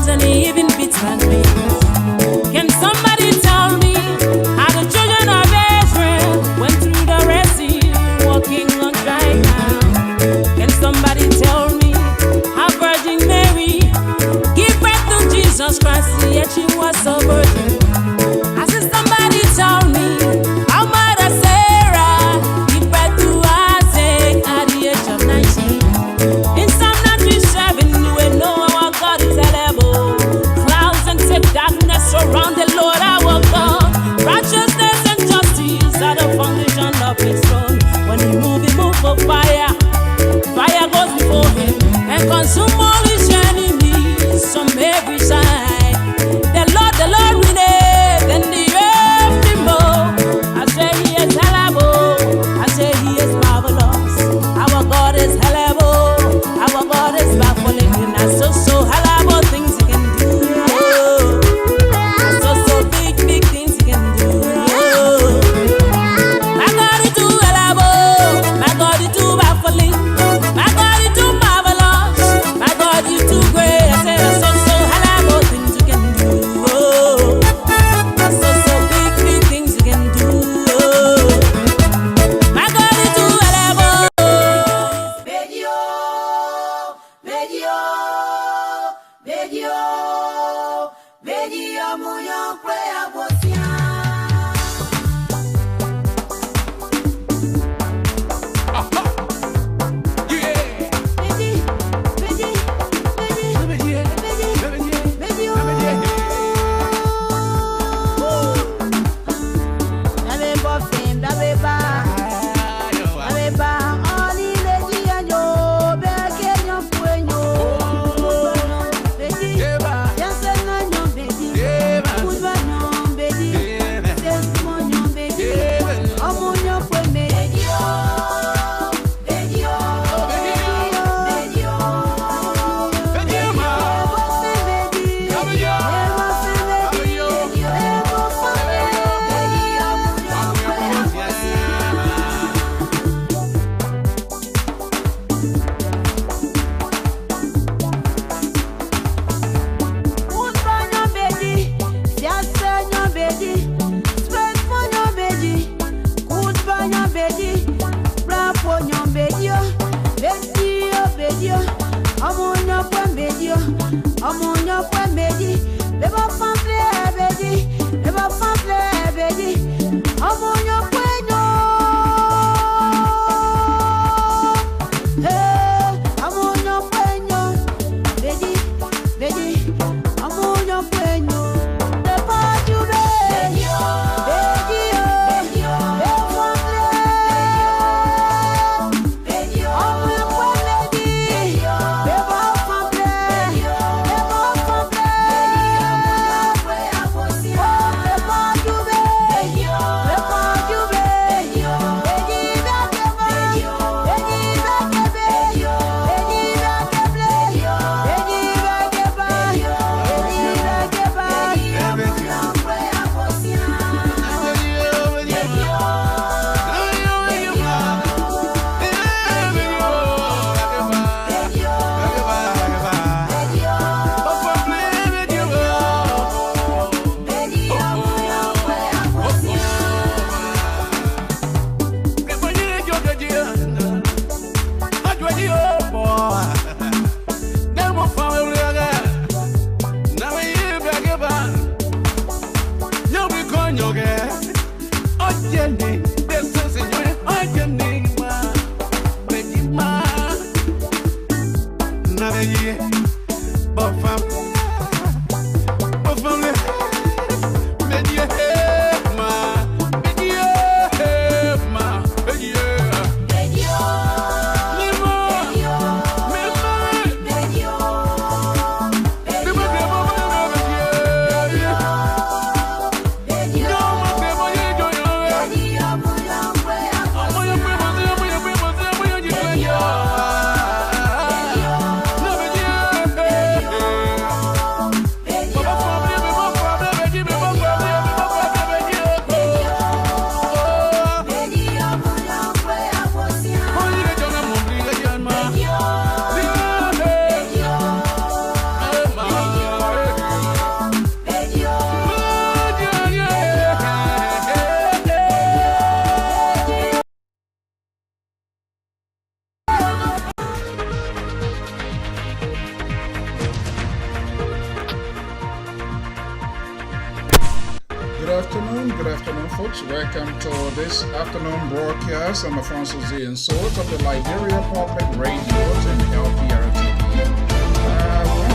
arms and he even beats my wings. Can somebody tell me how the children of Israel went through the Red Sea, walking on dry ground? Can somebody tell me how Virgin Mary gave birth to Jesus Christ, yet she was a virgin? I said, somebody tell me how Mother Sarah gave birth to Isaac at the age of 19. In Psalm 97, you will know our God is able. Clouds and thick darkness surround the Lord our God. Righteousness and justice are the foundation of his throne. When he move for fire. Fire goes before him and consume all his enemies from every side. The Lord reigns and the earth trembles. I say he is hellable. I say he is marvelous. Our God is hellable. Our God is baffling. And I so hellable things he can do. I so big things he can do. My God is too hellable. My God is too baffling. My God is too marvelous. My God is too great. I said I so hellable things you can do. I so big things you can do. My God is too hellable. Bedio, muyo kwe abosia. Good afternoon, folks. Welcome to this afternoon broadcast. I'm Alfonso Z and Sort of the Liberia Public Radio and LPR TV.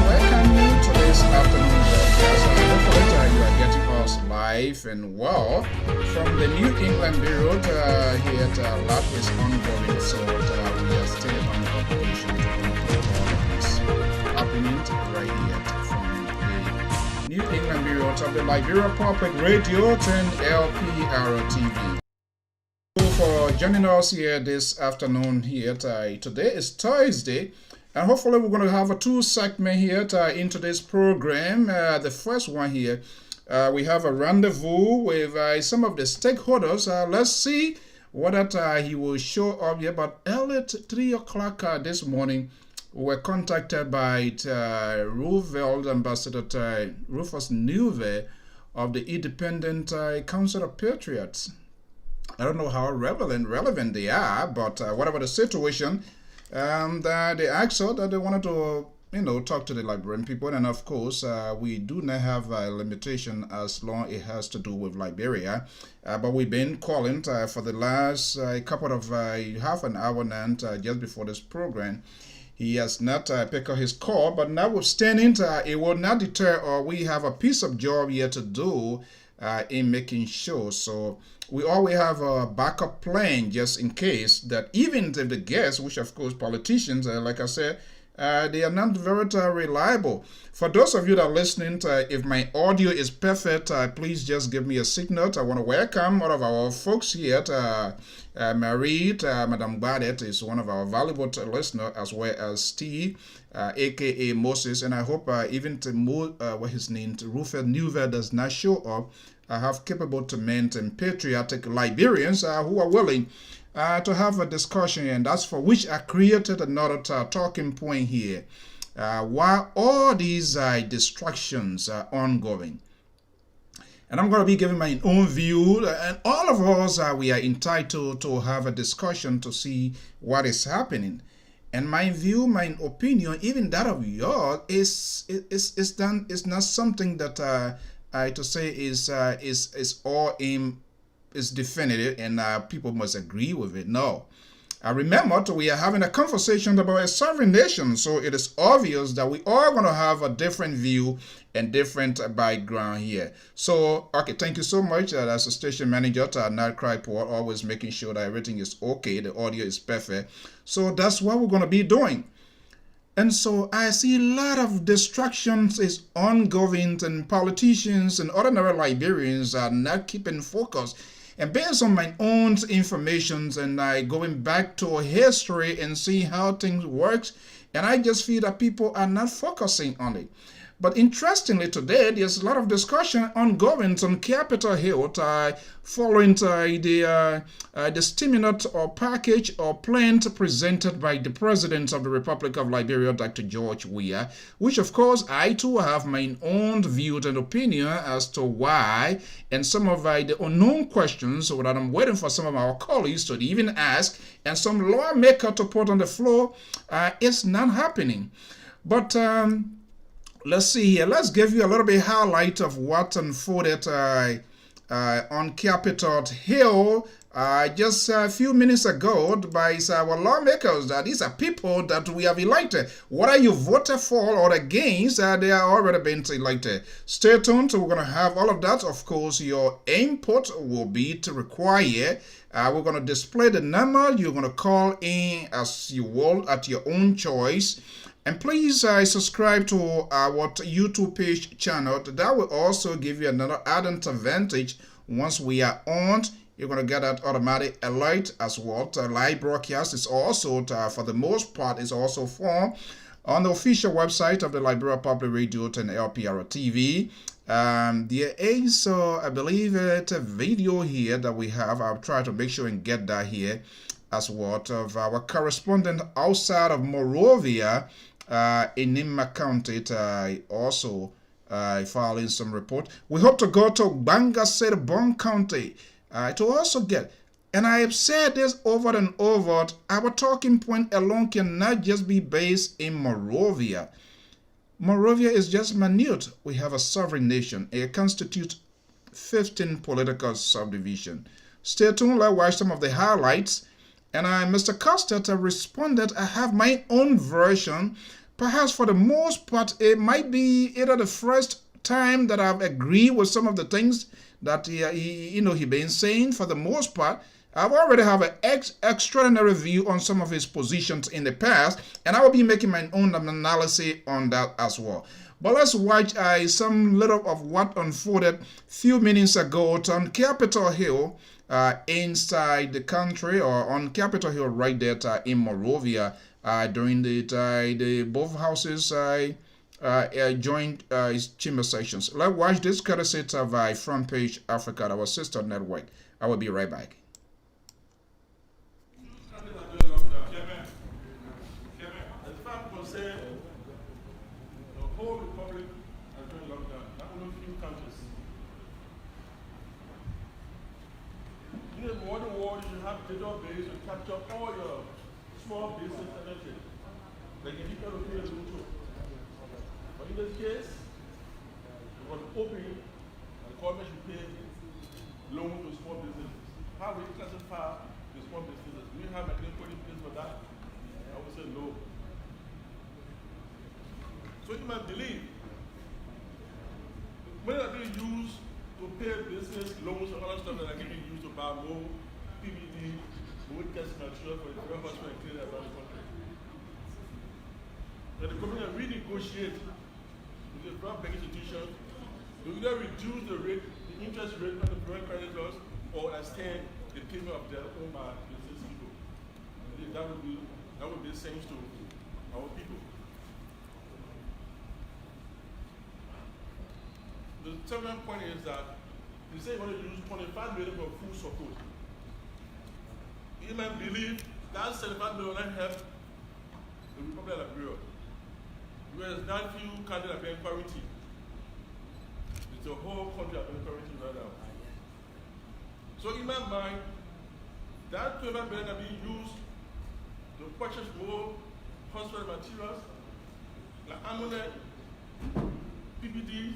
Welcome you to this afternoon broadcast. Hopefully you are getting us live and well from the New England Bureau here at Lab is ongoing, so we are still on obligation to bring all this happening right here from the New England Bureau of the Liberia Public Radio and LPR TV. For joining us here this afternoon here. Today is Thursday, and hopefully we're going to have a two segment here into this program. The first one here, we have a rendezvous with some of the stakeholders. Let's see whether he will show up here. But early at 3 o'clock this morning, we were contacted by Roosevelt Ambassador Rufus Newve of the Independent Council of Patriots. I don't know how relevant they are, but whatever the situation, they asked us that they wanted to, talk to the Liberian people, and of course, we do not have a limitation as long as it has to do with Liberia. But we've been calling for the last couple of half an hour now, just before this program. He has not picked up his call, but notwithstanding, it will not deter, or we have a piece of job here to do in making sure. So we always have a backup plan just in case that even if the guests, which of course politicians, like I said, they are not very reliable. For those of you that are listening, if my audio is perfect, please just give me a signal. I want to welcome all of our folks here. Marie, Madame Badet is one of our valuable listeners, as well as Steve, aka Moses, and I hope even what his name, Rufus Newve, does not show up. I have capable, temperament, and patriotic Liberians who are willing to have a discussion, and that's for which I created another talking point here. While all these distractions are ongoing, and I'm going to be giving my own view, and all of us, we are entitled to have a discussion to see what is happening. And my view, my opinion, even that of yours, is not something that to say is all in is definitive and people must agree with it. No. Remember, we are having a conversation about a sovereign nation, so it is obvious that we are going to have a different view and different background here. So, okay, thank you so much as a station manager to Night Cry Port, always making sure that everything is okay, the audio is perfect. So that's what we're going to be doing. And so I see a lot of distractions is ongoing, and politicians and ordinary Liberians are not keeping focus. And based on my own information and going back to history and see how things works, and I just feel that people are not focusing on it. But interestingly, today there's a lot of discussion ongoing on Capitol Hill following the stimulus or package or plan presented by the President of the Republic of Liberia, Dr. George Weah, which of course I too have my own view and opinion as to why, and some of the unknown questions that I'm waiting for some of our colleagues to even ask, and some lawmaker to put on the floor, it's not happening. But let's see here. Let's give you a little bit highlight of what unfolded on Capitol Hill just a few minutes ago by our lawmakers. These are people that we have elected. Whether you voted for or against, they are already been elected. Stay tuned. We're going to have all of that. Of course, your input will be to require. We're going to display the number. You're going to call in as you will at your own choice. And please subscribe to our YouTube page channel. That will also give you another added advantage. Once we are on, you're going to get that automatic alert as well. Live broadcast is also, for the most part, is also formed on the official website of the Liberia Public Radio and LPR TV. There is, I believe, a video here that we have. I'll try to make sure and get that here as well, of our correspondent outside of Monrovia, in Nimba County, also filing some report. We hope to go to Banga City, Bon County, to also get, and I have said this over and over, our talking point alone cannot just be based in Monrovia. Monrovia is just minute. We have a sovereign nation. It constitutes 15 political subdivision. Stay tuned, let's watch some of the highlights. And Mr. Costello responded, I have my own version. Perhaps for the most part, it might be either the first time that I've agreed with some of the things that he been saying. For the most part, I've already have an extraordinary view on some of his positions in the past, and I will be making my own analysis on that as well. But let's watch some little of what unfolded few minutes ago on Capitol Hill inside the country, or on Capitol Hill right there in Monrovia during the both houses joined chamber sessions. Let's watch this courtesy of Front Page Africa, our sister network. I will be right back. Database and capture all your small business energy. Like if you can pay a little too. But in this case, it was open and the government should pay loan to small businesses. How we classify the small businesses? Do you have a clean code in place for that? I would say no. So you might believe money that they use to pay business loans and other stuff that are getting used to buy more PBD, would get material for the federal hospital and clean around the country. And the government renegotiate with the private banking institutions to either reduce the rate, the interest rate on the foreign creditors, or extend the payment of their own by business people. That would be sense to our people. The second point is that they say you want to use 25 million for food support. You might believe that 75 million will help the Republic of Liberia. Because not few countries are paying quarantine. It's the whole country are paying quarantine right now. So in my mind, that 25 million are being used to purchase more hospital materials, like ammonia, PPD,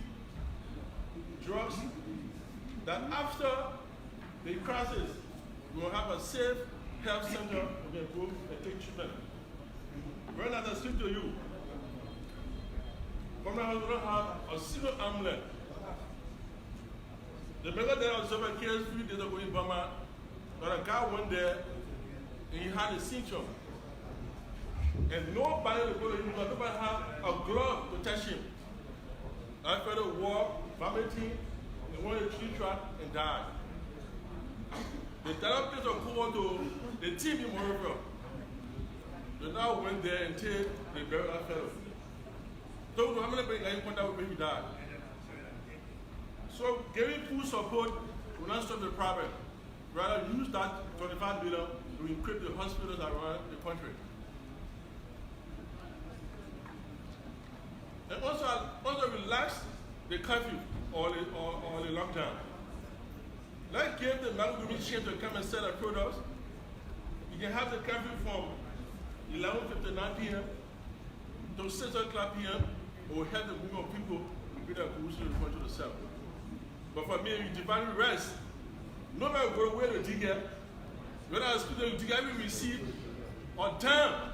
drugs, that after the crisis, we will have a safe health center we can go and take treatment. When I speak to you, from now on we don't have a single amulet. The mega day of several case a few days ago in Burma, but a guy went there and he had a symptom. And nobody would go to him, nobody had a glove to touch him. I felt a walk, vomiting, and went to a tree track and died. The therapist of called to the team in Monrovia. They now went there and until they buried that fellow. So how many people in contact with him died? So giving food support will not stop the problem. Rather use that 25 million to equip the hospitals around the country. And also relax the curfew or the lockdown. Let's give the Malgumi chance to come and sell their products. You can have the curfew from 11:59 p.m. to 6 o'clock p.m. It will help the movement of people to be their goods to the country to sell. But for me, you divine rest. No matter where the digger, whether I speak to the digger, we receive on time.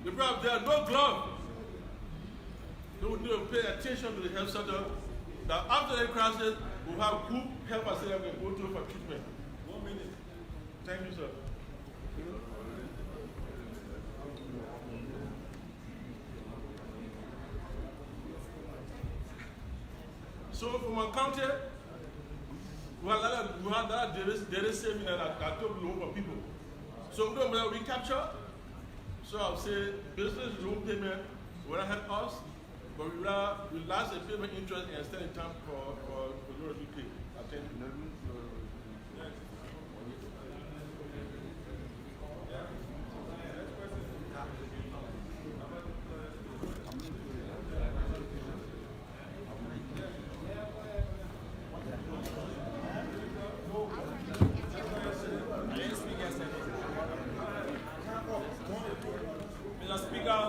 The problem, there are no gloves. They would need to pay attention to the health center. That after the crisis, we'll have group health facilities and go to for treatment. 1 minute. Thank you, sir. So from our county, we had that data saving and I told loan for people. So we don't recapture. So I'll say business loan payment will not help us, but we relax the payment interest and extend the time for loan to pay. I thank you. Mr. Speaker,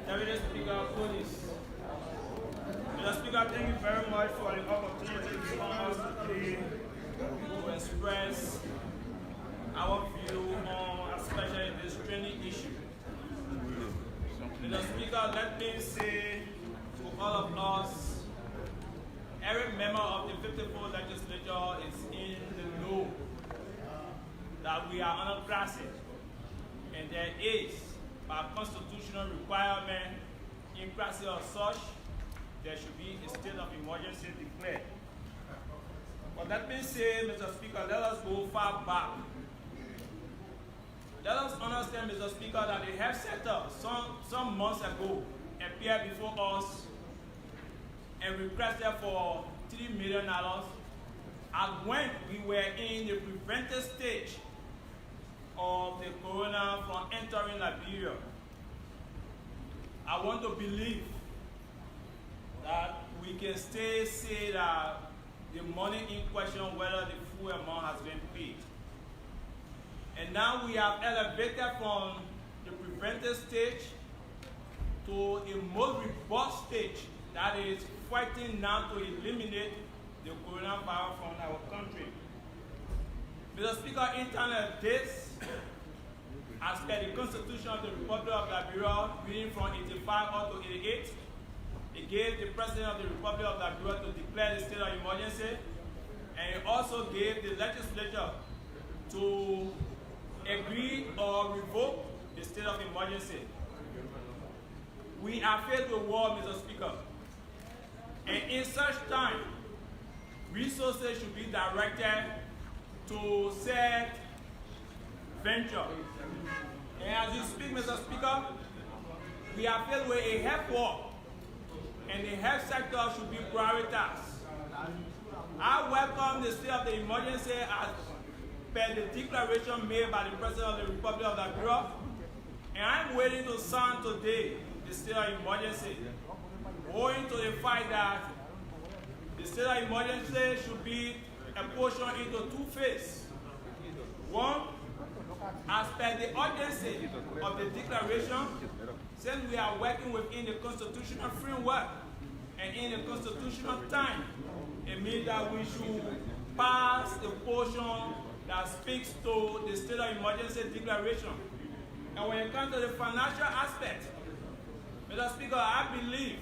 Deputy Speaker, Police. Mr. Speaker, Speaker, thank you very much for the opportunity to come us today to express our view on especially this training issue. Mr. Speaker, let me say to all of us, every member of the 54th legislature is in the know that we are under crisis, and there is, by constitutional requirement, in crisis of such, there should be a state of emergency declared. But let me say, Mr. Speaker, let us go far back. Let us understand, Mr. Speaker, that the health sector some months ago appeared before us and requested for $3 million as when we were in the preventive stage of the corona from entering Liberia. I want to believe that we can still say that the money in question, whether the full amount has been paid. And now we have elevated from the preventive stage to a more robust stage, that is fighting now to eliminate the coronavirus from our country. Mr. Speaker, internal this, as per the Constitution of the Republic of Liberia, reading from 85 up to 88, it gave the President of the Republic of Liberia to declare the state of emergency, and it also gave the legislature to agree or revoke the state of emergency. We are faced with war, Mr. Speaker, and in such time, resources should be directed to said venture. And as you speak, Mr. Speaker, we are filled with a health war, and the health sector should be prioritized. I welcome the state of the emergency as per the declaration made by the President of the Republic of Liberia, and I'm waiting to sign today the state of emergency, owing to the fact that the state of emergency should be apportioned into two phases. One, as per the urgency of the declaration, since we are working within the constitutional framework and in the constitutional time, it means that we should pass the portion that speaks to the state of emergency declaration. And when it comes to the financial aspect, Mr. Speaker, I believe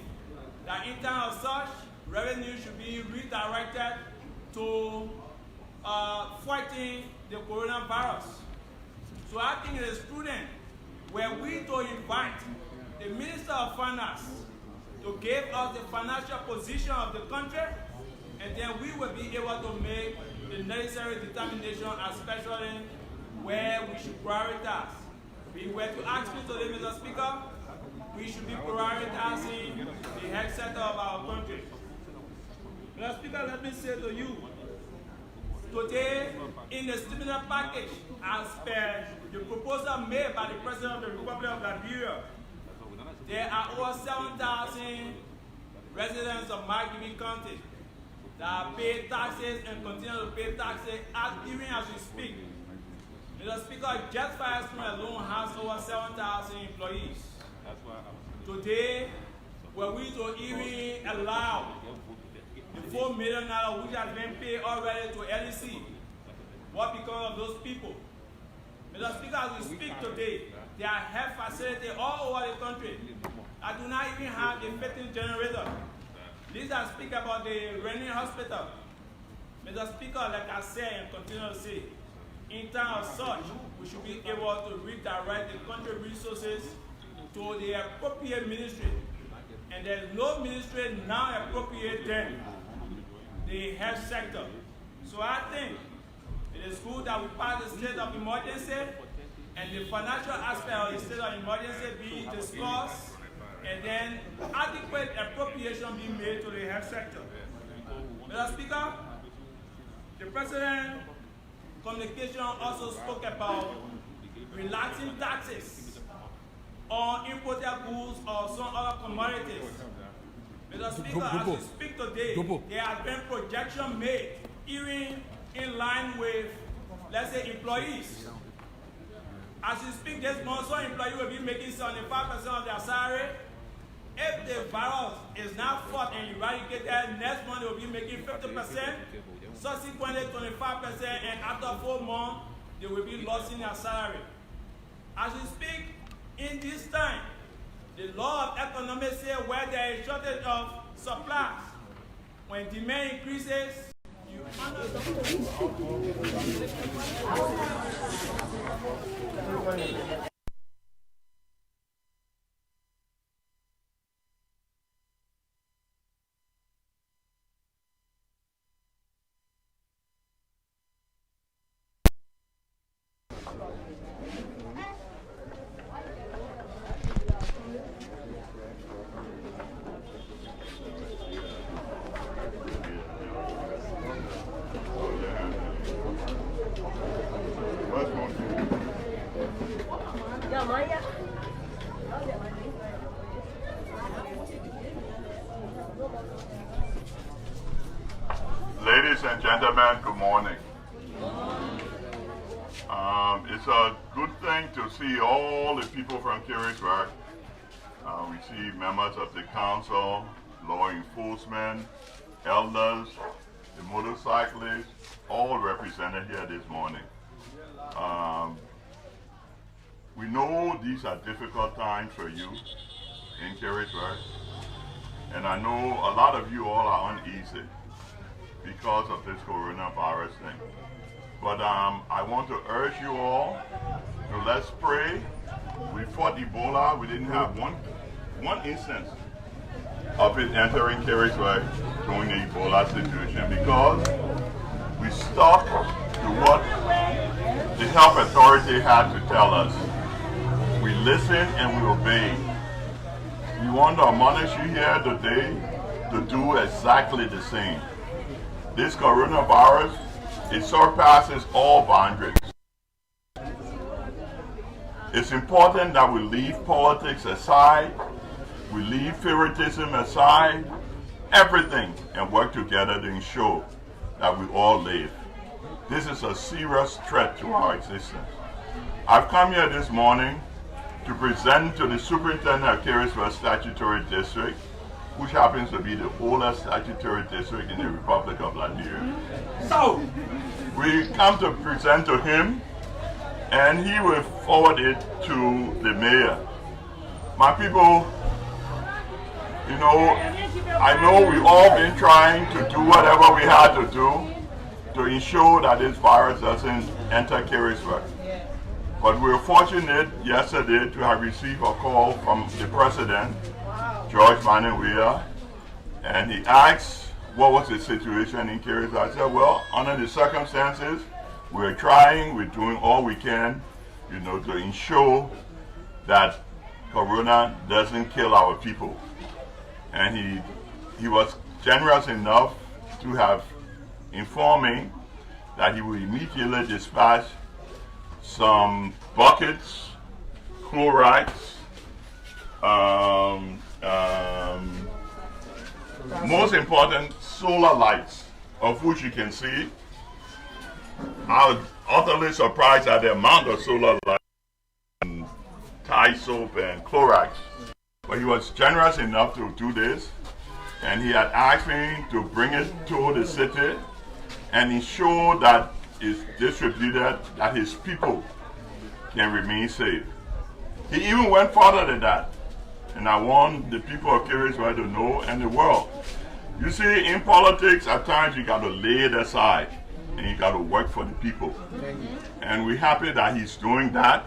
that in terms of such, revenue should be redirected to fighting the coronavirus. So I think it is prudent were we to invite the Minister of Finance to give us the financial position of the country, and then we will be able to make the necessary determination, especially where we should prioritize. If we were to ask me today, Mr. Speaker, we should be prioritizing the health sector of our country. Mr. Speaker, let me say to you, today, in the stimulus package, as per the proposal made by the President of the Republic of Liberia, there are over 7,000 residents of Margibi County that pay taxes and continue to pay taxes even as we speak. Mr. Speaker, Jet Fire alone has over 7,000 employees. Today, were we to even allow the $4 million which has been paid already to LEC, what becomes of those people? Mr. Speaker, as we speak today, there are health facilities all over the country that do not even have a fitting generator. These are speak about the Rennie Hospital. Mr. Speaker, like I said and continue to say, in terms of such, we should be able to redirect the country resources to the appropriate ministry. And there is no ministry now appropriating the health sector. So I think it is good that we pass the state of emergency and the financial aspect of the state of emergency be discussed, and then adequate appropriation be made to the health sector. Mr. Speaker, the President's communication also spoke about relaxing taxes on imported goods or some other commodities. Mr. Speaker, as we speak today, there have been projections made, even in line with, let's say, employees. As we speak this month, some employees will be making 75% of their salary, if the virus is not fought and eradicated, next month they will be making 50%, subsequently 25%, and after 4 months, they will be losing their salary. As we speak, in this time, the law of economics says where there is shortage of supplies, when demand increases, you Ladies and gentlemen, good morning. It's a good thing to see all the people from Kirisburg. We see members of the council, law enforcement, elders, the motorcyclists, all represented here this morning. We know these are difficult times for you in Kirisburg, and I know a lot of you all are uneasy because of this coronavirus thing. But I want to urge you all to let's pray. We fought Ebola. We didn't have one instance of it entering Kirisburg during the Ebola situation because we stuck to what the health authority had to tell us. We listened and we obeyed. We want to admonish you here today to do exactly the same. This coronavirus, it surpasses all boundaries. It's important that we leave politics aside, we leave favoritism aside, everything, and work together to ensure that we all live. This is a serious threat to our existence. I've come here this morning to present to the Superintendent of Kirisburg Statutory District, which happens to be the oldest statutory district in the Republic of Liberia. So, we come to present to him, and he will forward it to the mayor. My people, you know, I know we've all been trying to do whatever we had to do to ensure that this virus doesn't enter Kirisburg. But we were fortunate yesterday to have received a call from the president, George Manuel, and he asked what was the situation in Kirisburg. I said, well, under the circumstances, we're trying, we're doing all we can, you know, to ensure that Corona doesn't kill our people. And he was generous enough to have informed me that he will immediately dispatch some buckets, chlorides, most important, solar lights, of which you can see. I was utterly surprised at the amount of solar lights, and Thai soap and Clorox. But he was generous enough to do this, and he had asked me to bring it to the city and ensure that it's distributed, that his people can remain safe. He even went further than that. And I want the people of Kirisburg to know, and the world. You see, in politics, at times you got to lay it aside and you got to work for the people. And we're happy that he's doing that.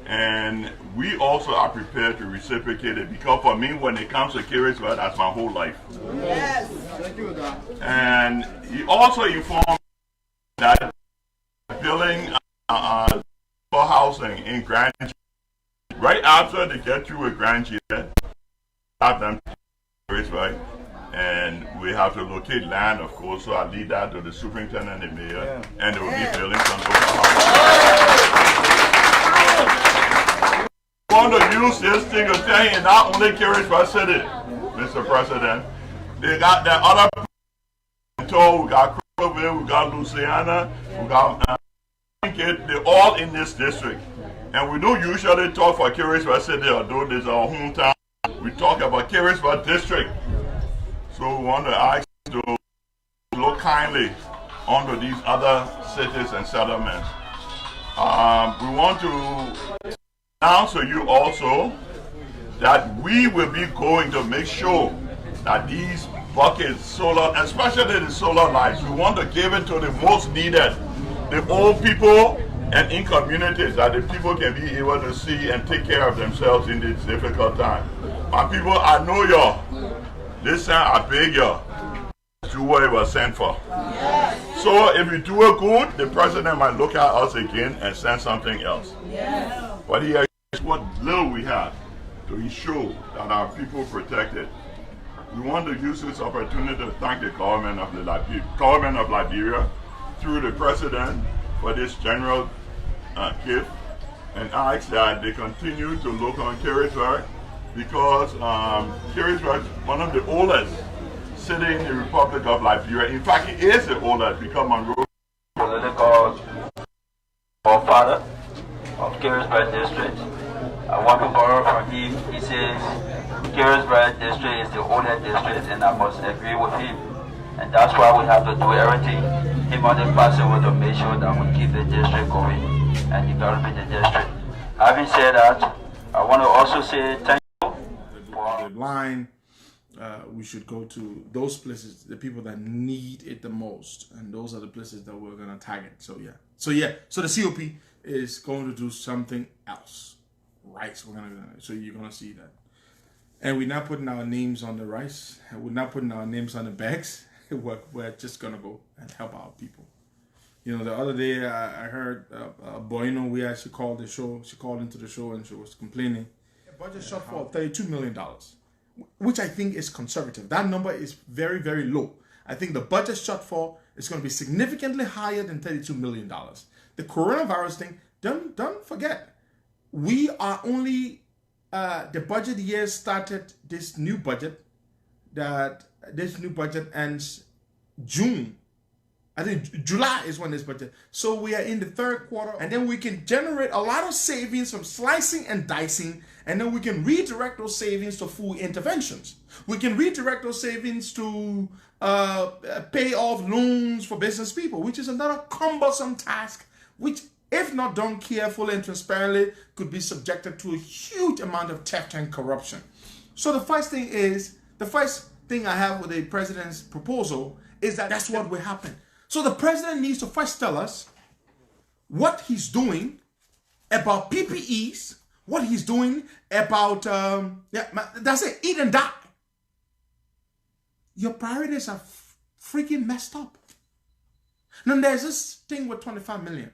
And we also are prepared to reciprocate it, because for me, when it comes to Kirisburg, that's my whole life. Yes. Thank you, Doc. And he also informed me that building for housing in Grand, right after they get through with Grand G, have them right, and we have to locate land, of course. So I leave that to the superintendent and the mayor, and they will be building some local housing. I want to use this thing to tell you, not only Kirisburg City, Mr. President, they got that other. We got Crowville, we got Louisiana, we got they're all in this district. And we don't usually talk for Kirisburg City, although this is our hometown. we talk about Carysburg District. So we want to ask you to look kindly onto these other cities and settlements. We want to announce to you also that we will be going to make sure that these buckets, solar, especially the solar lights, we want to give it to the most needed, the old people and in communities, that the people can be able to see and take care of themselves in this difficult time. My people, I know y'all. This time I beg y'all, do what it was sent for. Yes. So if you do it good, the president might look at us again and send something else. Yes. But here is what little we have to ensure that our people are protected. We want to use this opportunity to thank the government of Liberia through the president for this general gift, and ask that they continue to look on Carysburg, because Carysburg is one of the oldest cities in the Republic of Liberia. In fact, it is the oldest, because Monroe political forefather of Carysburg District. I want to borrow from him. He says Carysburg District is the oldest district, and I must agree with him. And that's why we have to do everything humanly possible to make sure that we keep the district going and developing the district. Having said that, I want to also say thank you for the line. We should go to those places, the people that need it the most, and those are the places that we're going to target. So the COP is going to do something else, right? So you're going to see that. And we're not putting our names on the rice. We're not putting our names on the bags. We're just going to go and help our people. You know, the other day I heard Boino, we actually called the show. She called into the show and she was complaining. A budget shortfall of $32 million, which I think is conservative. That number is very, very low. I think the budget shortfall is going to be significantly higher than $32 million. The coronavirus thing, don't forget, we are only, the budget year started, this new budget ends June. I think July is when this budget. So we are in the third quarter, and then we can generate a lot of savings from slicing and dicing, and then we can redirect those savings to food interventions. We can redirect those savings to pay off loans for business people, which is another cumbersome task, which, if not done carefully and transparently, could be subjected to a huge amount of theft and corruption. So the first thing I have with the president's proposal is that that's what will happen. So the president needs to first tell us what he's doing about PPEs, what he's doing about, that's it, eat and die. Your priorities are freaking messed up. Now there's this thing with 25 million.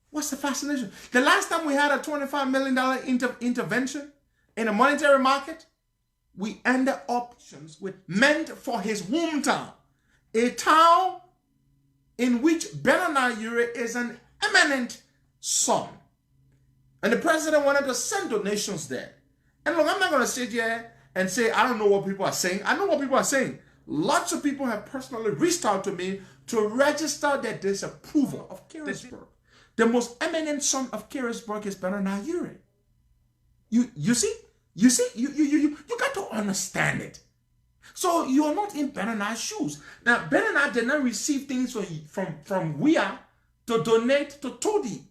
What's the fascination? The last time we had a $25 million intervention in a monetary market, we ended up with meant for his hometown, a town in which Bernard Ure is an eminent son. And the president wanted to send donations there. And look, I'm not going to sit here and say, I don't know what people are saying. I know what people are saying. Lots of people have personally reached out to me to register their disapproval of Carysburg. The most eminent son of Carysburg is Bernard Ure. You see? You got to understand it. So you're not in Bernard's shoes. Now, Bernard did not receive things from WIA to donate to Todi.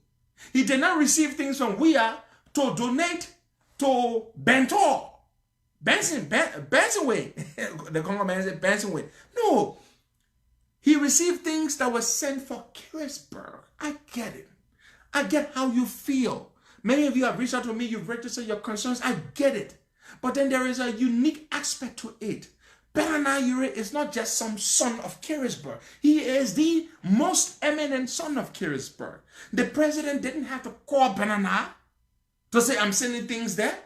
He did not receive things from WIA to donate to Bentor. Bensonway. The Congo man said Bensonway. No. He received things that were sent for Carysburg. I get it. I get how you feel. Many of you have reached out to me. You've registered your concerns. I get it. But then there is a unique aspect to it. Bernard Ure is not just some son of Carysburg. He is the most eminent son of Carysburg. The president didn't have to call Bernard to say, I'm sending things there.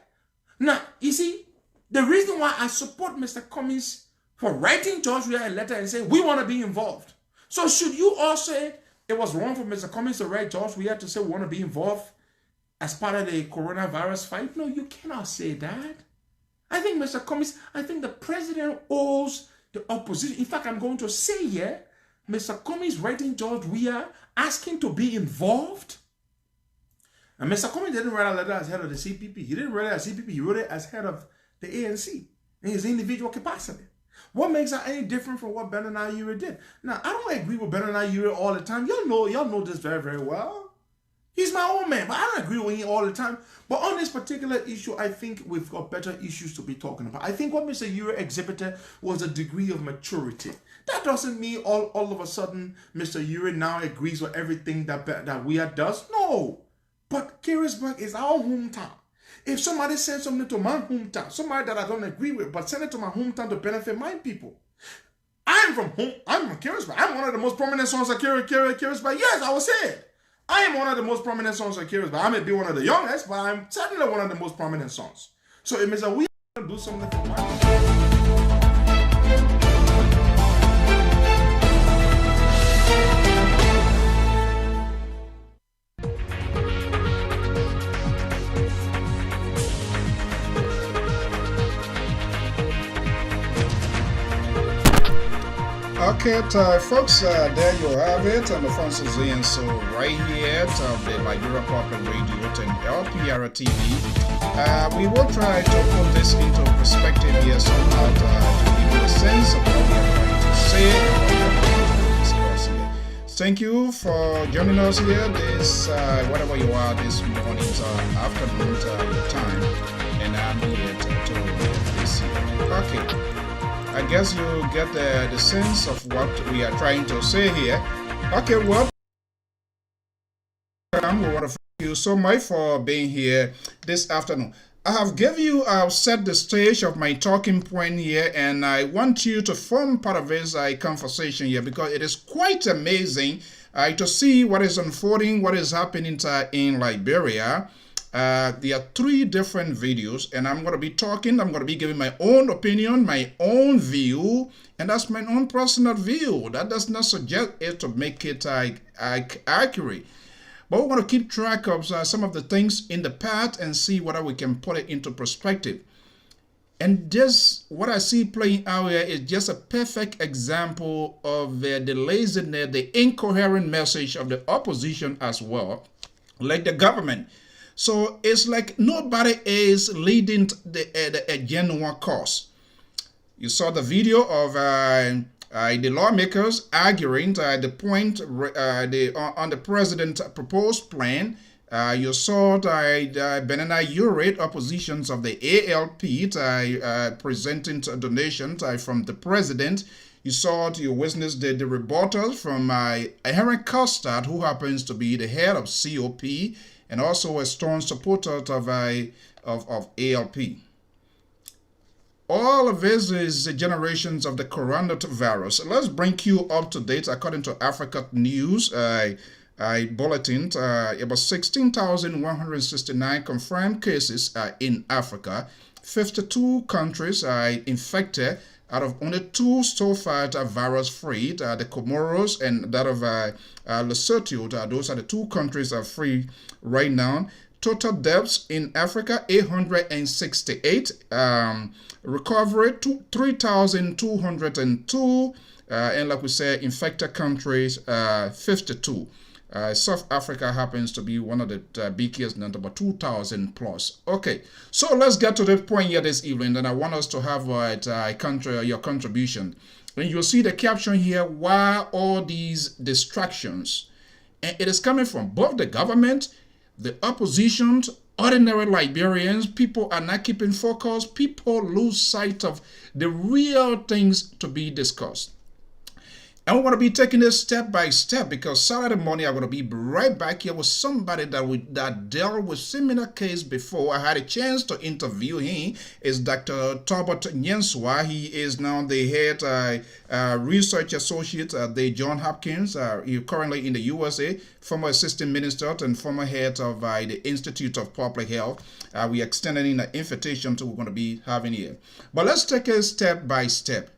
Now, you see, the reason why I support Mr. Cummings for writing George Weah a letter and saying, we want to be involved. So should you all say it was wrong for Mr. Cummings to write George Weah to say we want to be involved as part of the coronavirus fight? No, you cannot say that. I think Mr. Cummings, I think the president owes the opposition. In fact, I'm going to say here, Mr. Cummings writing George Weah, asking to be involved. And Mr. Cummings didn't write a letter as head of the CPP. He didn't write it as CPP. He wrote it as head of the ANC in his individual capacity. What makes that any different from what Benani Yure did? Now, I don't agree with Benani Yure all the time. Y'all know this very, very well. He's my old man, but I don't agree with him all the time. But on this particular issue, I think we've got better issues to be talking about. I think what Mr. Yure exhibited was a degree of maturity. That doesn't mean all of a sudden Mr. Yure now agrees with everything that we does. No. But Carisburg is our hometown. If somebody says something to my hometown, somebody that I don't agree with, but send it to my hometown to benefit my people. I'm from Carisburg. I'm one of the most prominent sons of Carisburg. Yes, I will say it. I am one of the most prominent sons of Carisburg. I may be one of the youngest, but I'm certainly one of the most prominent sons. So it means that we have to do something for my people. Okay, folks, there you have it. I'm Alfonso Z, and so right here at the Liberia Public Radio and LPR TV, we will try to put this into perspective here somehow to give you a sense of what we are trying to say and what we are trying to discuss here. Thank you for joining us here this, whatever you are this morning, afternoon, your time, and I'm here to this here. Okay. I guess you get the sense of what we are trying to say here. Okay, well, we want to thank you so much for being here this afternoon. I've set the stage of my talking point here, and I want you to form part of this conversation here, because it is quite amazing to see what is unfolding, what is happening in Liberia. There are 3 different videos, and I'm going to be giving my own opinion, my own view, and that's my own personal view. That does not suggest it to make it accurate. But we're going to keep track of some of the things in the past and see whether we can put it into perspective. And this, what I see playing out here, is just a perfect example of the laziness, the incoherent message of the opposition as well, like the government. So it's like nobody is leading a genuine cause. You saw the video of the lawmakers arguing the point on the president's proposed plan. You saw the Benani Yure oppositions of the ALP presenting donations from the president. You witnessed the rebuttals from Aaron Costard, who happens to be the head of COP, and also a strong supporter of ALP. All of this is the generations of the coronavirus. Let's bring you up to date according to Africa News bulletin. About 16,169 confirmed cases in Africa. 52 countries are infected. Out of only 2 so far virus-free, the Comoros and that of Lesotho, those are the 2 countries that are free right now. Total deaths in Africa, 868. Recovery, 3,202. And like we said, infected countries, 52. South Africa happens to be one of the biggest, about 2,000 plus. Okay, so let's get to the point here this evening, and I want us to have your contribution. And you'll see the caption here, why all these distractions? And it is coming from both the government, the opposition, ordinary Liberians. People are not keeping focus. People lose sight of the real things to be discussed. And we're going to be taking this step by step, because Saturday morning I'm going to be right back here with somebody that dealt with similar case before. I had a chance to interview him. Is Dr. Tobert Nyenswa. He is now the head research associate at the Johns Hopkins. He's currently in the USA, former assistant minister and former head of the Institute of Public Health. We are extending an invitation to we're going to be having here. But let's take it step by step.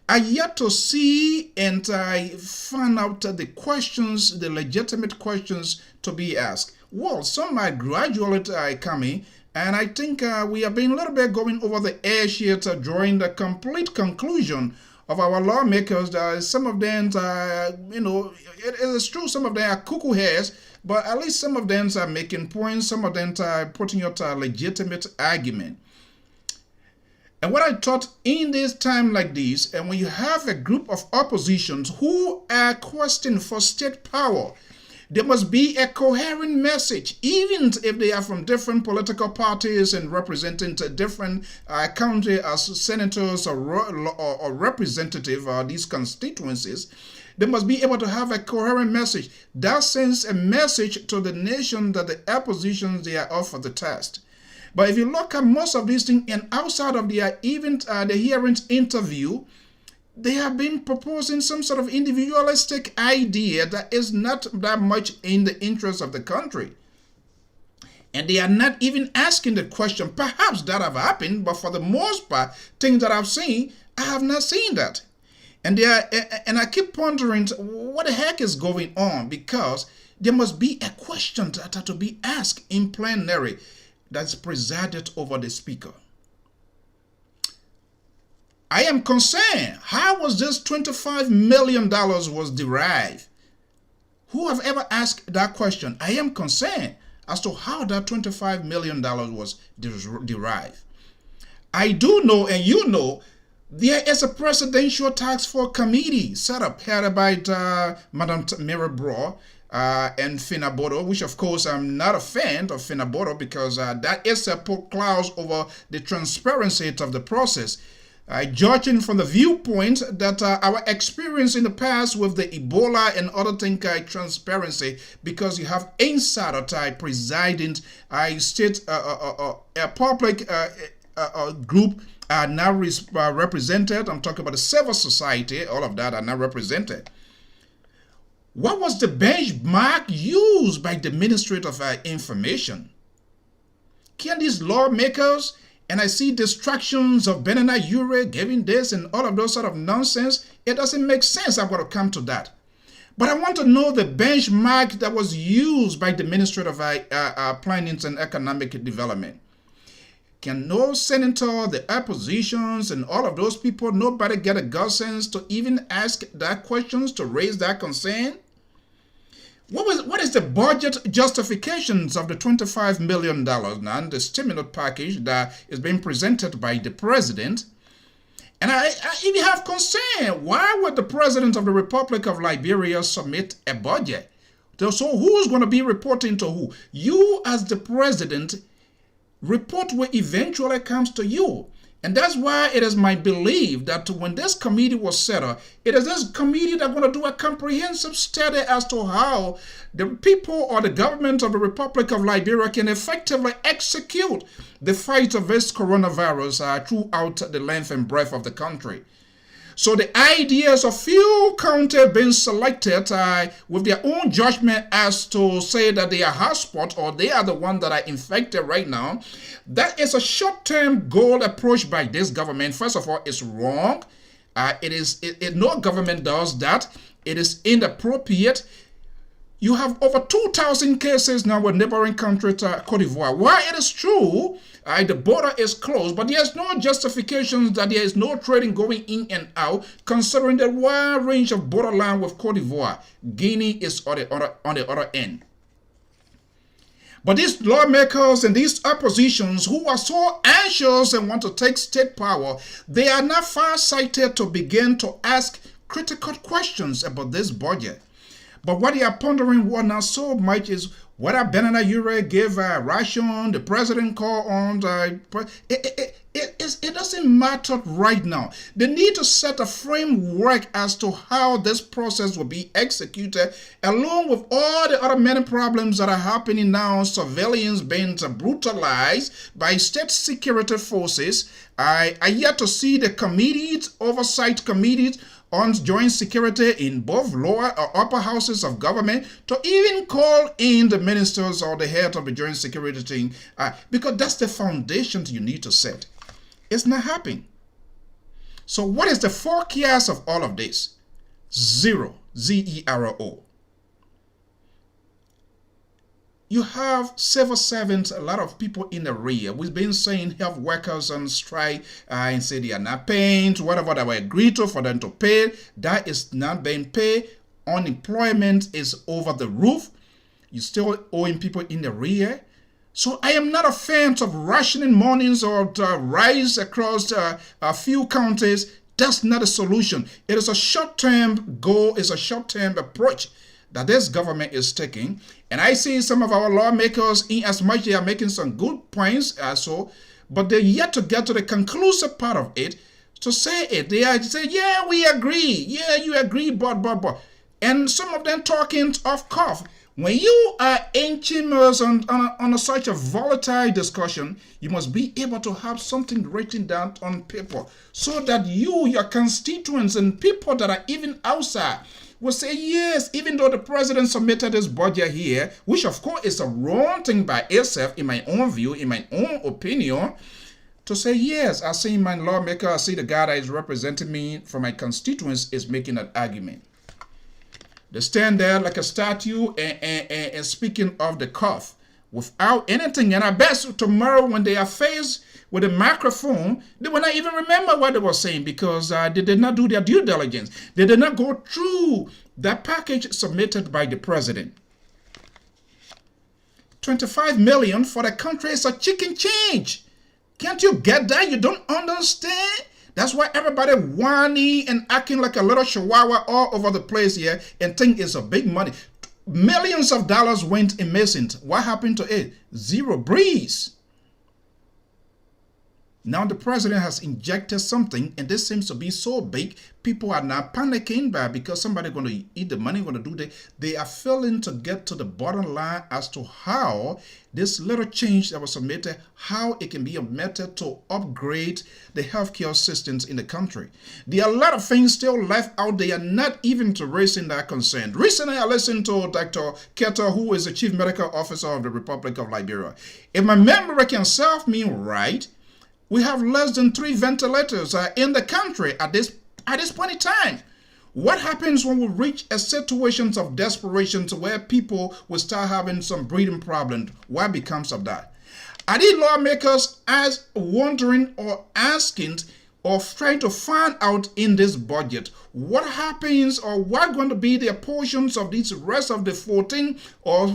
I yet to see and I find out the questions, the legitimate questions to be asked. Well, some are gradually coming, and I think we have been a little bit going over the edge here to drawing the complete conclusion of our lawmakers. Some of them, it is true, some of them are cuckoo heads, but at least some of them are making points, some of them are putting out a legitimate argument. And what I thought in this time like this, and when you have a group of oppositions who are questioning for state power, there must be a coherent message, even if they are from different political parties and representing different county as senators or representative of these constituencies. They must be able to have a coherent message that sends a message to the nation that the oppositions they are up for the test. But if you look at most of these things, and outside of their even the hearings interview, they have been proposing some sort of individualistic idea that is not that much in the interest of the country. And they are not even asking the question. Perhaps that have happened, but for the most part, things that I've seen, I have not seen that. And I keep pondering what the heck is going on, because there must be a question that has to be asked in plenary that's presided over the speaker. I am concerned. How was this $25 million was derived? Who have ever asked that question? I am concerned as to how that $25 million was derived. I do know, and you know, there is a presidential task force committee set up, headed by Madam Mary Braw and Finabodo, which of course I'm not a fan of Finabodo, because that is a clause over the transparency of the process. Judging from the viewpoint that our experience in the past with the Ebola and other things, transparency, because you have insider type presiding state a public group are now represented. I'm talking about the civil society. All of that are now represented. What was the benchmark used by the Ministry of Information? Can these lawmakers, and I see distractions of Benana Ure giving this and all of those sort of nonsense, it doesn't make sense. I'm going to come to that. But I want to know the benchmark that was used by the Ministry of Planning and Economic Development. Can no senator, the oppositions, and all of those people, nobody get a gut sense to even ask that questions, to raise that concern? What is the budget justifications of the $25 million now, the stimulus package that is being presented by the president? And I even have concern. Why would the president of the Republic of Liberia submit a budget? So who's going to be reporting to who? You as the president, report what eventually comes to you. And that's why it is my belief that when this committee was set up, it is this committee that's going to do a comprehensive study as to how the people or the government of the Republic of Liberia can effectively execute the fight of this coronavirus throughout the length and breadth of the country. So the ideas of few counties being selected with their own judgment as to say that they are hotspot or they are the ones that are infected right now, that is a short-term goal approach by this government. First of all, it's wrong. No government does that. It is inappropriate. You have over 2,000 cases now with neighboring country to Cote d'Ivoire. While it is true, the border is closed, but there's no justification that there is no trading going in and out, considering the wide range of borderline with Cote d'Ivoire. Guinea is on the other end. But these lawmakers and these oppositions who are so anxious and want to take state power, they are not far-sighted to begin to ask critical questions about this budget. But what they are pondering not so much is whether Benana Ure gave a ration, the president called on. It doesn't matter right now. They need to set a framework as to how this process will be executed, along with all the other many problems that are happening now. Civilians being brutalized by state security forces. I yet to see the committees, oversight committees, on joint security in both lower or upper houses of government to even call in the ministers or the head of the joint security team, because that's the foundation you need to set. It's not happening. So what is the forecast of all of this? Zero. Z-E-R-O. You have civil servants, a lot of people in the rear. We've been saying health workers on strike and say they are not paying whatever they were agreed to for them to pay. That is not being paid. Unemployment is over the roof. You're still owing people in the rear. So I am not a fan of rationing mornings or rise across a few counties. That's not a solution. It is a short-term goal, it's a short-term approach that this government is taking. And I see some of our lawmakers, in as much they are making some good points, but they're yet to get to the conclusive part of it, to say it. They are to say, yeah, we agree. Yeah, you agree, but. And some of them talking off cuff. When you are inching on such a volatile discussion, you must be able to have something written down on paper so that you, your constituents, and people that are even outside will say, yes, even though the president submitted this budget here, which of course is a wrong thing by itself, in my own view, in my own opinion, to say, yes, I see my lawmaker, I see the guy that is representing me for my constituents is making that argument. They stand there like a statue and speaking off the cuff without anything. And I bet tomorrow when they are faced with a microphone, they will not even remember what they were saying because they did not do their due diligence. They did not go through that package submitted by the president. 25 million for the country is a chicken change. Can't you get that? You don't understand? That's why everybody whining and acting like a little chihuahua all over the place here and think it's a big money. Millions of dollars went in missing. What happened to it? Zero, breeze. Now the president has injected something, and this seems to be so big, people are now panicking because somebody going to eat the money, going to do that. They are failing to get to the bottom line as to how this little change that was submitted, how it can be a method to upgrade the healthcare systems in the country. There are a lot of things still left out there, not even to raising that concern. Recently, I listened to Dr. Keter, who is the Chief Medical Officer of the Republic of Liberia. If my memory can serve me right, we have less than 3 ventilators in the country at this point in time. What happens when we reach a situation of desperation to where people will start having some breathing problems? What becomes of that? Are these lawmakers wondering or asking or trying to find out in this budget what happens or what going to be the portions of these rest of the 14 or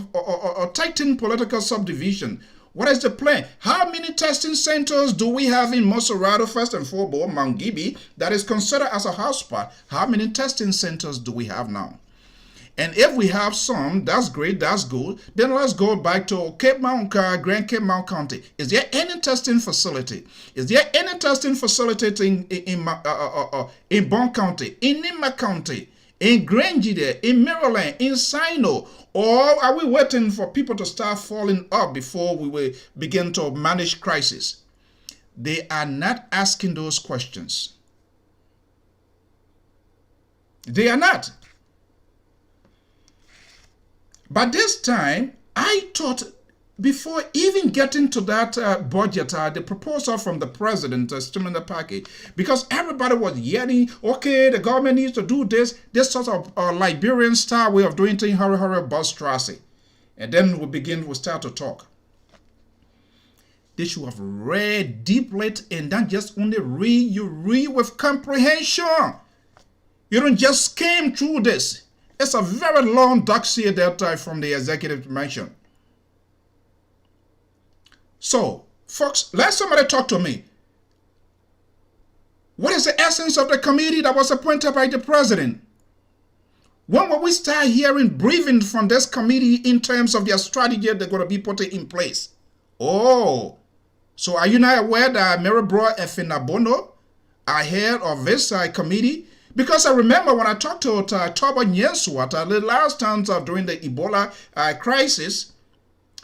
13 political subdivision? What is the plan? How many testing centers do we have in Moserado, first and foremost, Mount Gibby, that is considered as a hotspot? How many testing centers do we have now? And if we have some, that's great, that's good. Then let's go back to Grand Cape Mount County. Is there any testing facility? Is there any testing facility in Bond County, in Nima County, in Grangida, in Maryland, in Sino? Or are we waiting for people to start falling up before we will begin to manage crisis? They are not asking those questions. They are not. But this time, I thought before even getting to that budget, the proposal from the president, stimulus package, because everybody was yelling, okay, the government needs to do this sort of Liberian style way of doing things, hurry, bus Strasse. And then we start to talk. They should have read deeply and not just only read, you read with comprehension. You don't just skim through this. It's a very long dossier that from the executive mansion. So, folks, let somebody talk to me. What is the essence of the committee that was appointed by the president? When will we start hearing briefing from this committee in terms of their strategy they're going to be putting in place? Oh, so are you not aware that Mary Bro and Finabono are head of this committee? Because I remember when I talked to Toba Nyenswat the last time during the Ebola crisis,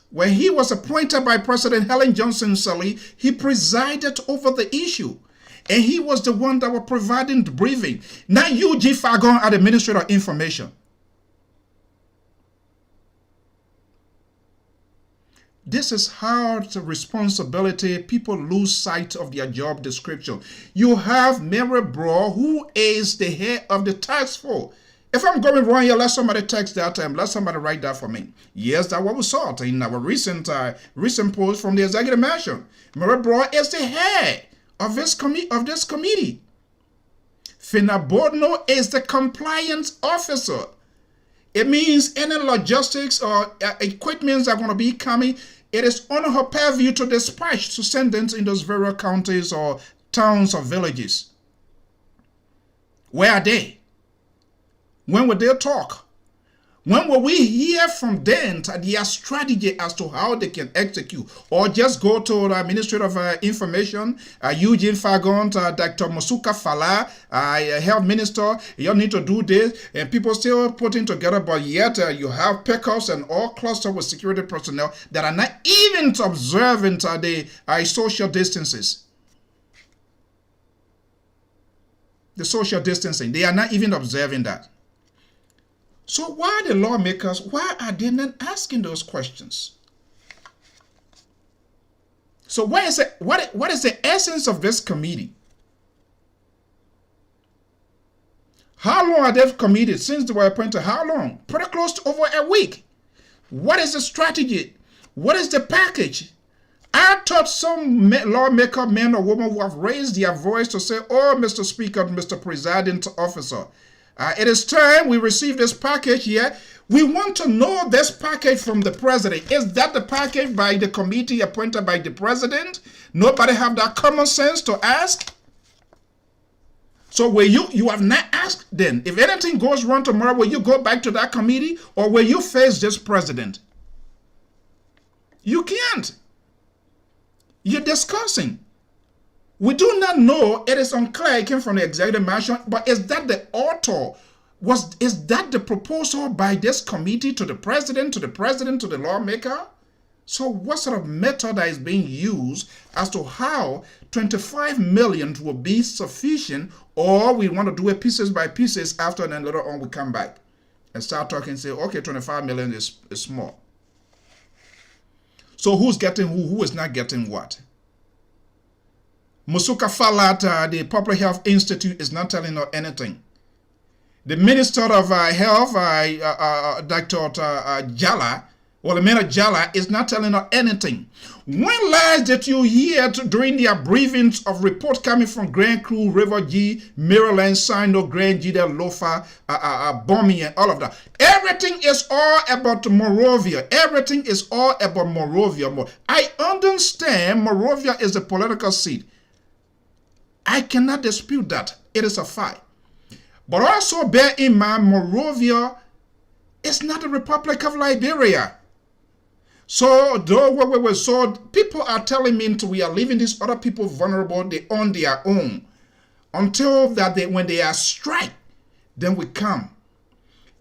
when he was appointed by President Helen Johnson Sirleaf, he presided over the issue. And he was the one that was providing the briefing. Not you, G. Fagon, at the Ministry of Information. This is hard responsibility. People lose sight of their job description. You have Mary Bro, who is the head of the task force. If I'm going wrong here, let somebody text that and let somebody write that for me. Yes, that's what we saw in our recent post from the executive mansion. Mary Bro is the head of this committee. Finabono is the compliance officer. It means any logistics or equipment are going to be coming. it is on her purview to dispatch to send them in those various counties or towns or villages. Where are they? When will they talk? When will we hear from them their strategy as to how they can execute? Or just go to the Ministry of Information, Eugene Fagon, Dr. Musuka Fala, Health Minister, you need to do this, and people still putting together, but yet you have pickups and all clusters with security personnel that are not even observing the social distances. The social distancing, they are not even observing that. So why the lawmakers, why are they not asking those questions? So what is the essence of this committee? How long are they committed since they were appointed? How long? Pretty close to over a week. What is the strategy? What is the package? I thought some lawmaker, men or women who have raised their voice to say, oh, Mr. Speaker, Mr. Presiding Officer, it is time we receive this package here. We want to know this package from the president. Is that the package by the committee appointed by the president? Nobody have that common sense to ask? So will you have not asked then? If anything goes wrong tomorrow, will you go back to that committee or will you face this president? You can't. You're discussing. We do not know. It is unclear. It came from the executive mansion, but is that the author? Is that the proposal by this committee to the president, to the lawmaker? So what sort of method that is being used as to how 25 million will be sufficient, or we want to do it pieces by pieces after, and then later on we come back and start talking and say, okay, 25 million is small. So who's getting who is not getting what? Musuka Falat, the Public Health Institute, is not telling us anything. The Minister of Health, Dr. Jala, the man of Jala, is not telling us anything. When last did you hear during their briefings of reports coming from Grand Crew, River G, Maryland, Sino, Grand G, Lofa, bombing and all of that? Everything is all about Moravia. Everything is all about Moravia. I understand Moravia is a political seat. I cannot dispute that. It is a fact. But also bear in mind, Moravia is not the Republic of Liberia. So, so people are telling me we are leaving these other people vulnerable, they on their own. Until that when they are strike, then we come.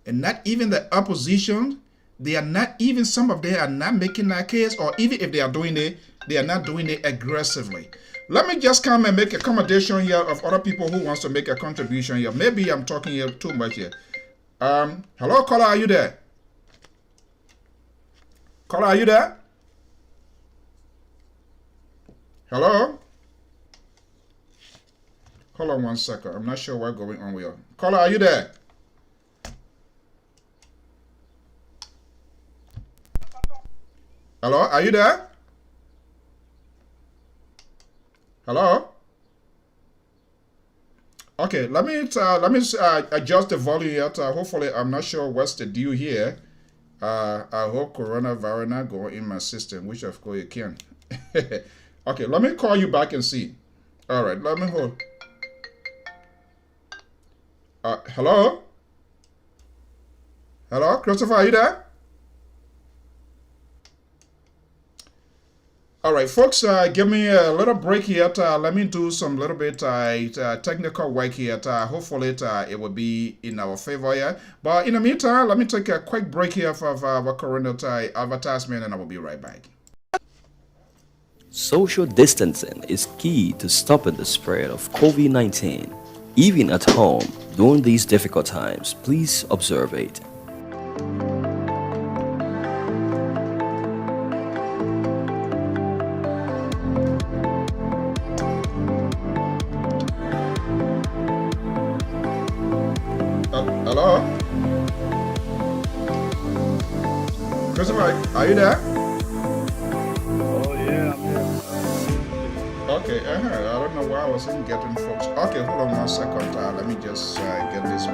And not even the opposition, they are not even, some of them are not making that case, or even if they are doing it, they are not doing it aggressively. Let me just come and make a accommodation here of other people who wants to make a contribution here. Maybe I'm talking here too much here. Hello, caller, are you there? Caller, are you there? Hello? Hold on 1 second. I'm not sure what's going on with you. Caller, are you there? Hello, are you there? Hello? Okay, let me adjust the volume here. Hopefully, I'm not sure what's the deal here. I hope coronavirus not go in my system, which of course it can. Okay, let me call you back and see. All right, let me hold. Hello? Hello, Christopher, are you there? All right, folks, give me a little break here. Let me do some little bit technical work here. Hopefully, it will be in our favor here. But in the meantime, let me take a quick break here for our current advertisement, and I will be right back. Social distancing is key to stopping the spread of COVID-19. Even at home, during these difficult times, please observe it. Hello? Christopher, are you there? Oh, yeah, I'm here. Okay, I don't know why I wasn't getting folks. Okay, hold on 1 second. Let me just get this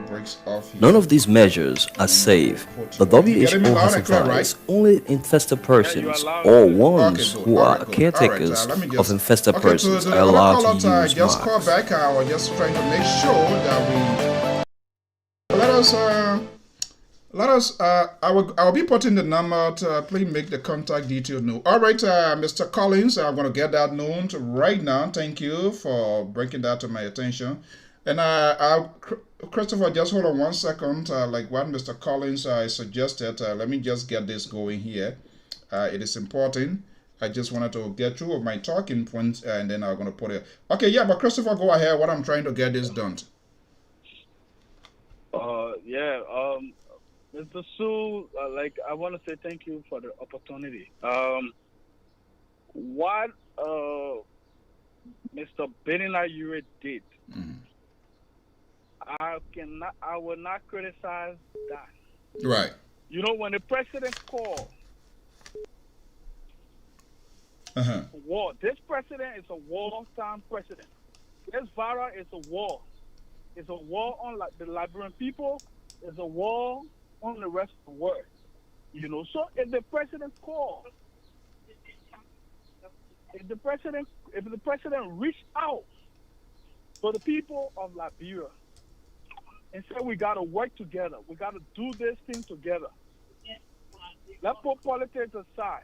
break off here. None of these measures are safe. The Getting me WHO loud has and clear, advised right? only infested persons allowed or to. ones Okay, good. who All are right, good. caretakers Let me of just infested okay, persons to are the other allowed caller, to use just call masks. back. I was just trying to make sure that let us I'll be putting the number to please make the contact detail known. All right, Mr. Collins, I'm going to get that known right now. Thank you for bringing that to my attention. And Christopher, just hold on 1 second. Like what Mr. Collins suggested, let me just get this going here. It is important. I just wanted to get through my talking points, and then I'm going to put it. Okay, yeah, but Christopher, go ahead. What I'm trying to get this done. Mr. Sue, I want to say thank you for the opportunity. What Mr. Benina did, I will not criticize that. Right. You know, when the president called war, this president is a wartime president. This virus is a war. It's a war on the Liberian people. It's a war on the rest of the world. You know, so if the president called, if the president reached out to the people of Liberia and said, we got to work together, we got to do this thing together. Let's put politics aside.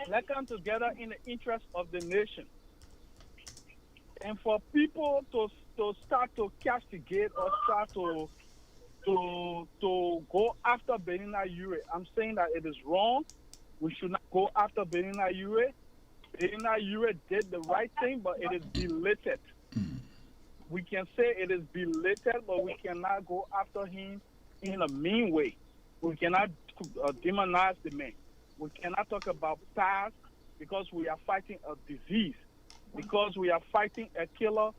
Let's come together in the interest of the nation. And for people to start to castigate or start to go after Benina Ure, I'm saying that it is wrong. We should not go after Benina Ure. Benina Ure did the right thing, but it is belated. We can say it is belated, but we cannot go after him in a mean way. We cannot demonize the man. We cannot talk about past because we are fighting a disease. Because we are fighting a killer,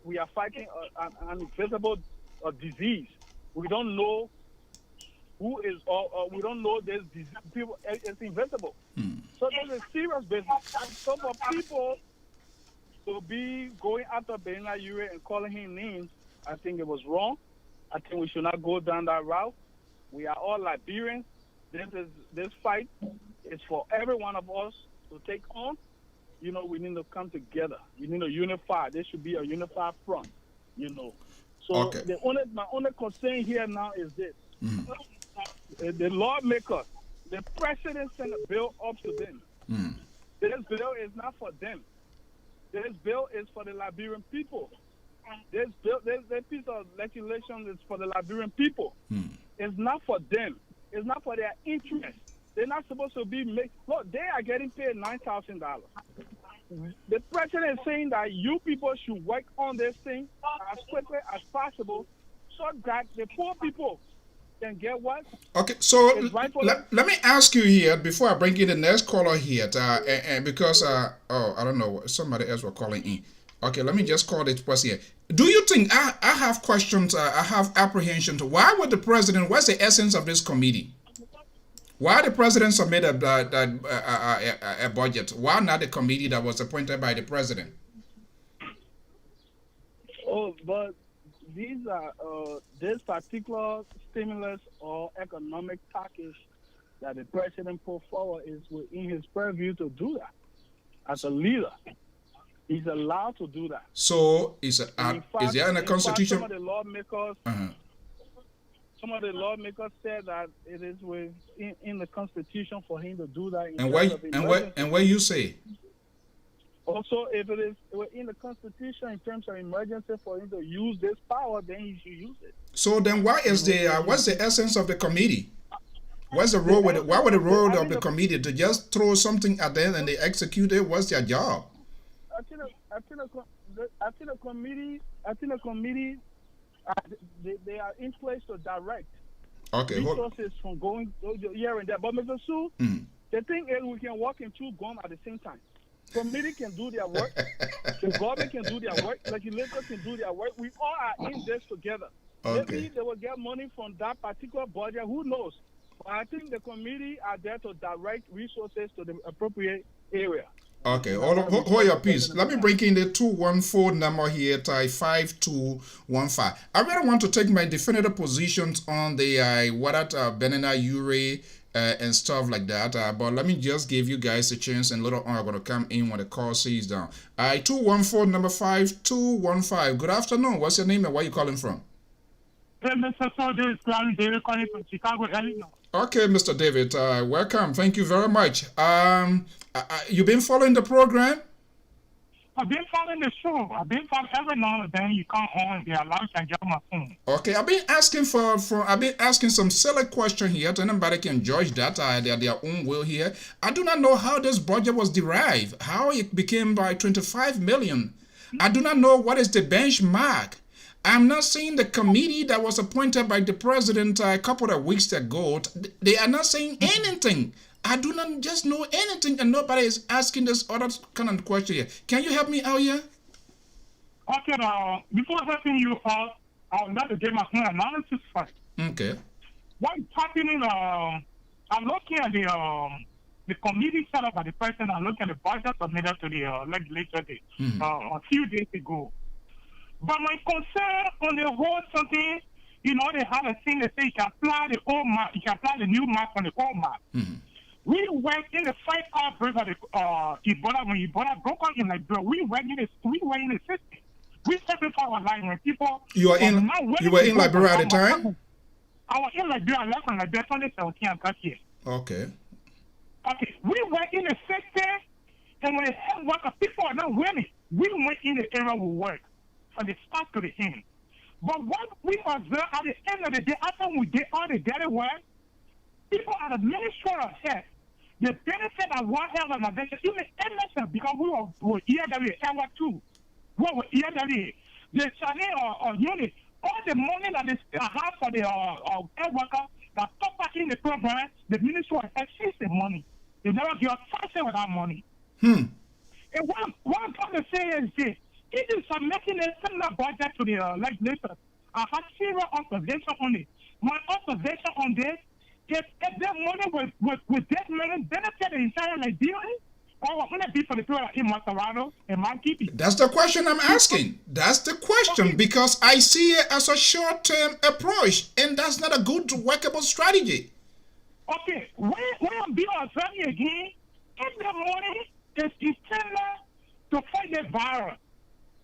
we are fighting an invisible disease. We don't know who is, or we don't know this disease. People, it's invisible. So this is serious business. So for people to be going after Benina Ure and calling him names, I think it was wrong. I think we should not go down that route. We are all Liberians. This fight is for every one of us to take on. You know, we need to come together. We need to unify. There should be a unified front, you know. So my only concern here now is this. The lawmakers, the president sent a bill up to them. This bill is not for them. This bill is for the Liberian people. This piece of legislation is for the Liberian people. It's not for them. It's not for their interest. They're not supposed to be made. Look, they are getting paid $9,000. The president is saying that you people should work on this thing as quickly as possible so that the poor people can get what? Okay, so let me ask you here before I bring in the next caller here, and because I don't know, somebody else was calling in. Okay, let me just call this person here. Do you think I have questions? I have apprehensions. Why would the president? What's the essence of this committee? Why the president submit a budget? Why not the committee that was appointed by the president? Oh, but these are this particular stimulus or economic package that the president put forward is within his purview to do that. As a leader, he's allowed to do that. So is there in the Constitution? Some of the lawmakers said that it is in the Constitution for him to do that. And where you say? Also, if it is in the Constitution in terms of emergency for him to use this power, then he should use it. So then, why is what's the essence of the committee? What's the role why would the role of the committee to just throw something at them and they execute it? What's their job? I think the committee. They are in place to direct resources from going here and there. But Mr. Sue, the thing is we can walk in two guns at the same time. Committee can do their work. The government can do their work. Legislators can do their work. We all are in this together. Maybe they will get money from that particular budget. Who knows? But I think the committee are there to direct resources to the appropriate area. Okay, hold your peace. Let me break in the 214 number here, tie 5215. I really want to take my definitive positions on the what at Benina Ure and stuff like that. But let me just give you guys a chance, and later on I'm gonna come in when the call sees down. 214 number 5215. Good afternoon. What's your name and where you calling from? Hey, Mr. Soder, it's Clarence David calling from Chicago, Illinois. Okay, Mr. David, welcome. Thank you very much. You've been following the program? I've been following the show. I've been following every now and then you come on there. I can get my phone. Okay, I've been asking I've been asking some silly question here. So anybody can judge that their own will here. I do not know how this budget was derived, how it became by 25 million. I do not know what is the benchmark. I'm not seeing the committee that was appointed by the president a couple of weeks ago. They are not saying anything. I do not just know anything, and nobody is asking this other kind of question here. Can you help me out here? Okay, before helping you out, I would like to get my own analysis first. Okay. What's happening? I'm looking at the committee set up by the president. I'm looking at the budget submitted to the legislature a few days ago. But my concern on the whole something, they have a thing that says you can apply the old map, you can apply the new map on the old map. We went in the 5-hour break of the Ebola when Ebola broke out in Liberia. We were in the system. We sacrificed our life when people. You were in Liberia at the time? I was in Liberia. I left from Liberia 2017 and got here. Okay. Okay. We were in the system, and when the health worker people are not winning, we went in the area we work from the start to the end. But what we observe at the end of the day, after we did all the dirty work, people at the Ministry of Health, the benefit of one health organization, even MSF, because we were ERW, Ewa too. We were ERW. The Chinese unit, all the money that they have for the health worker that top back in the program, the Ministry of Health sees the money. They never give us something with that money. And what I'm trying to say is this. It is making a similar budget to the legislature. I have serious observation on it. My observation on this, if that money with that money benefit the entire Liberia, or will it be for the people in Maserado and Mankipi? That's the question I'm asking. That's the question, because I see it as a short-term approach, and that's not a good workable strategy. Okay, when I'm being observing again, if the money is intended to fight the virus,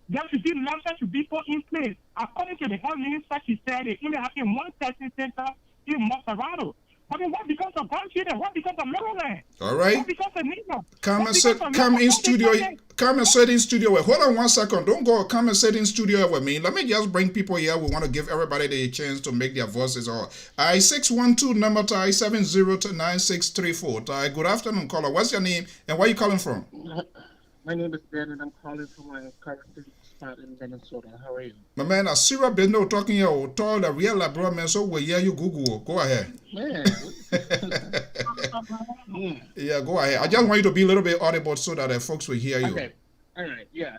there should be measures to be put in place. According to the health minister, she said they only have one testing center in Maserado. I mean, what because of grandchildren? What because of Maryland? All right. What because of Nina? Come and sit in studio. Hold on 1 second. Don't go. Come and sit in studio with me. Let me just bring people here. We want to give everybody the chance to make their voices heard. 612 number tie 709634. Good afternoon, caller. What's your name and where are you calling from? My name is Ben, and I'm calling from my current spot in Minnesota. How are you? My man, a serious business talking here. Told the real LIBERIA man, so we hear you Google. Go ahead. Man. Yeah, go ahead. I just want you to be a little bit audible so that folks will hear you. Okay. All right. Yeah.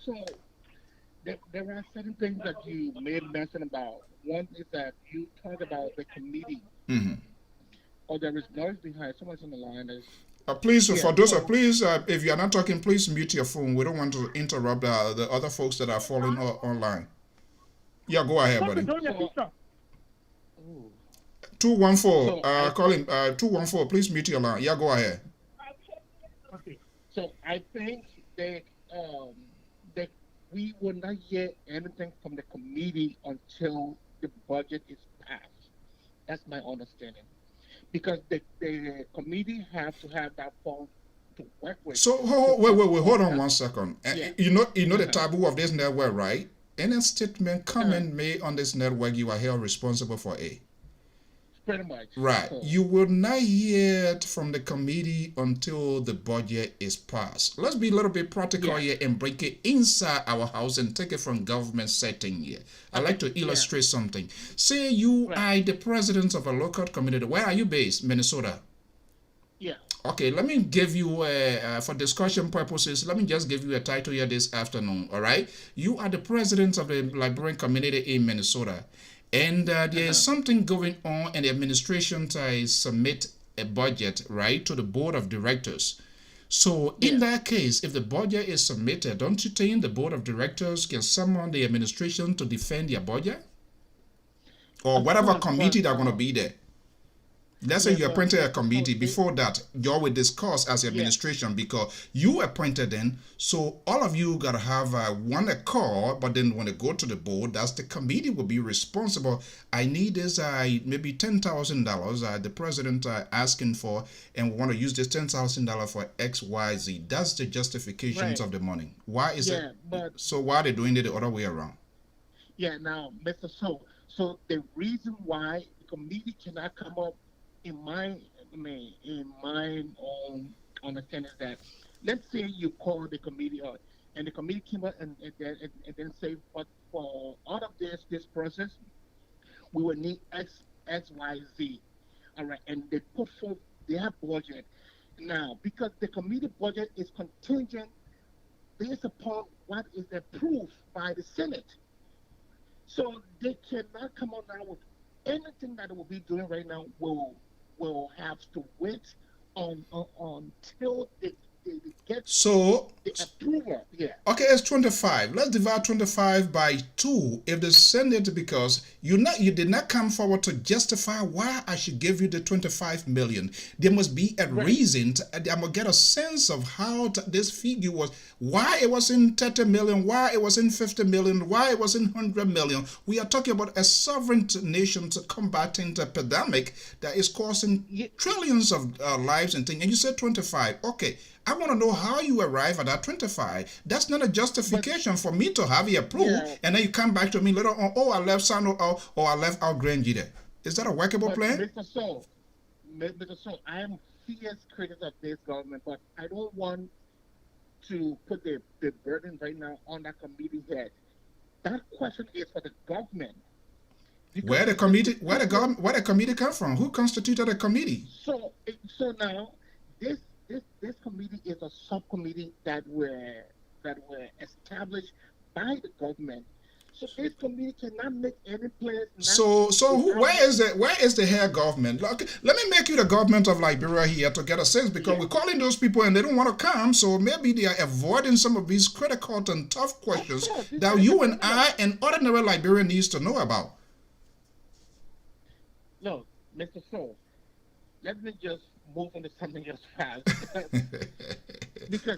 So there are certain things that you made mention about. One is that you talked about the committee. Oh, there is noise behind. Someone's on the line. Please, if you are not talking, please mute your phone. We don't want to interrupt the other folks that are following online. Yeah, go ahead, buddy. 214, call him, 214, please mute your line. Yeah, go ahead. Okay, so I think that we will not hear anything from the committee until the budget is passed. That's my understanding. Because the committee has to have that form to work with. So wait, hold on 1 second. Yeah. You know the taboo of this network, right? Any statement, comment made on this network, you are held responsible for it. Pretty much. Right. So, you will not hear it from the committee until the budget is passed. Let's be a little bit practical here and break it inside our house and take it from government setting here. I'd like to illustrate something. Say you are the president of a local community. Where are you based? Minnesota. Yeah. Okay, let me give you, for discussion purposes, let me just give you a title here this afternoon, all right? You are the president of the Liberian community in Minnesota. And there is something going on, and the administration submit a budget, right, to the board of directors. So in that case, if the budget is submitted, don't you think the board of directors can summon the administration to defend their budget? Or Of whatever course, committee but, that's going to be there? Let's say yeah, you but appointed a Mr. committee. Soul, Before that, you will discuss as yeah, administration because you appointed them. So all of you got to have one accord, but then when they go to the board, that's the committee will be responsible. I need this, maybe $10,000. The president asking for, and we want to use this $10,000 for X, Y, Z. That's the justifications right. of the money. Why is Yeah, it? but So why are they doing it the other way around? yeah, now, Mr. Soul, so the reason why the committee cannot come up in my own understanding is that, let's say you call the committee up, and the committee came up and then say, but for all of this process, we will need X, Y, Z. All right, and they put forth their budget. Now, because the committee budget is contingent based upon what is approved by the Senate. So they cannot come out now with anything that we'll be doing right now. Will have to wait until they get So the approval. Yeah. okay, it's 25. Let's divide 25 by 2. If the Senate, because you did not come forward to justify why I should give you the 25 million. There must be a reason. I'm gonna get a sense of how this figure was, why it was in 30 million, why it was in 50 million, why it was in 100 million. We are talking about a sovereign nation combating the pandemic that is causing trillions of lives and things. And you said 25. Okay. I want to know how you arrive at that 25. That's not a justification for me to have it approved, and then you come back to me later on, oh, I left Sano out, or I left out Grange there. Is that a workable plan? Mr. Soul, I am fierce critic of this government, but I don't want to put the burden right now on that committee head. That question is for the government. Where the committee come from? Who constituted a committee? So now this committee is a subcommittee that were established by the government. So this committee cannot make any plans. Where is the hair government? Look, let me make you the government of Liberia here to get a sense, because we're calling those people and they don't want to come. So maybe they are avoiding some of these critical and tough questions that you and I and ordinary Liberian needs to know about. No, Mr. Soul, let me just move on to something else fast.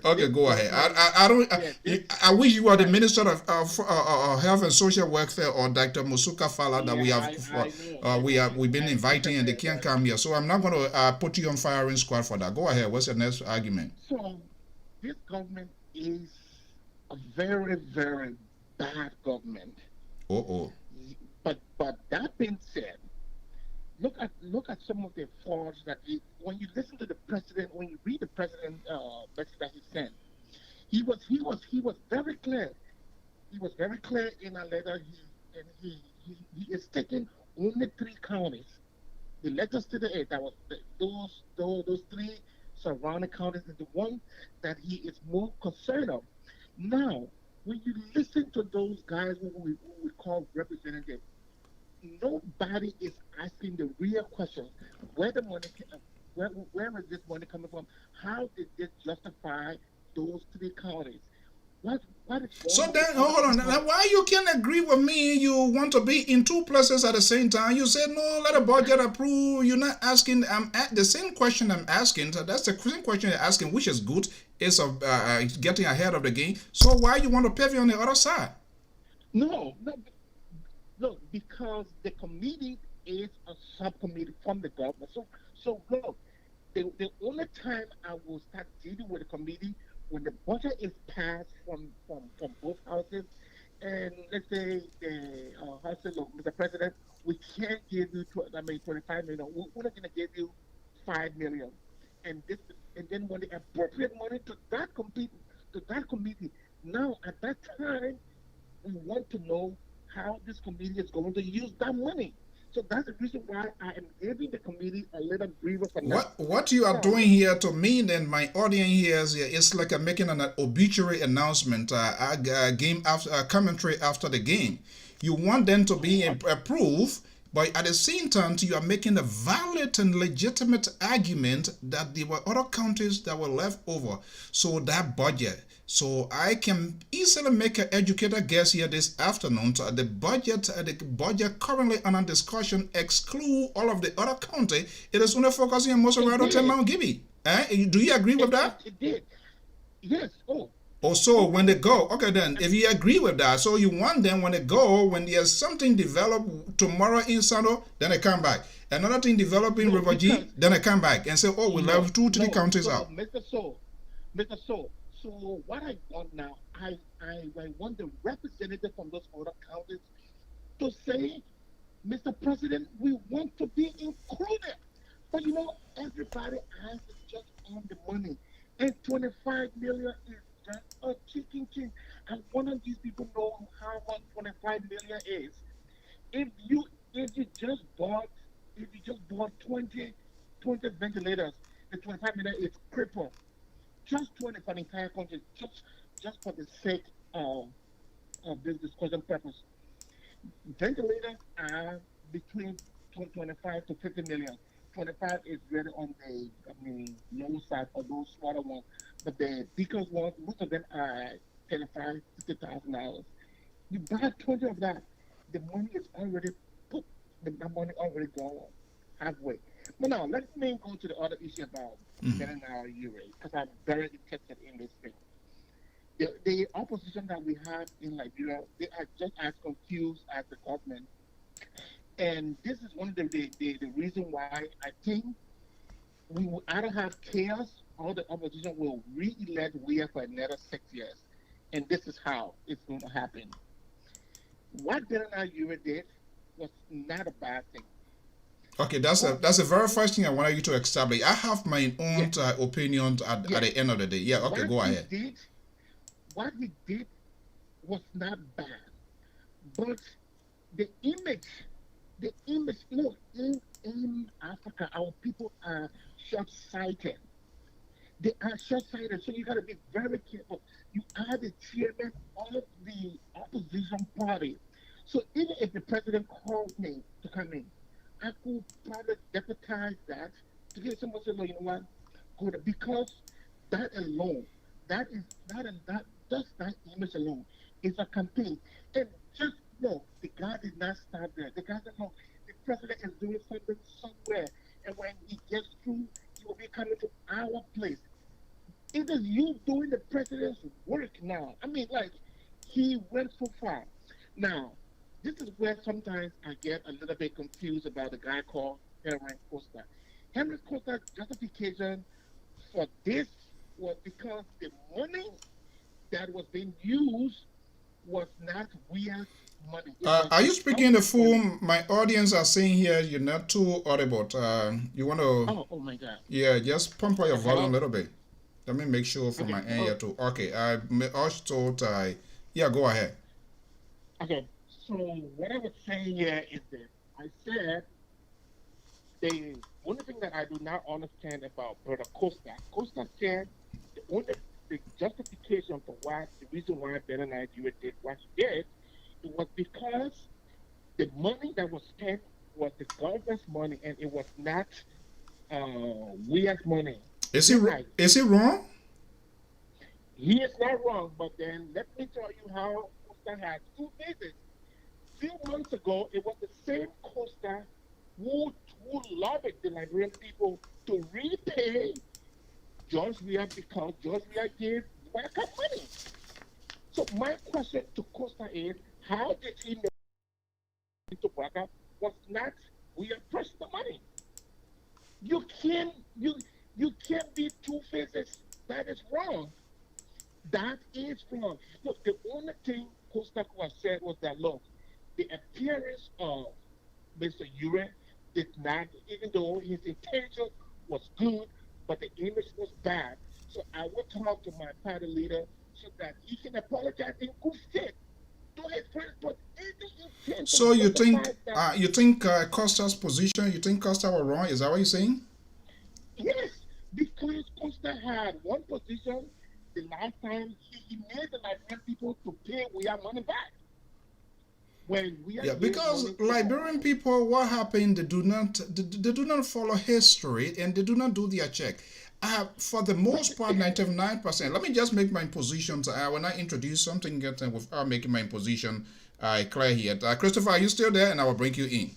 Okay, go ahead. I wish you were the Minister of Health and Social Welfare or Dr. Musuka Fala that we've been inviting and they can't come here. So I'm not going to put you on firing squad for that. Go ahead. What's your next argument? So this government is a very, very bad government. But that being said, look at some of the faults that when you listen to the president, when you read the president message that he sent, he was very clear. He was very clear in a letter. He is taking only 3 counties. The letters to the aid, that was those 3 surrounding counties, is the one that he is more concerned of. Now, when you listen to those guys who we call representatives, nobody is asking the real question: where the money, where is this money coming from? How did this justify those 3 counties? What is so then, hold on. Now, why you can't agree with me? You want to be in 2 places at the same time. You said no, let the budget approve. You're not asking. I'm at the same question I'm asking. So that's the same question you're asking, which is good. Is of getting ahead of the game. So why you want to pivot on the other side? No, because the committee is a subcommittee from the government. So look, the only time I will start dealing with the committee when the budget is passed from both houses, and let's say the House says, look, Mr. President, we can't give you 25 million. We're not going to give you 5 million, and then when they appropriate money to that committee, now at that time we want to know how this committee is going to use that money. So that's the reason why I am giving the committee a little breather for now. What you are doing here to me and my audience here is like making an obituary announcement, game after commentary after the game. You want them to be approved, But at the same time, you are making a valid and legitimate argument that there were other countries that were left over. So that budget. So I can easily make an educated guess here this afternoon. The budget currently under discussion exclude all of the other county. It is only focusing on most of Mount Gibby. Do you agree with that? It did. Yes. So when they go, okay, then if you agree with that, so you want them when they go, when there's something developed tomorrow in Sando, then they come back. Another thing developing River G, then they come back and say, oh, we left 2 3 counties out. Mr. So what I want now, I want the representative from those other counties to say, Mr. President, we want to be included. But everybody has just on the money. And 25 million is just a chicken king. And one of these people know how much 25 million is. If you just bought 20 ventilators, the 25 million is crippled. Just 20 for the entire country, just for the sake of this discussion purpose. Ventilators are between 25 to 50 million. 25 is really on the low side for those smaller ones. But the bigger ones, most of them are $35,000, $50,000. You buy 20 of that, the money is already put, the money already gone halfway. But now, let me go to the other issue about getting our URA, because I'm very interested in this thing. The opposition that we have in Liberia, they are just as confused as the government. And this is one of the reason why I think we will either have chaos or the opposition will re-elect Weah for another 6 years. And this is how it's going to happen. What Bernard Ure did was not a bad thing. Okay, that's the very first thing I wanted you to establish. I have my own opinion at the end of the day. Yeah, okay, go ahead. What he did was not bad, but the image, look, in Africa, our people are short-sighted. They are short-sighted, so you got to be very careful. You are the chairman of the opposition party. So even if the president called me to come in, I could probably deputize that to get someone to say, no, you know what, good, because that alone, that image alone is a campaign. And just know, the guy did not start there. The guy said, no, the president is doing something somewhere, and when he gets through, he will be coming to our place. It is you doing the president's work now. I mean, like, he went so far. Now, this is where sometimes I get a little bit confused about the guy called Henry Costa. Henry Costa's justification for this was because the money that was being used was not Weah's money. Are you speaking the full? My audience are saying here you're not too audible. You want to? Oh my God. Yeah, just pump up your volume a little bit. Let me make sure from my end here too. Okay, I also yeah, go ahead. Okay, so what I was saying here is that I said the only thing that I do not understand about Brother Costa said the justification for the reason why Ben Nigeria did what he did, it was because the money that was spent was the government's money and it was not Weah's money. Is he wrong? He is not wrong, but then let me tell you how Costa had 2 visits. A few months ago, it was the same Costa who lobbied the Liberian people to repay George Weah because George Weah gave Weah money. So my question to Costa is, how did he make to Waka was not Weah personal money? You can't be 2 faces. That is wrong. That is wrong. Look, the only thing Costa said was that, look, the appearance of Mr. Ure did not, even though his intention was good, but the image was bad. So I will talk to my party leader so that he can apologize in good faith to his friends. But so you think Costa's position? You think Costa was wrong? Is that what you're saying? Yes, because Costa had one position the last time he made the Liberian people to pay Weah money back. when we are Yeah, getting because money Liberian people, what happened? They do not follow history and they do not do their check. For the most part, 99%. Let me just make my positions. When I introduce something without making my position clear here. Christopher, are you still there? And I will bring you in.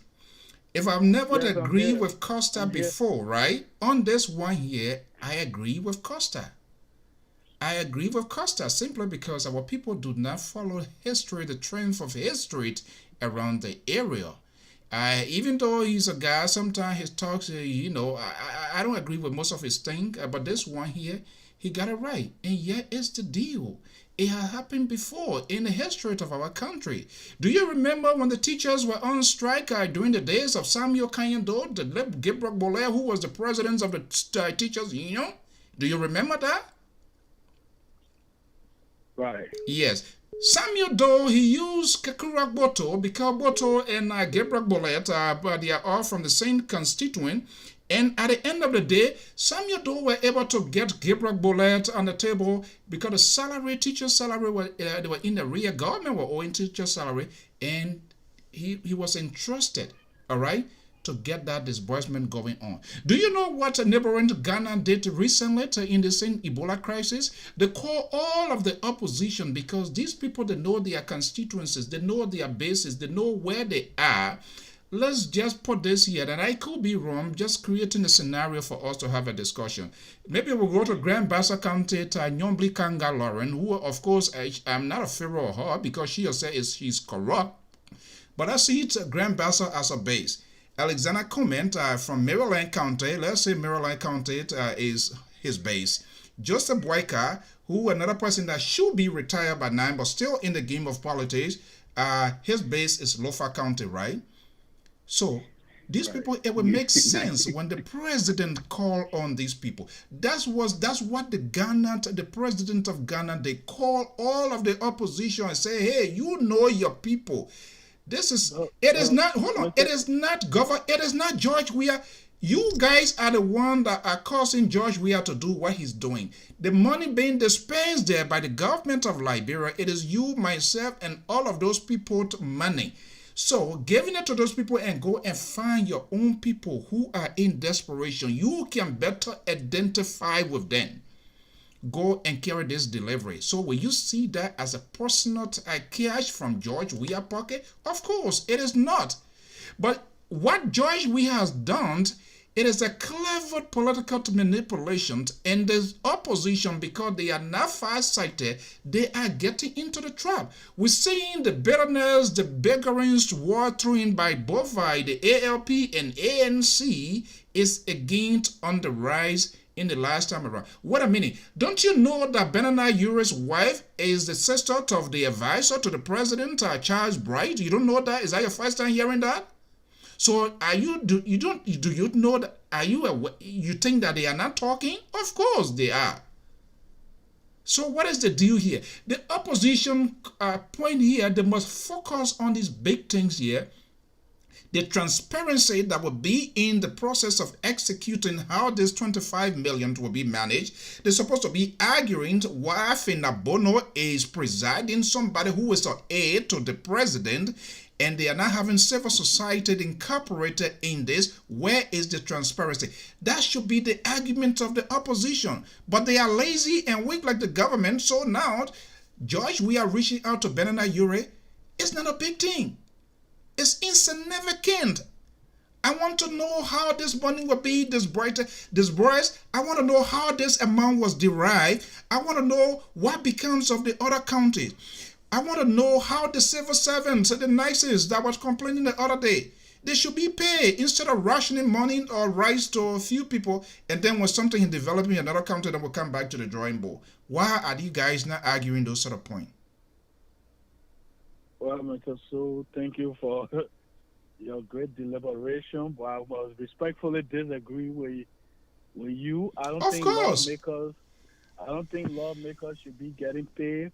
If I've never Yes, I'm agreed here. with Costa I'm here. before, right? On this one here, I agree with Costa. I agree with Costa simply because our people do not follow history, the trends of history around the area. Even though he's a guy, sometimes his talks, I don't agree with most of his thing, but this one here, he got it right. And yet, it's the deal. It has happened before in the history of our country. Do you remember when the teachers were on strike during the days of Samuel Kanyando, the Gabriel Bolaire, who was the president of the teachers union? Do you remember that? Right. Yes. Samuel Doe, he used Kakurak Boto because Boto and Gabriel Bolet, but they are all from the same constituent. And at the end of the day, Samuel Doe were able to get Gabriel Bolet on the table because the salary, teacher salary, they were in the rear. Government were owing teacher salary, and he was entrusted, all right, to get that disbursement going on. Do you know what neighboring Ghana did recently in the same Ebola crisis? They call all of the opposition because these people, they know their constituencies, they know their bases, they know where they are. Let's just put this here, and I could be wrong, just creating a scenario for us to have a discussion. Maybe we'll go to Grand Bassa County, Nyombli Kanga Lauren, who, of course, I'm not a favor of her because she said she's corrupt. But I see it Grand Bassa as a base. Alexander Comment from Maryland County, let's say Maryland County is his base. Joseph Boyka, who another person that should be retired by now, but still in the game of politics, his base is Lofa County, right? So these people, it would make sense when the president called on these people. That's what the president of Ghana, they call all of the opposition and say, hey, you know your people. This is, it is not, hold on, it is not government, it is not George Weah. You guys are the one that are causing George Weah to do what he's doing. The money being dispensed there by the government of Liberia, it is you, myself, and all of those people's money. So giving it to those people and go and find your own people who are in desperation, you can better identify with them. Go and carry this delivery. So will you see that as a personal cash from George Weah pocket? Of course, it is not. But what George Weah has done, it is a clever political manipulation, and the opposition, because they are not far-sighted, they are getting into the trap. We're seeing the bitterness, the beggarings war thrown by both the ALP and ANC is again on the rise in the last time around. Wait a minute. Don't you know that Benana Uri's wife is the sister of the advisor to the president, Charles Bright? You don't know that? Is that your first time hearing that? So do you know that? You think that they are not talking? Of course they are. So what is the deal here? The opposition point here, they must focus on these big things here. The transparency that will be in the process of executing how this 25 million will be managed. They're supposed to be arguing why Finabono is presiding, somebody who is an aide to the president, and they are not having civil society incorporated in this. Where is the transparency? That should be the argument of the opposition. But they are lazy and weak like the government. So now, George, we are reaching out to Benana Ure. It's not a big thing. It's insignificant. I want to know how this money will be disbursed. I want to know how this amount was derived. I want to know what becomes of the other counties. I want to know how the civil servants, the nicest that was complaining the other day, they should be paid instead of rationing money or rights to a few people, and then when something is developing in another county, then we'll come back to the drawing board. Why are you guys not arguing those sort of points? Well, Mr. Sue, thank you for your great deliberation, but I must respectfully disagree with you. I don't think lawmakers should be getting paid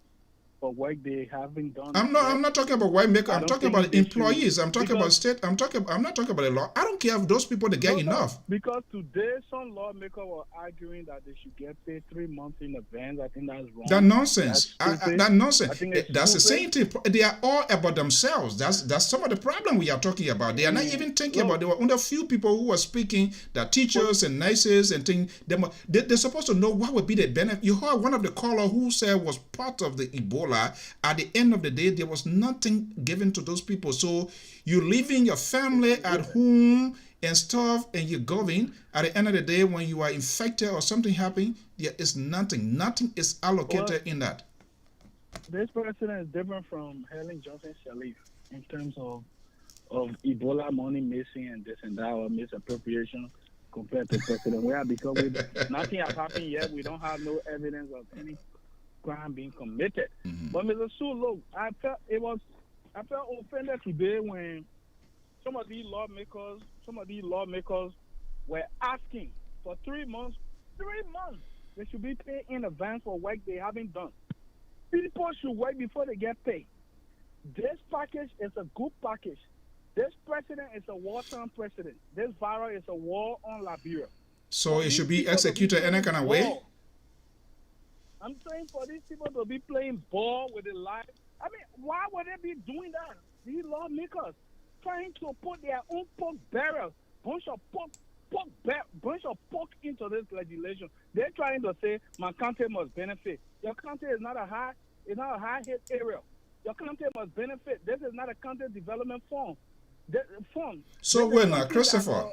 for work they haven't done. I'm not talking about winemaker. I'm talking about employees. I'm talking about because state. I'm not talking about the law. I don't care if those people they get enough. because today some lawmakers were arguing that they should get paid 3 months in advance. I think that's wrong. That nonsense. That nonsense. I think That's the same thing. They are all about themselves. That's some of the problem we are talking about. They are not even thinking about. There were only a few people who were speaking. That teachers and nurses and things. They're supposed to know what would be the benefit. You heard one of the caller who said was part of the Ebola. At the end of the day, there was nothing given to those people. So you're leaving your family at home and stuff, and you're going. At the end of the day, when you are infected or something happening, there is nothing. Nothing is allocated in that. This president is different from Helen Johnson Sirleaf in terms of Ebola money missing and this and that or misappropriation compared to President Weah, because nothing has happened yet. We don't have no evidence of any crime being committed. But Mr. Sue, look, I felt offended today when some of these lawmakers were asking for 3 months. 3 months they should be paid in advance for work they haven't done. People should work before they get paid. This package is a good package. This president is a wartime president. This virus is a war on Liberia. So it should be executed any kind of way? I'm saying for these people to be playing ball with their life. I mean, why would they be doing that? These lawmakers trying to put their own pork barrel, bunch of pork into this legislation. They're trying to say my country must benefit. Your country is not a high hit area. Your country must benefit. This is not a country development fund. So wait now, Christopher.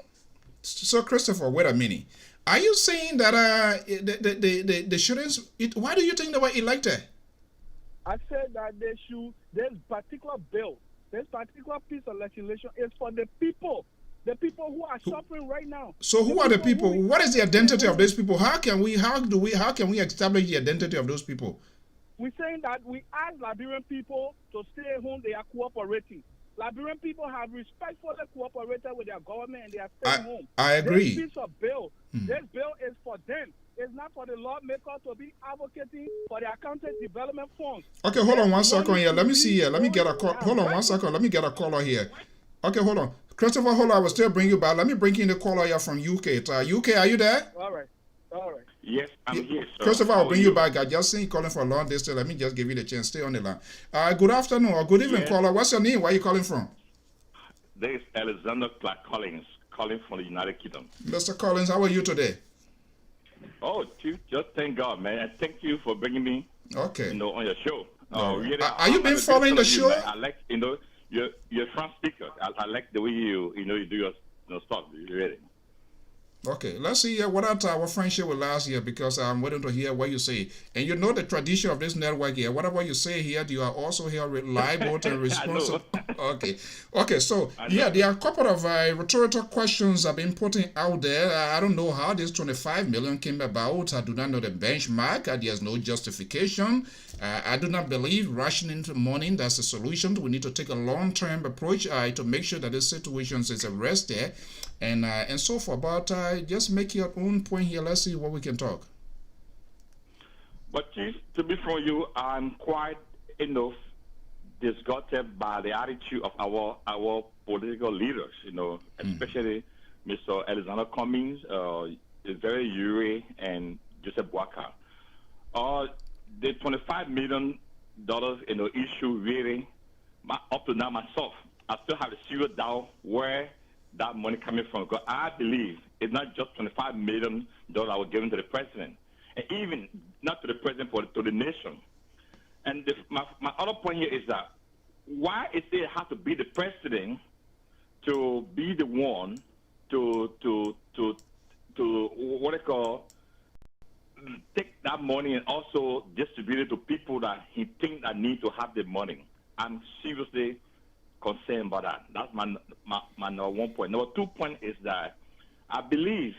So Christopher, wait a minute. Are you saying that they shouldn't? Why do you think they were elected? I said that they should. This particular bill, this particular piece of legislation is for the people who are suffering right now. So who are the people? What is the identity of those people? How can we establish the identity of those people? We're saying that we ask Liberian people to stay home. They are cooperating. Liberian people have respectfully cooperated with their government and they are staying home. I agree. This piece of bill, this bill is for them. It's not for the lawmakers to be advocating for their county development funds. Okay, hold on 1 second here. Let me see here. Let me get a call. Hold on 1 second. Let me get a caller here. Okay, hold on. Christopher, hold on. I will still bring you back. Let me bring in the caller here from UK. UK, are you there? All right. Yes, I'm here, sir. Christopher, I'll bring you back. I just seen you calling for a long distance. Let me just give you the chance. Stay on the line. Good afternoon or good evening, caller. What's your name? Where are you calling from? This is Alexander Clark Collins, calling from the United Kingdom. Mr. Collins, how are you today? Oh, just thank God, man. And thank you for bringing me on your show. Really, are you been following the show? I like, you're a French speaker. I like the way you do your stuff, really. Okay, let's see what our friendship will last here, because I'm waiting to hear what you say. And you know the tradition of this network here. Whatever you say here, you are also here reliable and responsive. Okay. So there are a couple of rhetorical questions have been putting out there. I don't know how this 25 million came about. I do not know the benchmark. There's no justification. I do not believe rationing money, that's the solution. We need to take a long-term approach to make sure that this situation is arrested and so forth. But just make your own point here. Let's see what we can talk. But Chief, to be from you, I'm quite disgusted by the attitude of our political leaders, especially Mr. Alexander Cummings, very Uri, and Joseph Boakai. The $25 million issue really, up to now myself, I still have a serious doubt where that money coming from. Because I believe it's not just $25 million that was given to the president, and even not to the president, but to the nation. And my other point here is that why is it have to be the president to be the one to what they call take that money and also distribute it to people that he thinks that need to have the money? I'm seriously concerned about that. That's my number 1 point. Number 2 point is that I believe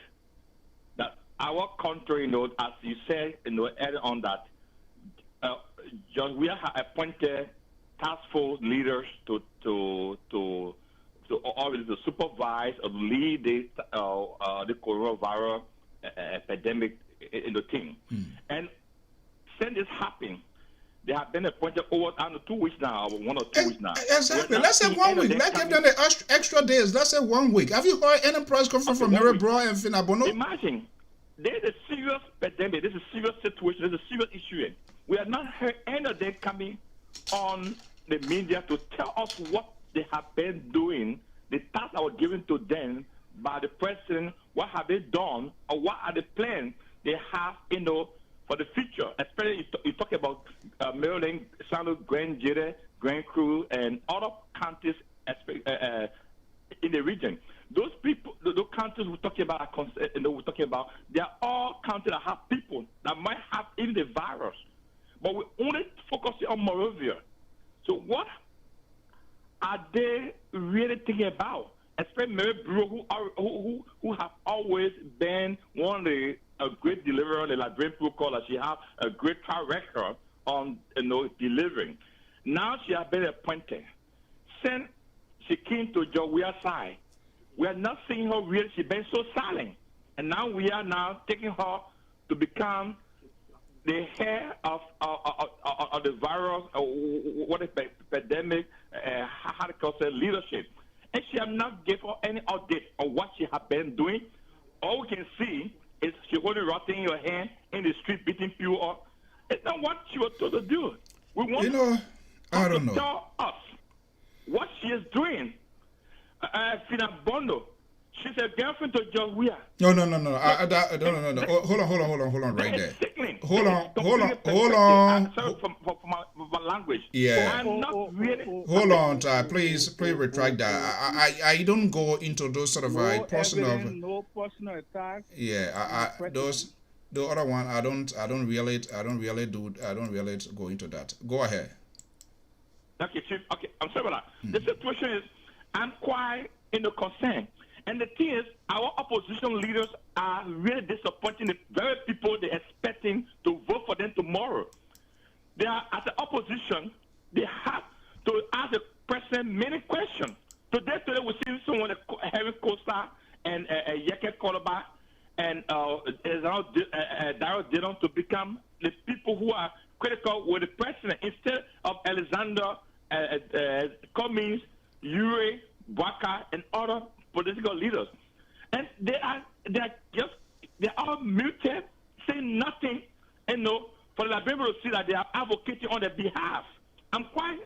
that our country, as you said, earlier on, that we have appointed task force leaders to supervise or lead the coronavirus epidemic in the thing. And since this happened, They have been appointed over 2 weeks now, or 1 or 2 weeks now. Exactly. Let's say 1 week. Let's give them the extra days. Let's say 1 week. Have you heard any press conference from Mary Bro and Finabono? Imagine, there's a serious pandemic. There's a serious situation. There's a serious issue. We have not heard any of them coming on the media to tell us what they have been doing, the tasks that were given to them by the president, what have they done, or what are the plans they have, for the future. Especially you talk about Maryland, Charlotte, Grand Jere, Grand Cru, and other counties in the region. Those people, those counties we're talking about, they are all counties that have people that might have even the virus. But we're only focusing on Moravia. So what are they really thinking about? Especially Mary Brewer, who have always been one of the a great deliverer, the Liberian protocol, she has a great track record on delivering. Now she has been appointed. Since she came to Georgia's side, we are not seeing her really. She's been so silent, and now we are taking her to become the head of the virus, what is pandemic, how to call it, leadership. And she has not given her any update on what she has been doing. All we can see is she holding rotting in her hand in the street, beating people up. It's not what she was told to do. We want I don't know. Tell us what she is doing. Fina Bondo, she's a girlfriend to John Weir. No. No. Hold on, right there. Hold on. Sorry for my language. Yeah. I'm not really. Hold on, please retract that. I don't go into those sort of personal. No personal attacks. Yeah, the other one I don't really go into that. Go ahead. Okay, Chief. Okay, I'm sorry about that. The situation is, I'm quite concerned. And the thing is, our opposition leaders are really disappointing the very people they're expecting to vote for them tomorrow. They are, as the opposition, they have to ask the president many questions. Today we see someone having Costa and Yeke Koloba and Daryl Dillon to become the people who are critical with the president instead of Alexander Cummings, Ure, Bwaka, and other political leaders. And they are all muted, saying nothing, for the Liberians to see that they are advocating on their behalf. I'm quite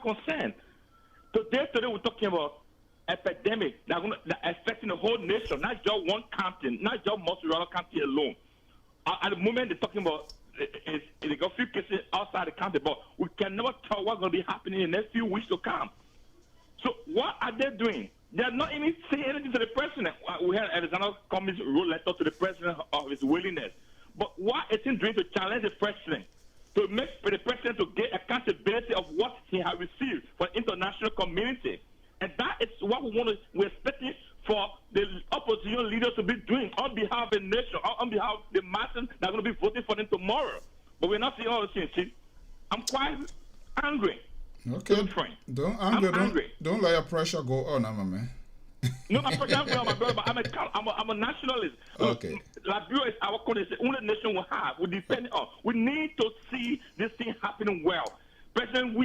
concerned. Today we're talking about epidemic that's affecting the whole nation, not just one county, not just Montreal County alone. At the moment they're talking about they got a few cases outside the county, but we can never tell what's going to be happening in the next few weeks to come. So what are they doing? They're not even saying anything to the president. We had Alexander Cummings wrote a letter to the president of his willingness. But what is he doing to challenge the president? To make for the president to get accountability of what he has received from the international community. And that is what we're expecting for the opposition leaders to be doing on behalf of the nation, on behalf of the masses that are going to be voting for them tomorrow. But we're not seeing all the things. See, I'm quite angry. Okay. Don't let your pressure go on, man. No, my pressure going on, my brother, but I'm a nationalist. Okay. Liberia is our country. It's the only nation we have. We depend on. We need to see this thing happening well. President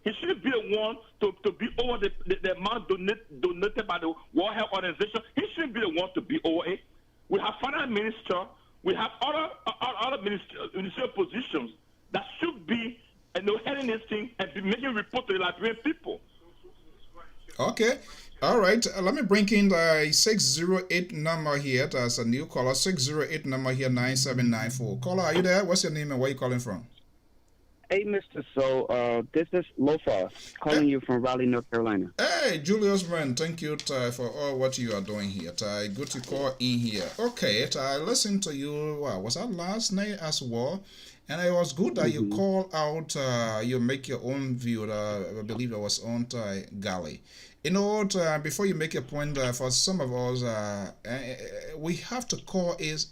he shouldn't be the one to be over the amount donated by the World Health Organization. He shouldn't be the one to be over it. We have finance minister. We have other ministerial positions that should be heading this thing and be making report to the Liberian people. Okay. All right. Let me bring in the 608 number here. That's a new caller. 608 number here, 9794. Caller, are you there? What's your name and where are you calling from? Hey, Mr. So, this is Lofa calling you from Raleigh, North Carolina. Hey, Julius, man. Thank you for all what you are doing here. Good to call in here. Okay. I listened to you. Was that last night as well? And it was good that you call out, you make your own view. I believe it was on Galley. You know what, before you make a point, for some of us, we have to call it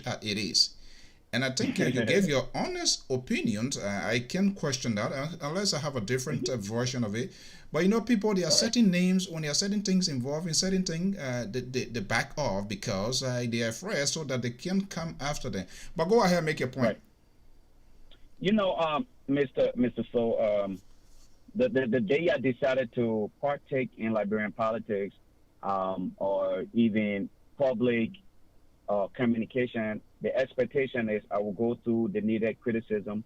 as it is. And I think you gave your honest opinion. I can question that unless I have a different version of it. But people, there are certain names, when there are certain things involved in certain things, they back off because they are afraid so that they can come after them. But go ahead and make your point. Mr. So, the day I decided to partake in Liberian politics, or even public communication, the expectation is I will go through the needed criticism,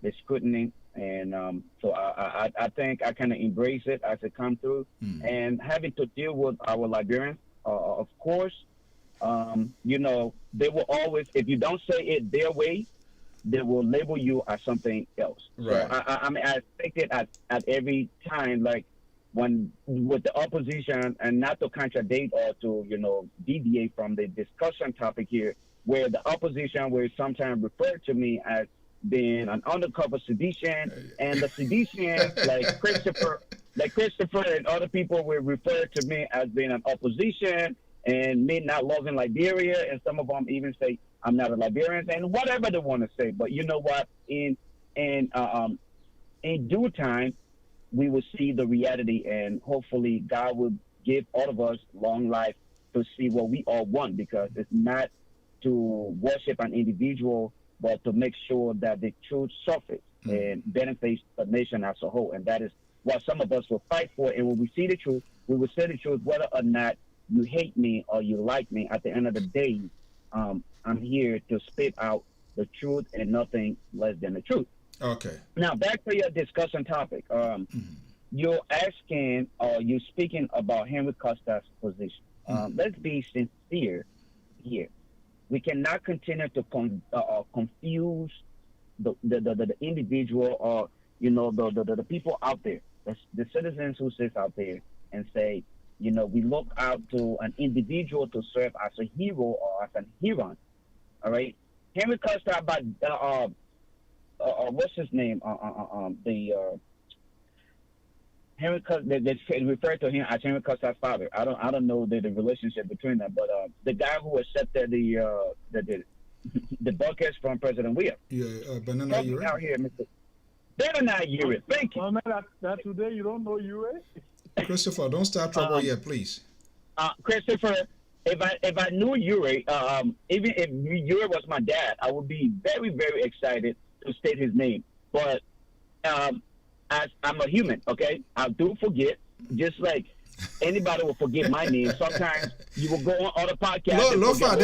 the scrutiny, and so I think I kind of embrace it as it comes through. And having to deal with our Liberians, of course, they will always, if you don't say it their way, they will label you as something else. Right. So I mean, I expect it at every time, like when with the opposition, and not to contradict or to deviate from the discussion topic here, where the opposition will sometimes refer to me as being an undercover sedition, and the sedition, like Christopher and other people will refer to me as being an opposition and me not loving Liberia, and some of them even say I'm not a Liberian, and whatever they want to say. But you know what? In due time, we will see the reality, and hopefully God will give all of us long life to see what we all want, because it's not to worship an individual, but to make sure that the truth surfaces and benefits the nation as a whole. And that is what some of us will fight for. And when we see the truth, we will say the truth, whether or not you hate me or you like me. At the end of the day, I'm here to spit out the truth and nothing less than the truth. Okay. Now, back to your discussion topic. You're asking, or you're speaking about Henry Costa's position. Let's be sincere here. We cannot continue to confuse the individual, or the people out there, the citizens who sit out there and say, we look out to an individual to serve as a hero or as an hero. All right, Henry Costa, about what's his name? Henry Costa. They refer to him as Henry Costa's father. I don't know the relationship between them, but the guy who accepted the buckets from President Weah. Yeah, Banana Ure. Out here, Mr. Banana Ure. Thank you. That today you don't know Ure? Christopher, don't start trouble yet, please. Christopher, if I knew Ure, even if Ure was my dad, I would be very, very excited to state his name. But as I'm a human, okay, I do forget, just like anybody will forget my name. Sometimes you will go on other podcasts. Lofa,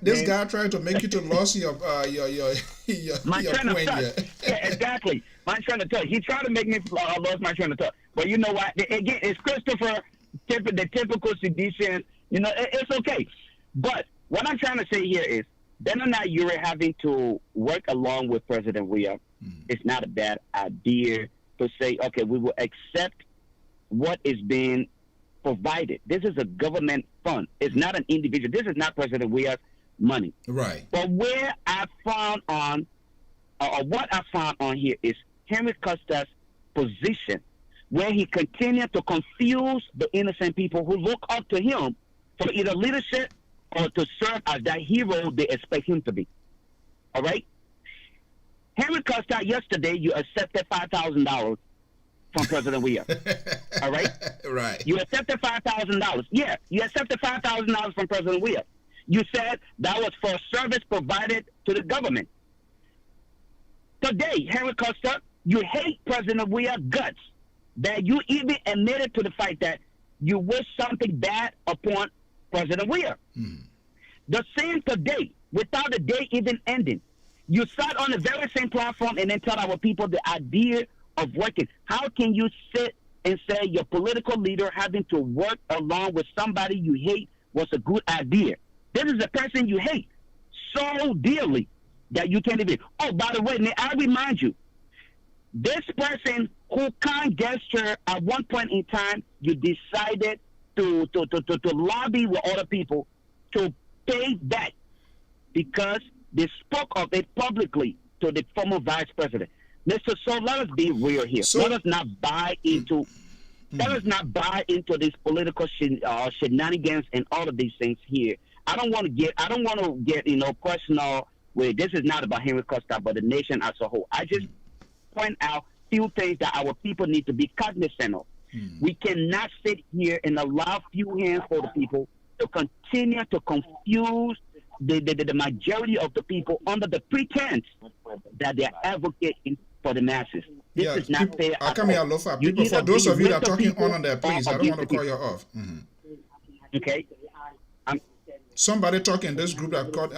this guy trying to make you to lose your train of thought. Yeah, exactly. My train of thought. He's trying to make me lose my train of thought. But you know what? Again, it's Christopher, the typical sedition. It's okay. But what I'm trying to say here is, Benana Ure having to work along with President Weah, it's not a bad idea to say, okay, we will accept what is being provided. This is a government fund. It's not an individual. This is not President Weah's money. Right. But where I found on, or what I found on here is Henry Costa's position, where he continued to confuse the innocent people who look up to him for either leadership or to serve as that hero they expect him to be. All right? Henry Costa, yesterday, you accepted $5,000 from President Weah. All right? Right. You accepted $5,000. Yeah, you accepted $5,000 from President Weah. You said that was for service provided to the government. Today, Henry Costa, you hate President Weah guts, that you even admitted to the fact that you wish something bad upon President Weah. The same today, without the day even ending, you sat on the very same platform and then tell our people the idea of working. How can you sit and say your political leader having to work along with somebody you hate was a good idea? This is a person you hate so dearly that you can't even. Oh, by the way, may I remind you, this person who can't gesture at one point in time, you decided to lobby with other people to pay back because they spoke of it publicly to the former vice president. Mr. So let us be real here. Let us not buy into this political shenanigans and all of these things here. I don't want to get personal with this. Is not about Henry Costa, but the nation as a whole. I just point out few things that our people need to be cognizant of. We cannot sit here and allow few handful of people to continue to confuse the majority of the people under the pretense that they're advocating for the masses. This is not fair. I come here, Lofa. You People, for either those be of you with that are the talking people on there, please, or I don't want to against the call you off. Okay. Somebody talk in this group that caught.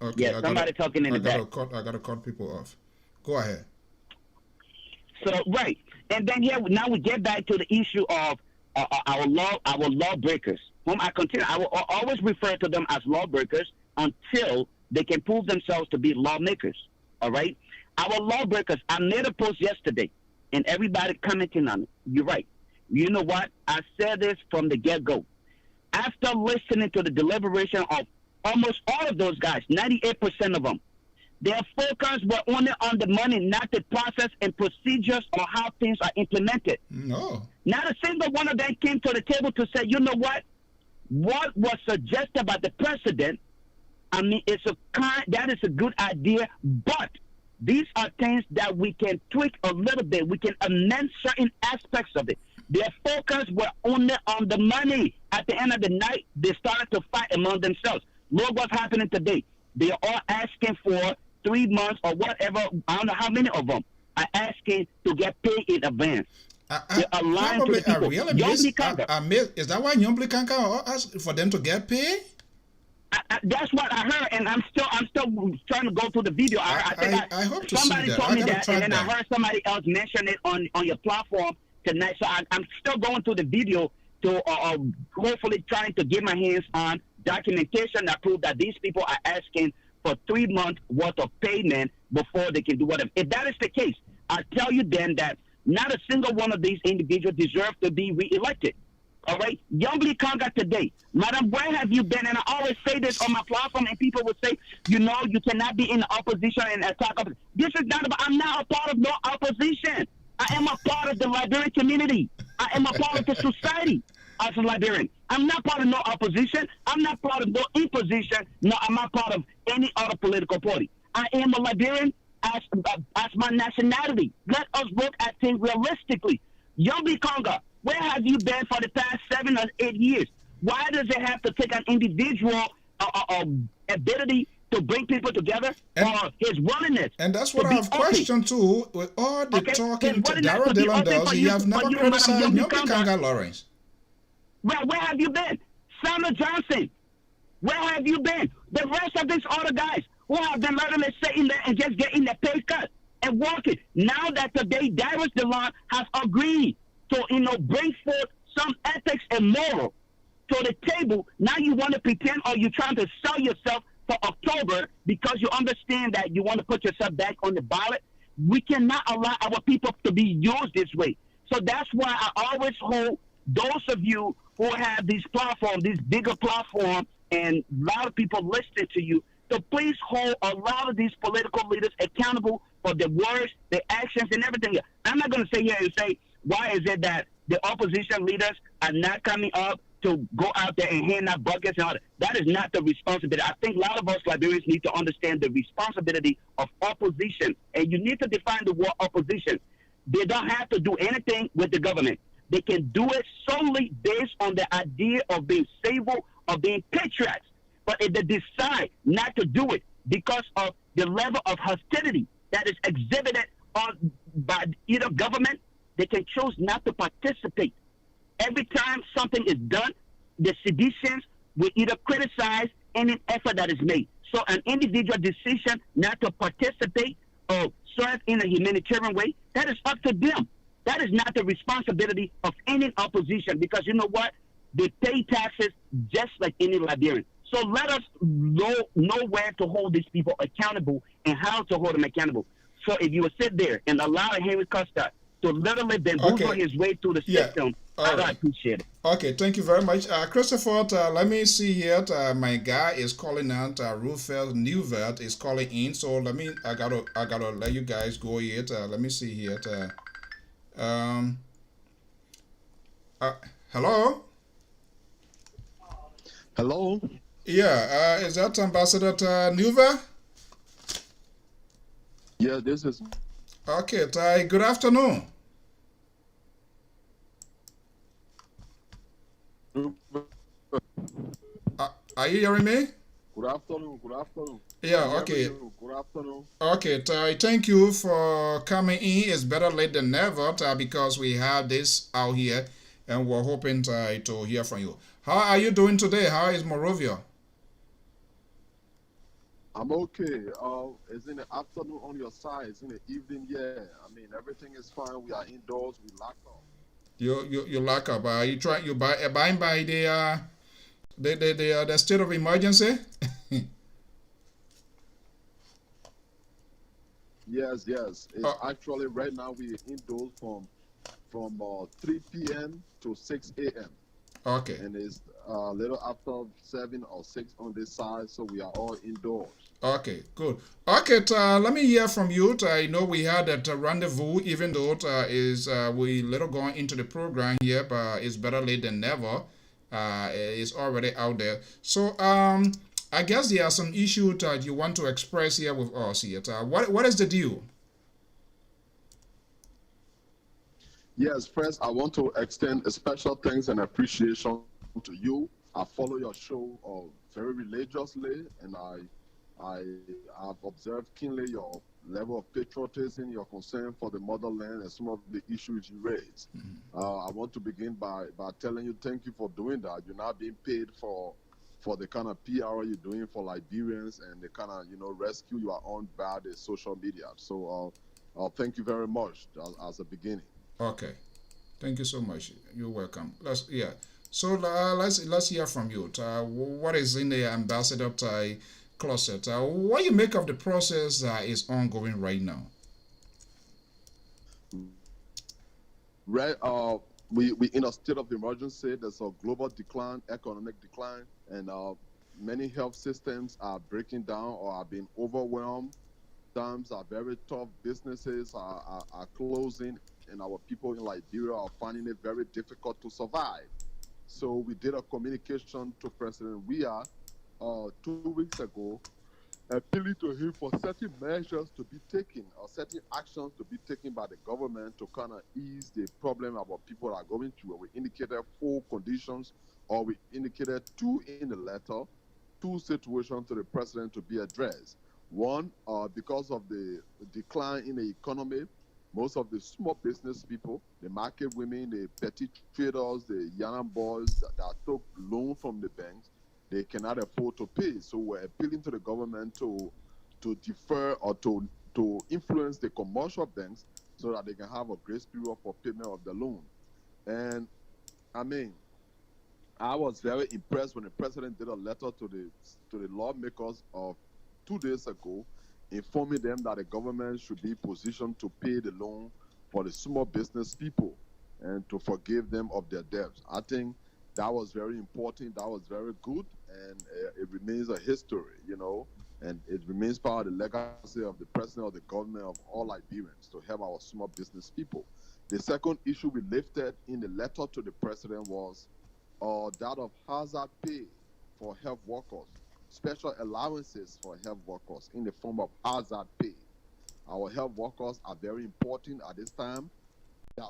Okay, Yeah, somebody talking in the back. I gotta cut people off. Go ahead. So right, and then here now we get back to the issue of our lawbreakers, whom I continue. I will always refer to them as lawbreakers until they can prove themselves to be lawmakers. All right, our lawbreakers. I made a post yesterday, and everybody commenting on it. You're right. You know what? I said this from the get-go. After listening to the deliberation of almost all of those guys, 98% of them, their focus were only on the money, not the process and procedures or how things are implemented. No. Not a single one of them came to the table to say, you know what was suggested by the president, I mean, that is a good idea, but these are things that we can tweak a little bit. We can amend certain aspects of it. Their focus were only on the money. At the end of the night, they started to fight among themselves. Look what's happening today. They are all asking for 3 months or whatever. I don't know how many of them are asking to get paid in advance. They are lying to the people. Is that why Yombli Kanka asked for them to get paid? That's what I heard, and I'm still trying to go through the video. I hope to somebody see that. told me that, and then that. I heard somebody else mention it on your platform tonight. So I'm still going through the video to hopefully trying to get my hands on documentation that prove that these people are asking for 3 months worth of payment before they can do whatever. If that is the case, I tell you then that not a single one of these individuals deserve to be reelected. All right, Yombli Conga today, Madam, where have you been? And I always say this on my platform, and people would say, you know, you cannot be in the opposition and attack. This is not about. I'm not a part of no opposition. I am a part of the Liberian community. I am a part of the society as a Liberian. I'm not part of no opposition. I'm not part of no imposition. No, I'm not part of any other political party. I am a Liberian as my nationality. Let us look at things realistically. Yombli Conga, where have you been for the past 7 or 8 years? Why does it have to take an individual ability to bring people together, or his willingness? And that's what I've questioned too. With all the talking Darrell Dillon does, he have never criticized Yombli Conga Lawrence. Well, where have you been? Samuel Johnson, where have you been? The rest of these other guys who have been literally sitting there and just getting their pay cut and working. Now that today Darius DeLon has agreed to, bring forth some ethics and moral to the table, now you want to pretend, or you're trying to sell yourself for October because you understand that you want to put yourself back on the ballot. We cannot allow our people to be used this way. So that's why I always hold those of you who have these platforms, these bigger platforms, and a lot of people listening to you, to please hold a lot of these political leaders accountable for their words, their actions, and everything. I'm not going to sit here and say, why is it that the opposition leaders are not coming up to go out there and hand out buckets and all that? That is not the responsibility. I think a lot of us Liberians need to understand the responsibility of opposition. And you need to define the word opposition. They don't have to do anything with the government. They can do it solely based on the idea of being civil, of being patriots. But if they decide not to do it because of the level of hostility that is exhibited by either government, they can choose not to participate. Every time something is done, the seditions will either criticize any effort that is made. So an individual decision not to participate or serve in a humanitarian way, that is up to them. That is not the responsibility of any opposition, because you know what? They pay taxes just like any Liberian. So let us know where to hold these people accountable and how to hold them accountable. So if you would sit there and allow Henry Costa to literally bamboozle his way through the system, I would appreciate it. Okay, thank you very much. Christopher, let me see here. My guy is calling out. Rufel Newvert is calling in. So I gotta let you guys go here. Let me see here. Hello? Hello? Yeah, is that Ambassador Newvert? Yeah, this is. Okay, Ty, good afternoon. Good Are you hearing me? Good afternoon. Good afternoon. Yeah, I'm hearing okay. you. Good afternoon. Okay, thank you for coming in. It's better late than never because we have this out here and we're hoping to hear from you. How are you doing today? How is Morovia? I'm okay. It's in the afternoon on your side. It's in the evening. Yeah. I mean, everything is fine. We are indoors. We locked up. You lock up. You try you buy abiding by the state of emergency? Yes, yes. It's actually right now we indoors from 3 p.m. to 6 a.m. Okay. And it's a little after 7 or 6 on this side, so we are all indoors. Okay, good. Okay, let me hear from you. I know we had that rendezvous, even though we little going into the program here, but it's better late than never. It's already out there. So I guess there are some issues that you want to express here with us here. What is the deal? Yes, first I want to extend a special thanks and appreciation to you. I follow your show very religiously, and I have observed keenly your level of patriotism, your concern for the motherland, and some of the issues you raise. I want to begin by telling you thank you for doing that. You're not being paid for the kind of PR you're doing for Liberians and the kind of rescue you are on by the social media. So thank you very much as a beginning. Okay, thank you so much. You're welcome. So let's hear from you. What is in the ambassador closet? What you make of the process that is ongoing right now? Right. We in a state of emergency. There's a global decline, economic decline, and many health systems are breaking down or are being overwhelmed. Times are very tough. Businesses are closing, and our people in Liberia are finding it very difficult to survive. So we did a communication to President Weah 2 weeks ago, appealing to him for certain measures to be taken or certain actions to be taken by the government to kind of ease the problem our people are going through. We indicated 4 conditions, or we indicated 2 in the letter, 2 situations to the president to be addressed. One, because of the decline in the economy, most of the small business people, the market women, the petty traders, the young boys that took loan from the banks, they cannot afford to pay. So we're appealing to the government to defer or to influence the commercial banks so that they can have a grace period for payment of the loan. And I mean, I was very impressed when the president did a letter to the lawmakers of 2 days ago, informing them that the government should be positioned to pay the loan for the small business people and to forgive them of their debts. I think that was very important. That was very good, and it remains a history, and it remains part of the legacy of the president of the government of all Liberians to help our small business people. The second issue we lifted in the letter to the president was that of hazard pay for health workers, special allowances for health workers in the form of hazard pay. Our health workers are very important at this time. They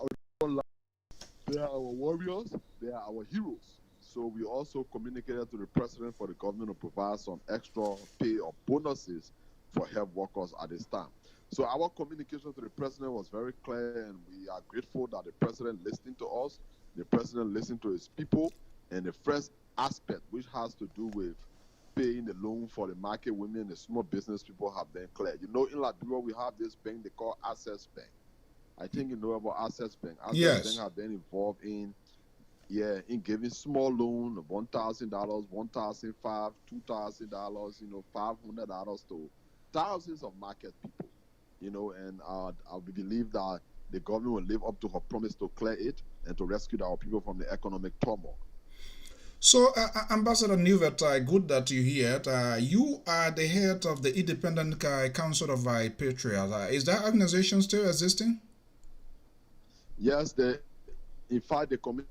are our warriors, they are our heroes. So we also communicated to the president for the government to provide some extra pay or bonuses for health workers at this time. So our communication to the president was very clear, and we are grateful that the president listened to us, the president listened to his people, and the first aspect, which has to do with paying the loan for the market women, the small business people, have been cleared. In Liberia, we have this bank they call Access Bank. I think you know about Access Bank. Access Bank have been involved in giving small loan, $1,000, $1,500, $2,000, $500 to thousands of market people. And I believe that the government will live up to her promise to clear it and to rescue our people from the economic turmoil. So, Ambassador Newt, good that you're here. You are the head of the Independent Council of Patriots. Is that organization still existing? Yes, in fact, the communication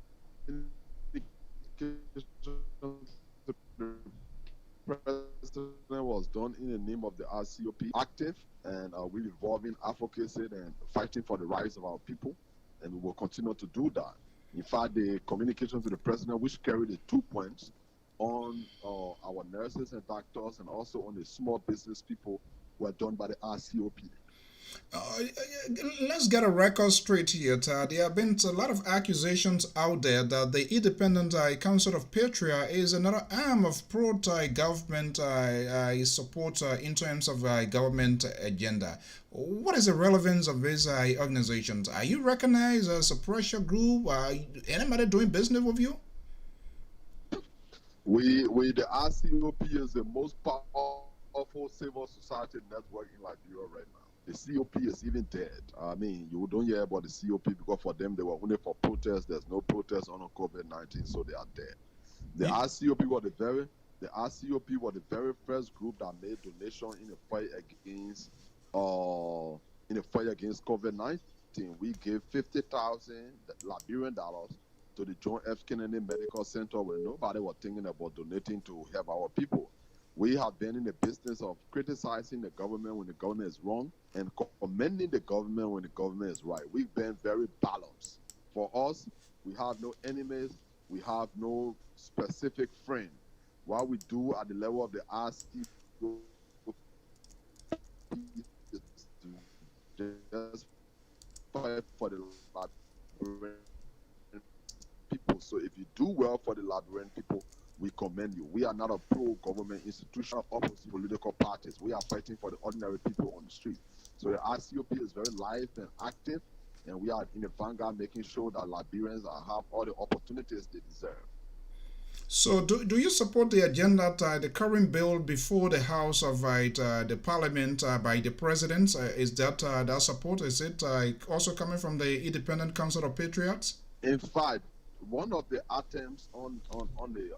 president was done in the name of the RCOP, active, and we're involving advocacy and fighting for the rights of our people, and we will continue to do that. In fact, the communication to the president, which carried the 2 points, on our nurses and doctors and also on the small business people were done by the RCOP. Let's get a record straight here, Tad. There have been a lot of accusations out there that the Independent Council of Patriot is another arm of pro-government support in terms of government agenda. What is the relevance of these organizations? Are you recognized as a pressure group? Anybody doing business with you? We the RCOP is the most powerful civil society network in Liberia right now. The COP is even dead. I mean, you don't hear about the COP because for them they were only for protests. There's no protest on COVID-19, so they are dead. The RCOP were the very first group that made donation in the fight against COVID-19. We gave 50,000 Liberian dollars to the John F. Kennedy Medical Center where nobody was thinking about donating to help our people. We have been in the business of criticizing the government when the government is wrong and commending the government when the government is right. We've been very balanced. For us, we have no enemies. We have no specific friend. What we do at the level of the RC just fight for the Liberian people. So if you do well for the Liberian people, we commend you. We are not a pro-government institution of opposite political parties. We are fighting for the ordinary people on the street. So the RCOP is very live and active, and we are in the vanguard making sure that Liberians have all the opportunities they deserve. So do you support the agenda, the current bill before the House of the Parliament by the President? Is that support? Is it also coming from the Independent Council of Patriots? In fact, one of the attempts on the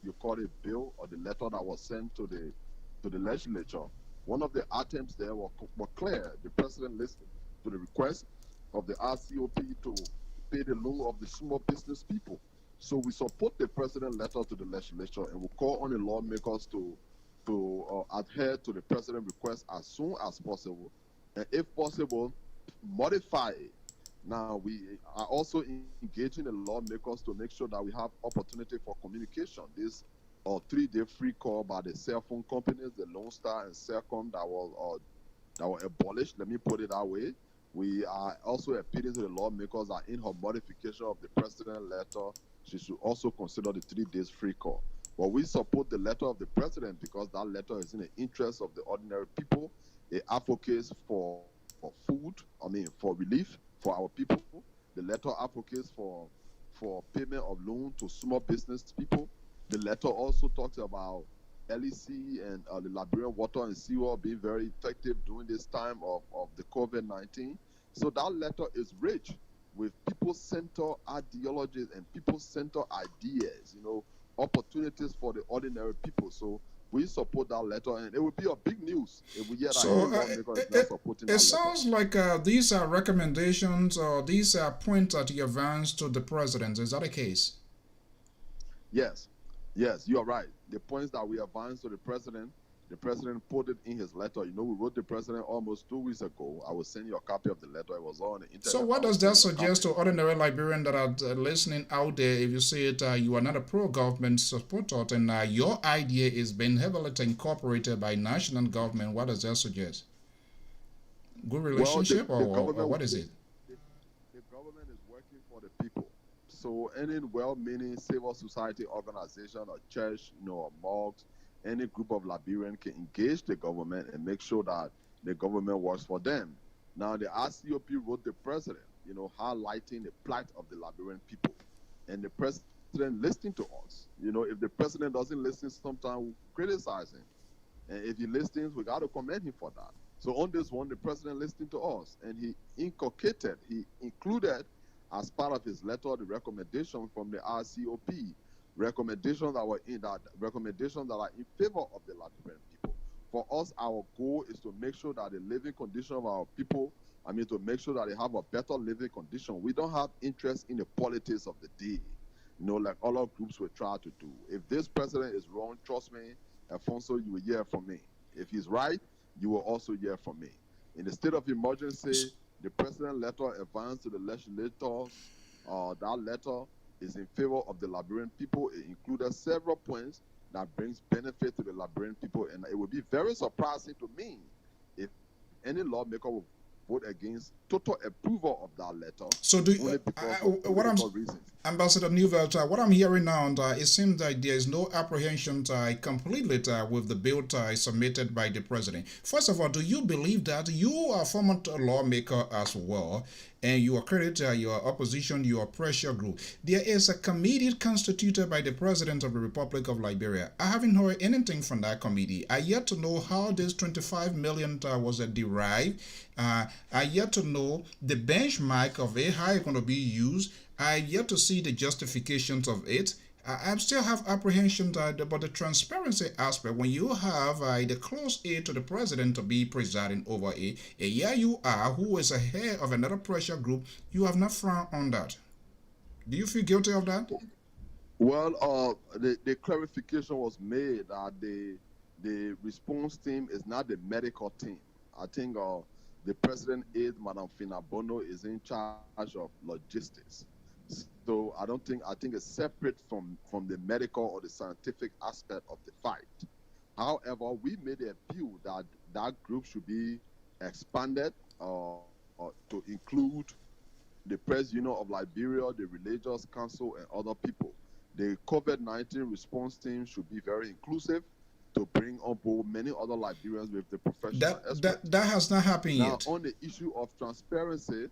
you call it bill or the letter that was sent to the legislature, one of the attempts there were clear. The president listened to the request of the RCOP to pay the loan of the small business people. So we support the president letter to the legislature and we call on the lawmakers to adhere to the president request as soon as possible, and if possible, modify it. Now, we are also engaging the lawmakers to make sure that we have opportunity for communication. This 3-day free call by the cell phone companies, the Lone Star and Cellcom, that were abolished, let me put it that way. We are also appealing to the lawmakers that in her modification of the president letter, she should also consider the 3 days free call. But we support the letter of the president because that letter is in the interest of the ordinary people. It advocates for food, for relief for our people. The letter advocates for payment of loan to small business people. The letter also talks about LEC and the Liberian water and sewer being very effective during this time of the COVID-19. So that letter is rich with people-centered ideologies and people-centered ideas, opportunities for the ordinary people. So we support that letter, and it would be a big news if we hear that lawmaker is not supporting that letter. It sounds like these are recommendations or these are points that you advanced to the president. Is that the case? Yes, you are right. The points that we advanced to the president put it in his letter. We wrote the president almost 2 weeks ago. I will send you a copy of the letter. It was on the internet. So what does that suggest to ordinary Liberians that are listening out there? If you say it, you are not a pro-government supporter, and your idea is being heavily incorporated by national government, what does that suggest? Good relationship, or what is it? The government is working for the people. So any well-meaning civil society organization or church, or mosque, any group of Liberians can engage the government and make sure that the government works for them. Now, the RCOP wrote the president, highlighting the plight of the Liberian people. And the president listening to us. If the president doesn't listen, sometimes we criticize him. And if he listens, we got to commend him for that. So on this one, the president listened to us, and he included as part of his letter the recommendation from the RCOP, recommendations that are in favor of the Liberian people. For us, our goal is to make sure that the living condition of our people, to make sure that they have a better living condition. We don't have interest in the politics of the day, like other groups will try to do. If this president is wrong, trust me, Alfonso, you will hear from me. If he's right, you will also hear from me. In the state of emergency, the president letter advanced to the legislators. That letter is in favor of the Liberian people. It included several points that brings benefit to the Liberian people, and it would be very surprising to me if any lawmaker would vote against total approval of that letter. So do only because of what I'm political reasons. Ambassador Newvelt, what I'm hearing now, it seems that there is no apprehension completely with the bill submitted by the president. First of all, do you believe that you are a former lawmaker as well, and you are credit your opposition, your pressure group? There is a committee constituted by the president of the Republic of Liberia. I haven't heard anything from that committee. I yet to know how this 25 million was derived. I yet to know the benchmark of it, how it's going to be used. I yet to see the justifications of it. I still have apprehension about the transparency aspect. When you have the close aid to the president to be presiding over it, and here you are, who is a head of another pressure group, you have not frowned on that. Do you feel guilty of that? Well, the clarification was made that the response team is not the medical team. I think the president aide, Madam Finabono, is in charge of logistics. So I think it's separate from the medical or the scientific aspect of the fight. However, we made a appeal that that group should be expanded to include the Press Union of Liberia, the Religious Council, and other people. The COVID-19 response team should be very inclusive to bring on board many other Liberians with the professional experts. That has not happened yet. Now, on the issue of transparency,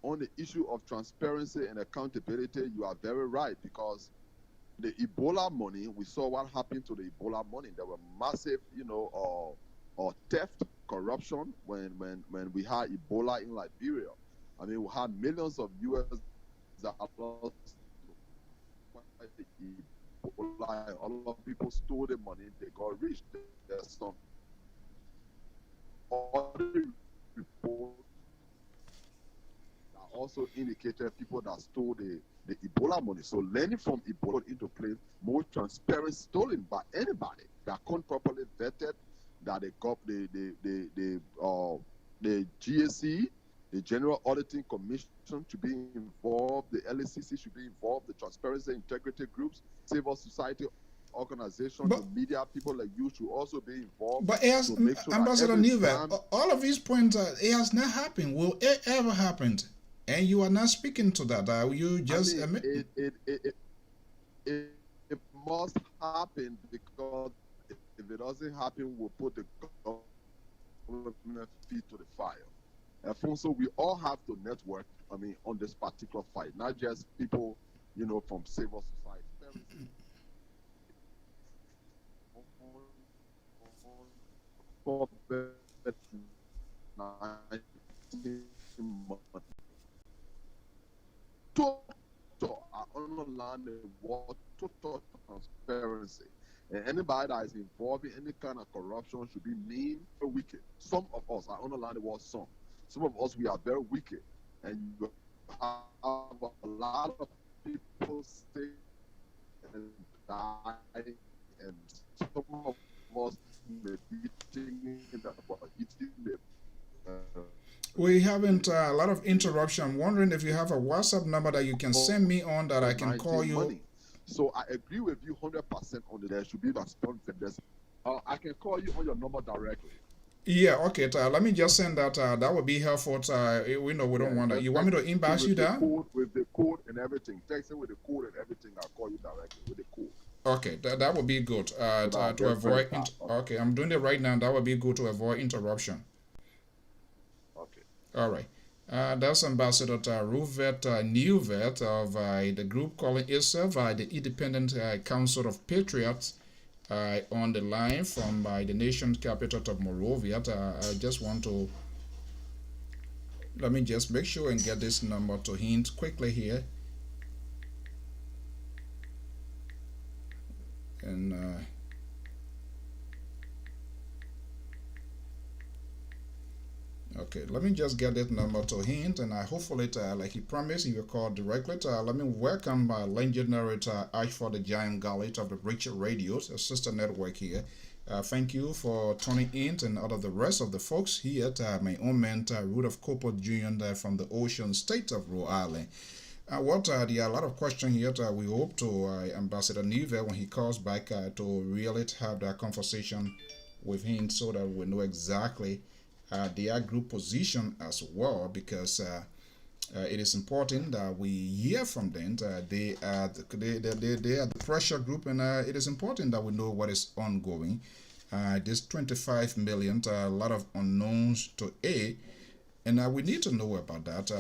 on the issue of transparency and accountability, you are very right, because the Ebola money, we saw what happened to the Ebola money. There were massive, theft, corruption when we had Ebola in Liberia. I mean, we had millions of US dollars. Ebola, a lot of people stole the money, they got rich. There's some other reports also indicated people that stole the Ebola money. So learning from Ebola into place, more transparent stolen by anybody that can't properly vetted, that they got the GSC, the General Auditing Commission to be involved, the LACC should be involved, the transparency integrity groups, civil society organization, the media people like you should also be involved. But as sure Ambassador Newvelt, all of these points, it has not happened. Will it ever happen? And you are not speaking to that. You just it must happen, because if it doesn't happen, we'll put the government feet to the fire. Alfonso, we all have to network, on this particular fight, not just people, from civil society. Total, I underline the word total transparency. And anybody that is involved in any kind of corruption should be mean or wicked. Some of us, I underline the word some. Some of us, we are very wicked. And you have a lot of people sick and die, and some of us may be thinking about eating them. We haven't a lot of interruption. I'm wondering if you have a WhatsApp number that you can send me on that I can call you. Money. So I agree with you 100% on there should be responsiveness. I can call you on your number directly. Yeah, okay. Let me just send that. That would be helpful. We know we don't want that. You want me to inbox you that? With the code and everything. Text it with the code and everything. I'll call you directly with the code. Okay, that would be good to avoid. Okay, I'm doing it right now. That would be good to avoid interruption. Okay. All right. That's Ambassador Newvelt of the group calling itself the Independent Council of Patriots on the line from the nation's capital of Monrovia. I just want to, let me just make sure and get this number to him quickly here. And okay, let me just get that number to him, and I hopefully, like he promised, he will call directly. Let me welcome my legendary Ashford the Giant Gallet of the Rich Radios, a sister network here. Thank you for tuning in, and all of the rest of the folks here. My own man, Rudolph Cooper Jr. from the Ocean State of Rhode Island. There are a lot of questions here that we hope to Ambassador Neve when he calls back to really have that conversation with him so that we know exactly their group position as well, because it is important that we hear from them. They are the pressure group, and it is important that we know what is ongoing. This 25 million, a lot of unknowns to A. And we need to know about that,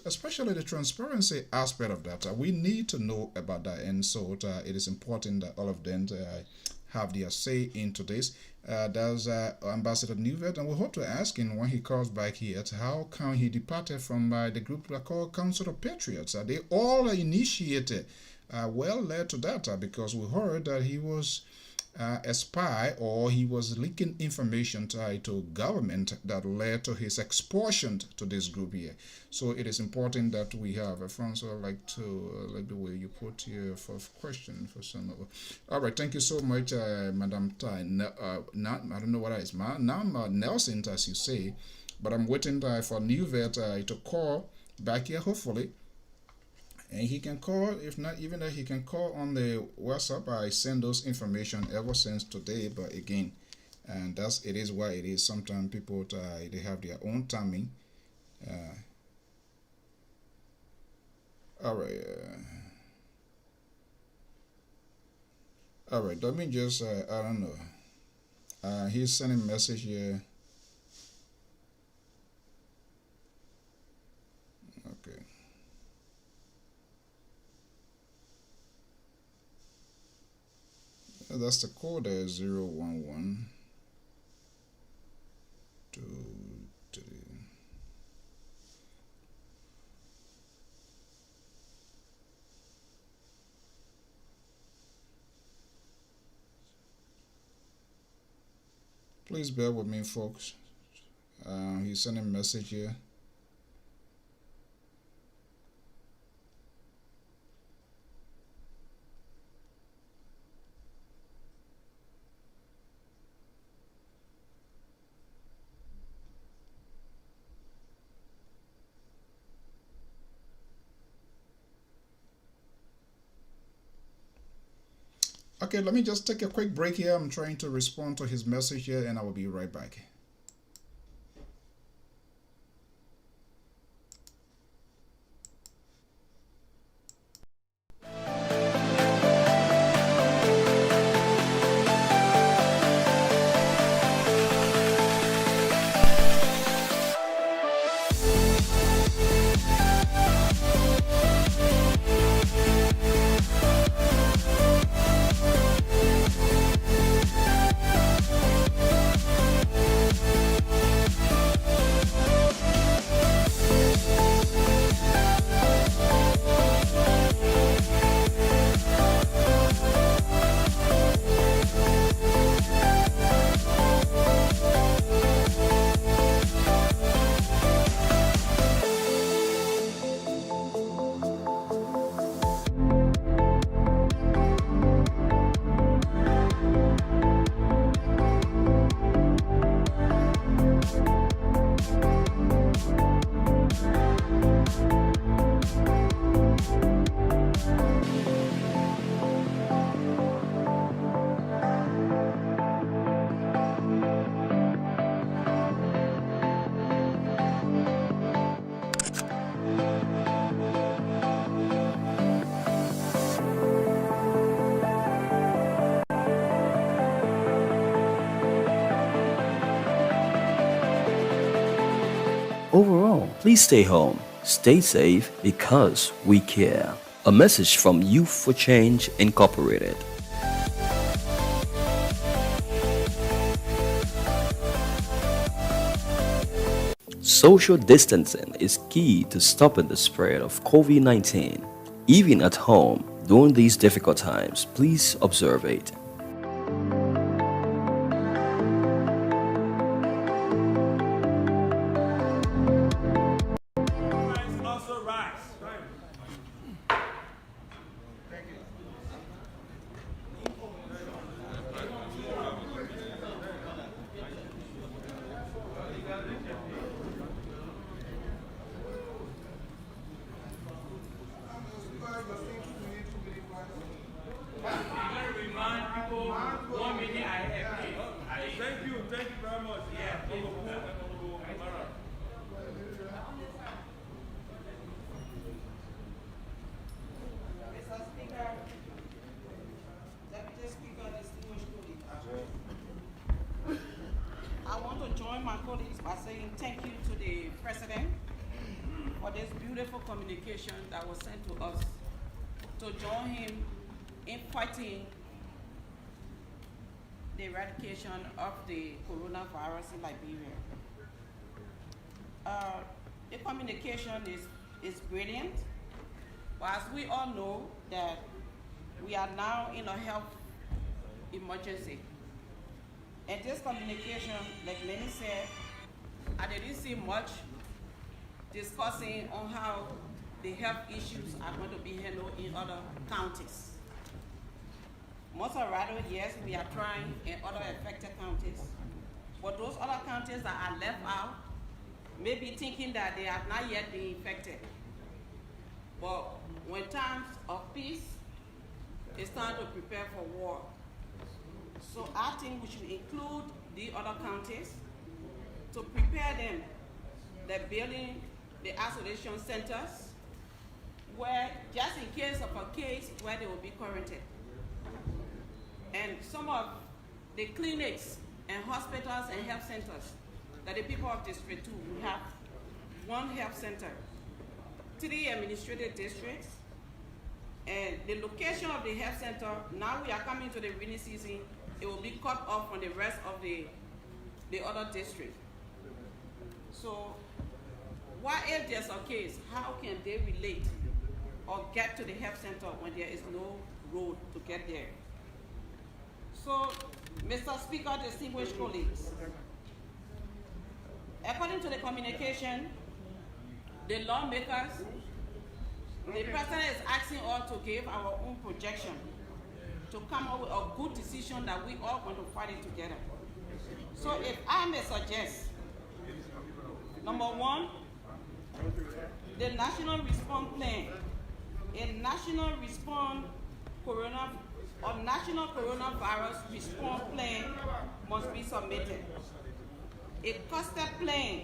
especially the transparency aspect of that. We need to know about that, and so it is important that all of them have their say into this. There's Ambassador Newvet, and we hope to ask him when he calls back here how come he departed from the group called Council of Patriots. They all initiated, well led to that, because we heard that he was a spy, or he was leaking information tied to government that led to his expulsion to this group here. So it is important that we have a Francois like the way you put your first question for some of. All right, thank you so much, Madam Tai. I don't know what it is, now Nelson, as you say, but I'm waiting for Newvet to call back here, hopefully. And he can call, if not even that, he can call on the WhatsApp. I send those information ever since today, but again, and it is why it is. Sometimes people they have their own timing. All right. All right. Let me just I don't know. He's sending a message here. Okay. That's the code there, 011 23. Please bear with me, folks. He's sending a message here. Okay, let me just take a quick break here. I'm trying to respond to his message here, and I will be right back. Overall, please stay home, stay safe because we care. A message from Youth for Change Incorporated. Social distancing is key to stopping the spread of COVID-19. Even at home, during these difficult times, please observe it. beautiful communication that was sent to us to join him in fighting the eradication of the coronavirus in Liberia. The communication is brilliant, but as we all know that we are now in a health emergency. And this communication, like many said, I didn't see much discussing on how the health issues are going to be handled in other counties. Most of rather, yes, we are trying in other affected counties, but those other counties that are left out may be thinking that they have not yet been infected. But when times of peace, it's time to prepare for war. So I think we should include the other counties to prepare them. They're building the isolation centers where, just in case of a case, where they will be quarantined. And some of the clinics and hospitals and health centers that the people of District 2, we have one health center, 3 administrative districts, and the location of the health center, now we are coming to the rainy season, it will be cut off from the rest of the other district. So, what if there's a case, how can they relate or get to the health center when there is no road to get there? So, Mr. Speaker, distinguished colleagues, according to the communication, the lawmakers, the president is asking us to give our own projection to come up with a good decision that we all want to fight it together. So if I may suggest, number one, the national response plan, a national coronavirus response plan must be submitted. A costed plan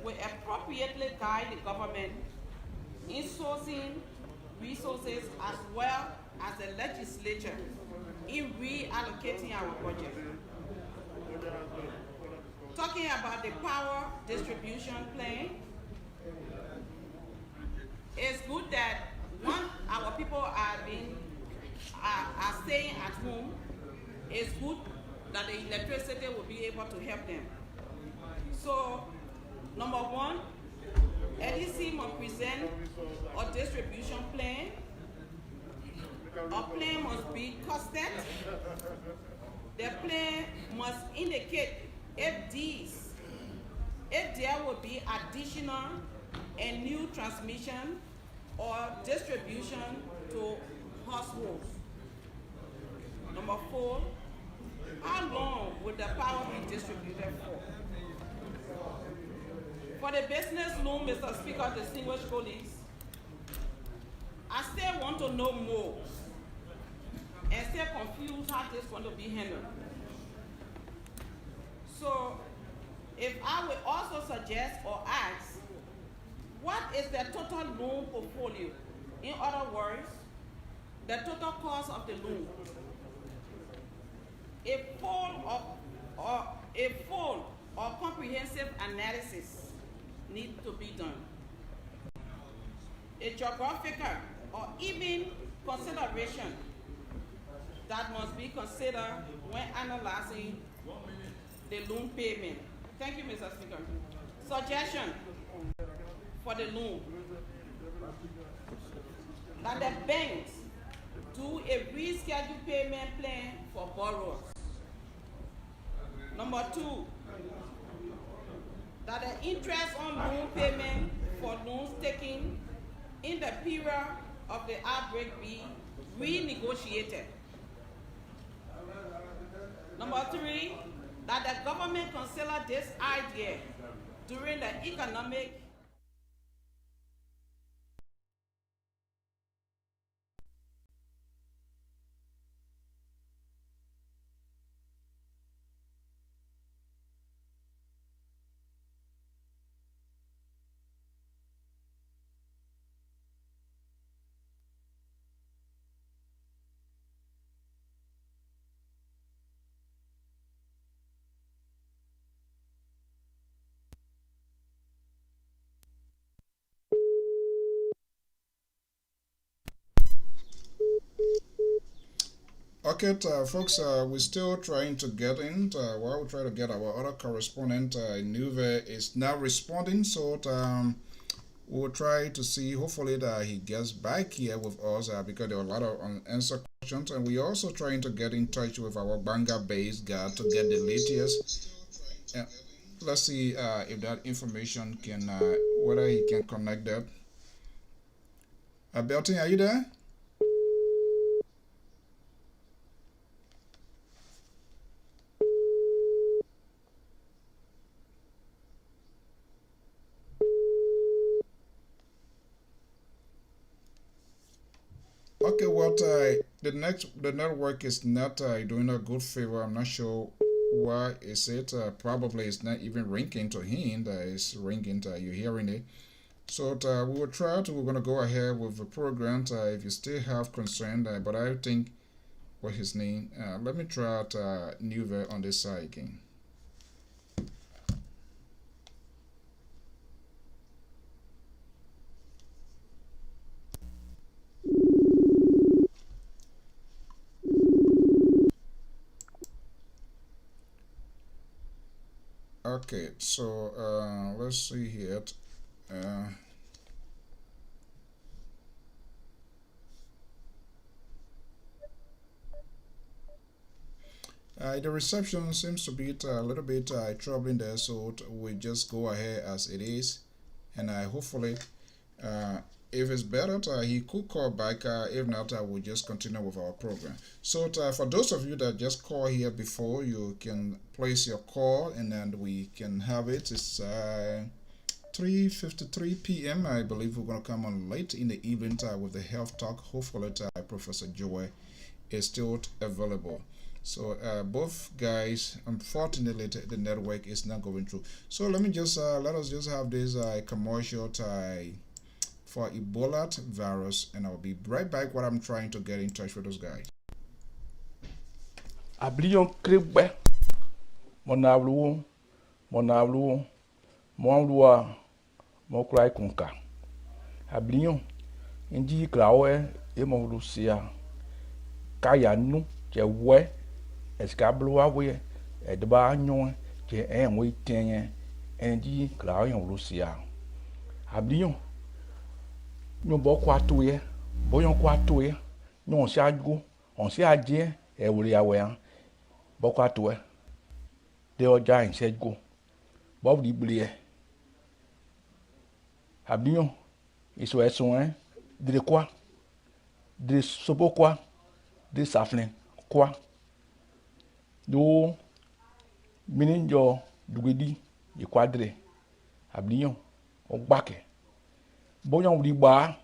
will appropriately guide the government in sourcing resources as well as the legislature in reallocating our budget. Talking about the power distribution plan, it's good that one, our people are staying at home. It's good that the electricity will be able to help them. So, number one, LEC must present a distribution plan. A plan must be costed. The plan must indicate if there will be additional and new transmission or distribution to households. Number 4, how long will the power be distributed for? For the business loan, Mr. Speaker, distinguished colleagues, I still want to know more and still confused how this is going to be handled. So, if I would also suggest or ask, what is the total loan portfolio? In other words, the total cost of the loan. A full or comprehensive analysis needs to be done. A geographical or even consideration that must be considered when analyzing the loan payment. Thank you, Mr. Speaker. Suggestion for the loan: that the banks do a rescheduled payment plan for borrowers. Number 2, that the interest on loan payment for loans taken in the period of the outbreak be renegotiated. Number 3, that the government consider this idea during the economic Okay, folks, we're still trying to get in. While we try to get our other correspondent, Nuve is now responding. So we'll try to see, hopefully, that he gets back here with us because there are a lot of unanswered questions. And we're also trying to get in touch with our Banga based guy to get the latest. Let's see if that information can, whether he can connect that. Belton, are you there? Okay, the network is not doing a good favor. I'm not sure why is it. Probably it's not even ringing to him. That is ringing. You hearing it? So we will try to. We're gonna go ahead with the program. If you still have concern, but I think what his name. Let me try out Nuve on this side again. Okay, so let's see here. The reception seems to be a little bit troubling there, so we just go ahead as it is, and hopefully, if it's better, he could call back. If not, we'll just continue with our program. So, for those of you that just call here before, you can place your call, and then we can have it. It's 3:53 p.m. I believe we're gonna come on late in the evening with the health talk. Hopefully, Professor Joy is still available. So both guys, unfortunately, the network is not going through. So let me just let us just have this commercial for Ebola virus, and I'll be right back. What I'm trying to get in touch with those guys. Ablion krebe, monavlu, monlua, mokrai kunka. Ablion, indi klawe, emolusia, kaya nu, je escablo awe edba nyon je enwe tenye endi klayon lucia ablion nyon bo kwa toye boyon kwa toye nyon si ago on si adie e wori awe an bo kwa toye de oja en se go bo di blie ablion iso eson de quoi de sobo quoi de saflen quoi do mininjo dugedi de quadre ablion o gbake boyan wuri gba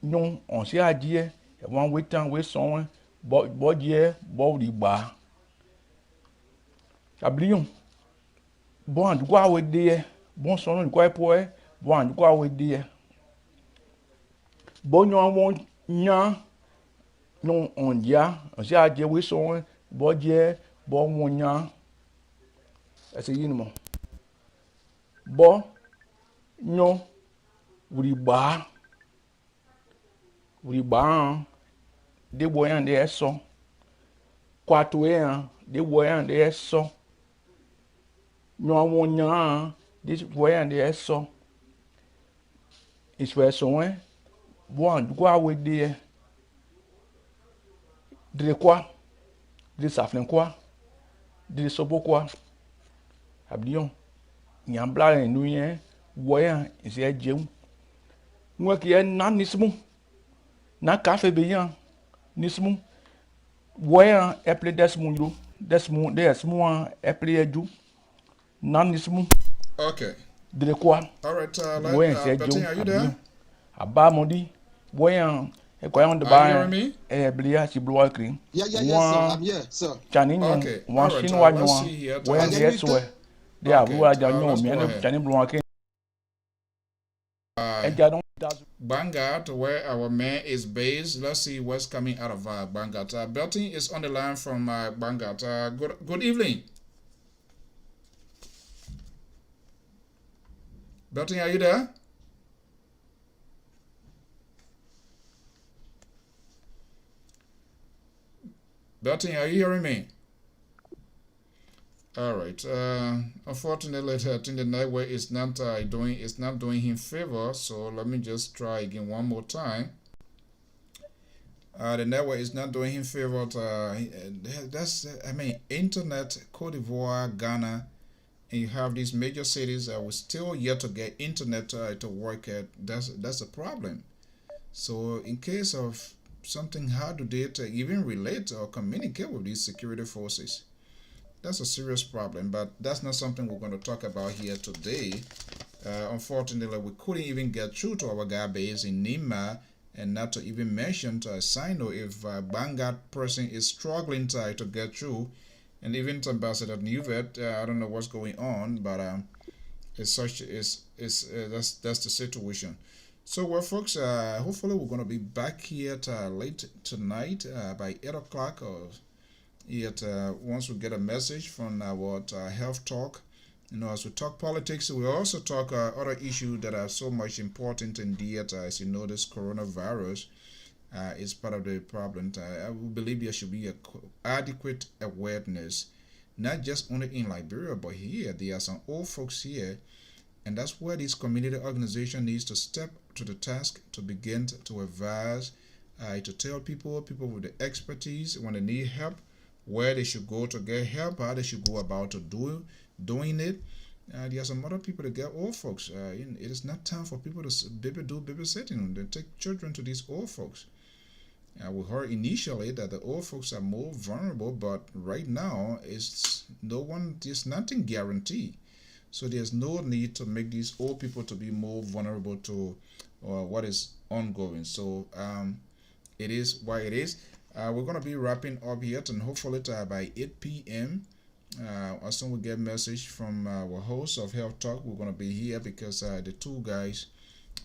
non on se adie e wan wetan we son bo die bo wuri gba ablion bon andugo awe de bon son ko epo bon andugo awe de bonyan won nya non on dia on se adie we son bo die bo wonya ese yin mo bo nyo wuri gba de boyan de eso kwato de boyan de eso nyo wonya de boyan de eso iso eso bo andugo awe de quoi de saflen quoi de sobo quoi ablion nyambla enu yen woyan ise jeun nwe ki na nismu na cafe beyan nismu woyan eple desmu eple eju na nismu Okay. de quoi All right. woyan ise jeun are you there? aba modi woyan e ko yan de ba blia si blo akrin Yeah, sir. I'm here, sir. chani nyon wan shin wa nyon woyan de so they are who are down me and chani blo akrin Bangat, where our mayor is based. Let's see what's coming out of Bangat. Belton is on the line from Bangat. Good evening. Belton, are you there? Betty, are you hearing me? All right. Unfortunately, I think the network is not doing him favor. So let me just try again one more time. The network is not doing him favor. Internet, Cote d'Ivoire, Ghana, and you have these major cities that will still yet to get internet to work at. That's a problem. So in case of something, how do they even relate or communicate with these security forces? That's a serious problem, but that's not something we're going to talk about here today. Unfortunately, we couldn't even get through to our guy base in Nima, and not to even mention to Sino if Vanguard person is struggling to get through, and even to Ambassador Newvet. I don't know what's going on, but that's the situation. So, well, folks, hopefully we're going to be back here late tonight by 8 o'clock or yet once we get a message from our health talk. As we talk politics, we also talk other issues that are so much important indeed. As you know, this coronavirus is part of the problem. I believe there should be adequate awareness, not just only in Liberia, but here. There are some old folks here, and that's where this community organization needs to step to the task to begin to advise, to tell people with the expertise when they need help, where they should go to get help, how they should go about to doing it. There are some other people that get old folks. It is not time for people to do babysitting. They take children to these old folks. We heard initially that the old folks are more vulnerable, but right now there's nothing guaranteed. So there's no need to make these old people to be more vulnerable to what is ongoing. So it is why it is. We're going to be wrapping up here, and hopefully by 8 p.m. As soon as we get a message from our host of Health Talk, we're going to be here because the two guys,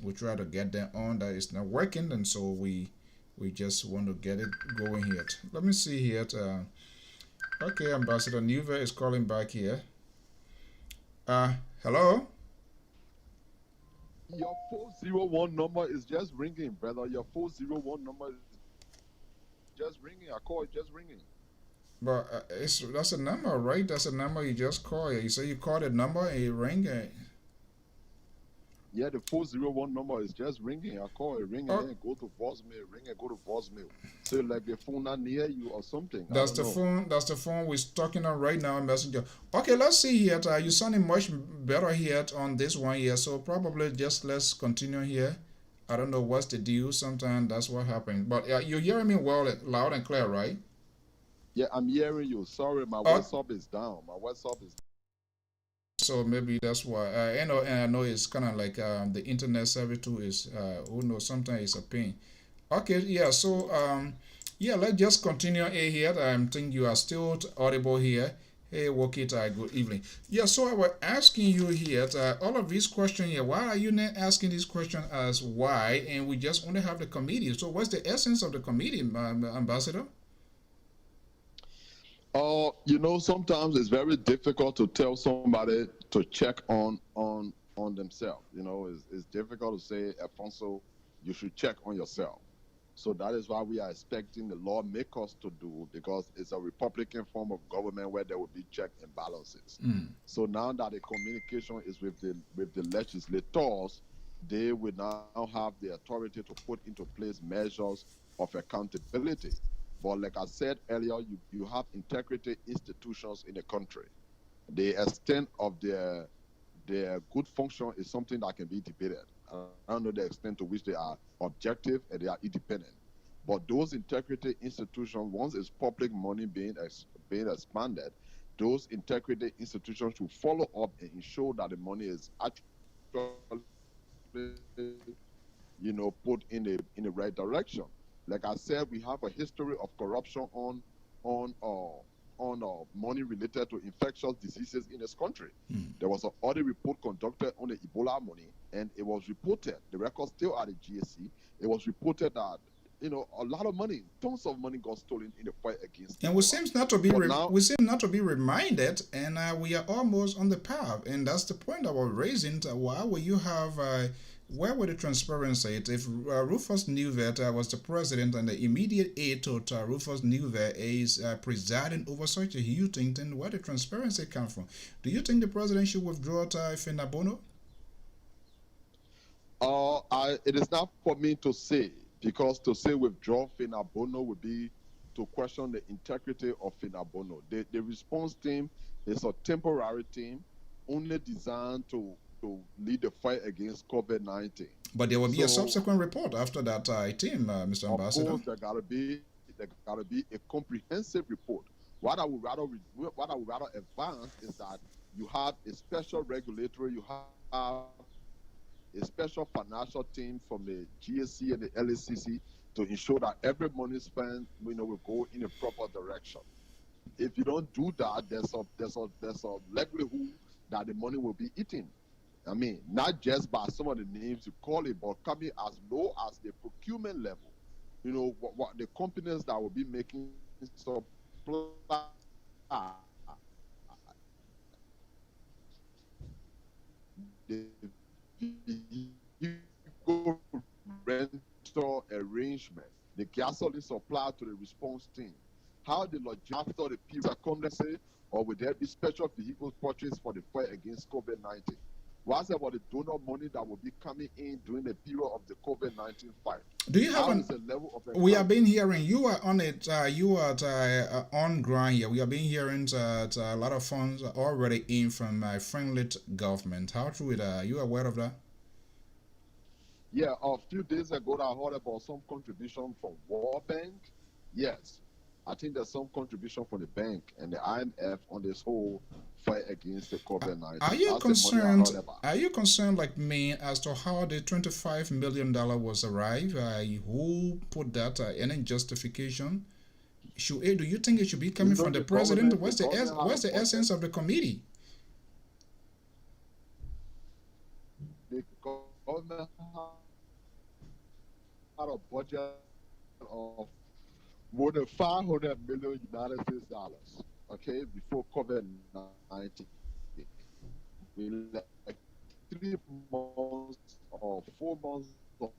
we try to get them on, that is not working, and so we just want to get it going here. Let me see here. Okay, Ambassador Newver is calling back here. Hello? Your 401 number is just ringing, brother. Your 401 number is just ringing. I call it just ringing. But that's a number, right? That's a number you just call. You say you call the number and it ring. Yeah, the 401 number is just ringing. I call it ringing and go to voicemail. Ring and go to voicemail. So like the phone not near you or something. That's the phone. That's the phone we're talking on right now, Messenger. Okay, let's see here. You sounding much better here on this one here. So probably just let's continue here. I don't know what's the deal. Sometimes that's what happens. But you're hearing me well, loud and clear, right? Yeah, I'm hearing you. Sorry, my WhatsApp is down. My WhatsApp is down. So maybe that's why. And I know it's kind of like the internet service too is, who knows, sometimes it's a pain. Okay, yeah, so, let's just continue here. I think you are still audible here. Hey, Wokita, good evening. Yeah, so I was asking you here, all of these questions here, why are you not asking this question as why, and we just only have the committee? So what's the essence of the committee, Ambassador? Sometimes it's very difficult to tell somebody to check on themselves. It's difficult to say, Alfonso, you should check on yourself. So that is why we are expecting the lawmakers to do, because it's a Republican form of government where there will be checks and balances. So now that the communication is with the legislators, they will now have the authority to put into place measures of accountability. But like I said earlier, you have integrity institutions in the country. The extent of their good function is something that can be debated. I don't know the extent to which they are objective and they are independent. But those integrity institutions, once it's public money being expanded, those integrity institutions should follow up and ensure that the money is actually, put in the right direction. Like I said, we have a history of corruption on money related to infectious diseases in this country. There was an audit report conducted on the Ebola money, and it was reported, the records still at the GSC, it was reported that, a lot of money, tons of money got stolen in the fight against and Ebola. We seem not to be reminded, and we are almost on the path, and that's the point I was raising. Why will you have where were the transparency? If Rufus knew that was the president and the immediate aide to Rufus knew that is presiding over such a huge thing, then where the transparency come from? Do you think the president should withdraw Finabono? It is not for me to say, because to say withdraw Finabono would be to question the integrity of Finabono. The response team is a temporary team, only designed to lead the fight against COVID-19. But there will be a subsequent report after that team, Mr. Ambassador. Of course, there gotta be a comprehensive report. What I would rather advance is that you have a special regulatory, you have a special financial team from the GSC and the LACC to ensure that every money spent, will go in a proper direction. If you don't do that, there's a likelihood that the money will be eaten. I mean, not just by some of the names you call it, but coming as low as the procurement level. What the companies that will be making supply the vehicle rental arrangement, the gasoline supply to the response team, how the logistics after the period condensate, or will there be special vehicles purchased for the fight against COVID-19? What's about the donor money that will be coming in during the period of the COVID-19 fight? Do you have we have been hearing, you are on it, you are on ground here. We have been hearing a lot of funds already in from friendly government. How true it are you aware of that? Yeah, a few days ago I heard about some contribution from World Bank. Yes, I think there's some contribution from the bank and the IMF on this whole fight against the COVID-19. Are you concerned? Are you concerned like me as to how the $25 million was arrived? Who put that? Any justification? Do you think it should be coming from the president? What's the essence of the committee? The government had a budget of more than $500 million United States dollars, okay, before COVID-19. Like 3 months or 4 months or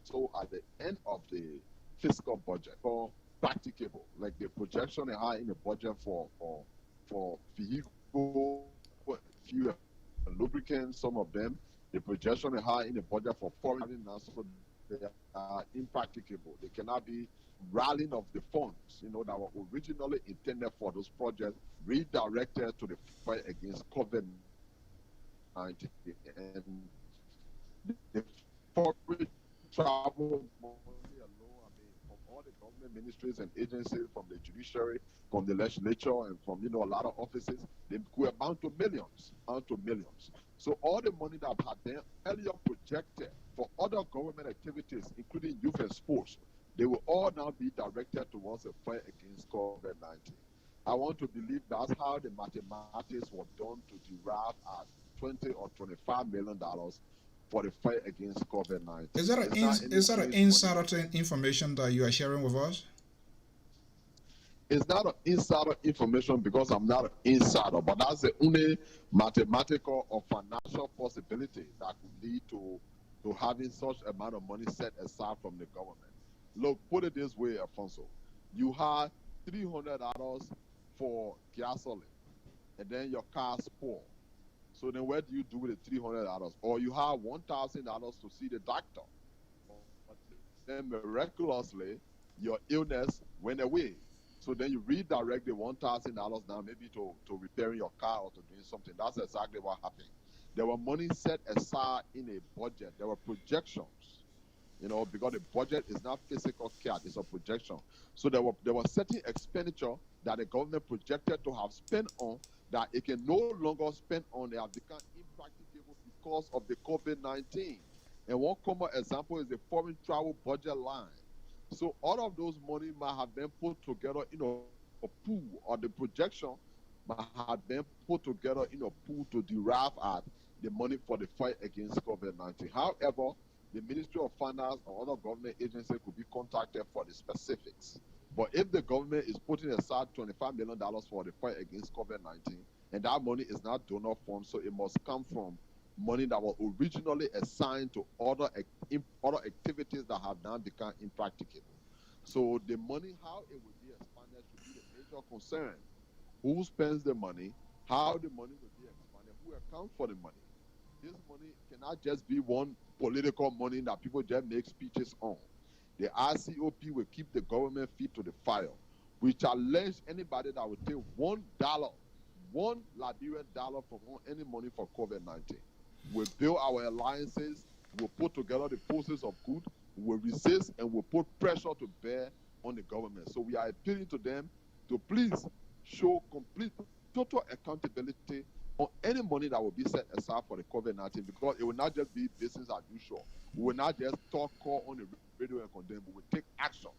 so at the end of the fiscal budget for practicable, like the projection they had in the budget for vehicle, fuel, lubricants, some of them, the projection they had in the budget for foreign national, they are impracticable. They cannot be rallying of the funds, that were originally intended for those projects, redirected to the fight against COVID-19. And the foreign travel money alone, from all the government ministries and agencies, from the judiciary, from the legislature, and from a lot of offices, they could amount to millions. So all the money that had been earlier projected for other government activities, including youth and sports, they will all now be directed towards the fight against COVID-19. I want to believe that's how the mathematics were done to derive at $20 or $25 million for the fight against COVID-19. Is that an insider information that you are sharing with us? It's not an insider information because I'm not an insider, but that's the only mathematical or financial possibility that could lead to having such amount of money set aside from the government. Look, put it this way, Alfonso. You had $300 for gasoline, and then your car spoiled. So then where do you do with the $300? Or you have $1,000 to see the doctor. But then miraculously, your illness went away. So then you redirect the $1,000 now maybe to repairing your car or to doing something. That's exactly what happened. There were money set aside in a budget. There were projections. Because the budget is not physical cash, it's a projection. So there were certain expenditure that the government projected to have spent on that it can no longer spend on. They have become impracticable because of the COVID-19. And one common example is the foreign travel budget line. So all of those money might have been put together in a pool, or the projection might have been put together in a pool to derive at the money for the fight against COVID-19. However, the Ministry of Finance or other government agencies could be contacted for the specifics. But if the government is putting aside $25 million for the fight against COVID-19, and that money is not donor funds, so it must come from money that was originally assigned to other activities that have now become impracticable. So the money, how it will be expanded, should be the major concern. Who spends the money, how the money will be expanded, who accounts for the money. This money cannot just be one political money that people just make speeches on. The RCOP will keep the government feet to the fire. We challenge anybody that will take $1, $1 Liberian dollar from any money for COVID-19. We'll build our alliances, we'll put together the forces of good, we'll resist, and we'll put pressure to bear on the government. So we are appealing to them to please show complete, total accountability on any money that will be set aside for the COVID-19, because it will not just be business as usual. We will not just talk, call on the radio and condemn, but we will take action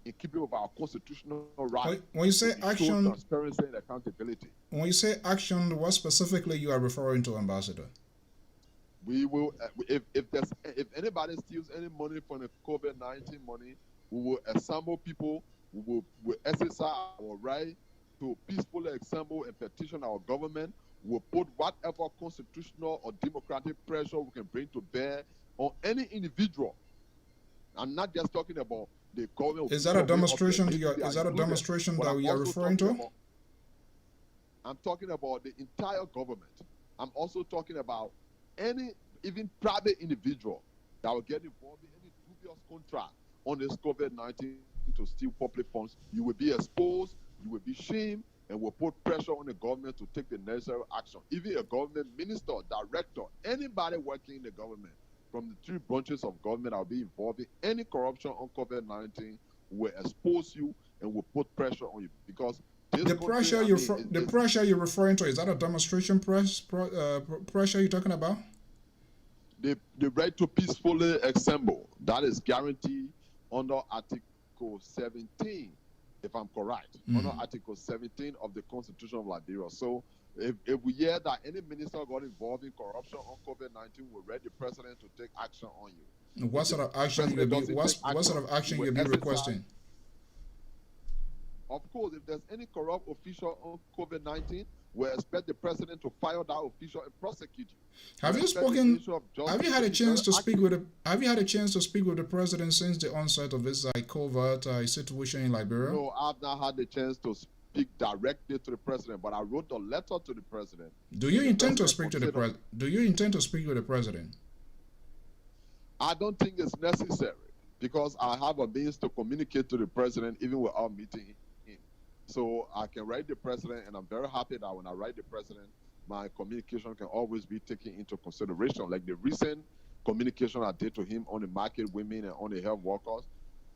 in keeping with our constitutional right. When you say action, transparency and accountability. When you say action, what specifically you are referring to, Ambassador? We will, if anybody steals any money from the COVID-19 money, we will assemble people. We will exercise our right to peacefully assemble and petition our government. We'll put whatever constitutional or democratic pressure we can bring to bear on any individual. I'm not just talking about the government. Is that a demonstration? Is that a demonstration that we are referring to? I'm talking about the entire government. I'm also talking about any, even private individual that will get involved in any dubious contract on this COVID-19 to steal public funds. You will be exposed, you will be shamed, and will put pressure on the government to take the necessary action. Even a government minister, director, anybody working in the government from the three branches of government that will be involved in any corruption on COVID-19 will expose you and will put pressure on you, because the pressure you're referring to, is that a demonstration pressure you're talking about? The right to peacefully assemble, that is guaranteed under Article 17, if I'm correct, under Article 17 of the Constitution of Liberia. So if we hear that any minister got involved in corruption on COVID-19, we'll read the president to take action on you. What sort of action you'll be requesting? Of course, if there's any corrupt official on COVID-19, we expect the president to fire that official and prosecute you. Have you spoken? Have you had a chance to speak with? Have you had a chance to speak with the president since the onset of this covert situation in Liberia? No, I've not had the chance to speak directly to the president, but I wrote a letter to the president. Do you intend to speak to the president? Do you intend to speak with the president? I don't think it's necessary, because I have a means to communicate to the president even without meeting him. So I can write the president, and I'm very happy that when I write the president, my communication can always be taken into consideration. Like the recent communication I did to him on the market women and on the health workers,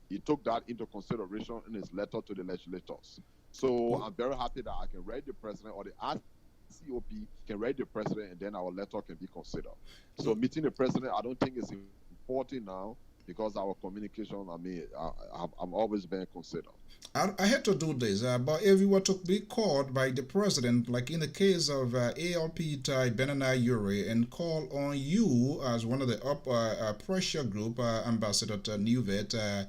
he took that into consideration in his letter to the legislators. So I'm very happy that I can write the president, or the RCOP can write the president, and then our letter can be considered. So meeting the president, I don't think it's important now, because our communication, I'm always being considered. I had to do this, but if you were to be called by the president, like in the case of ALP type Benana Ure, and call on you as one of the pressure group, Ambassador Newvet,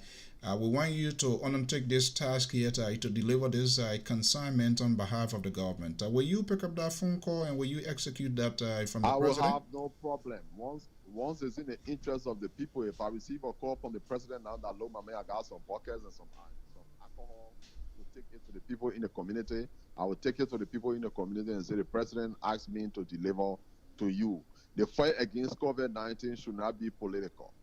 we want you to undertake this task here to deliver this consignment on behalf of the government. Will you pick up that phone call, and will you execute that from the president? I will have no problem. Once it's in the interest of the people, if I receive a call from the president now that, look, I got some buckets and some alcohol to take it to the people in the community, I will take it to the people in the community and say, the president asked me to deliver to you. The fight against COVID-19 should not be political.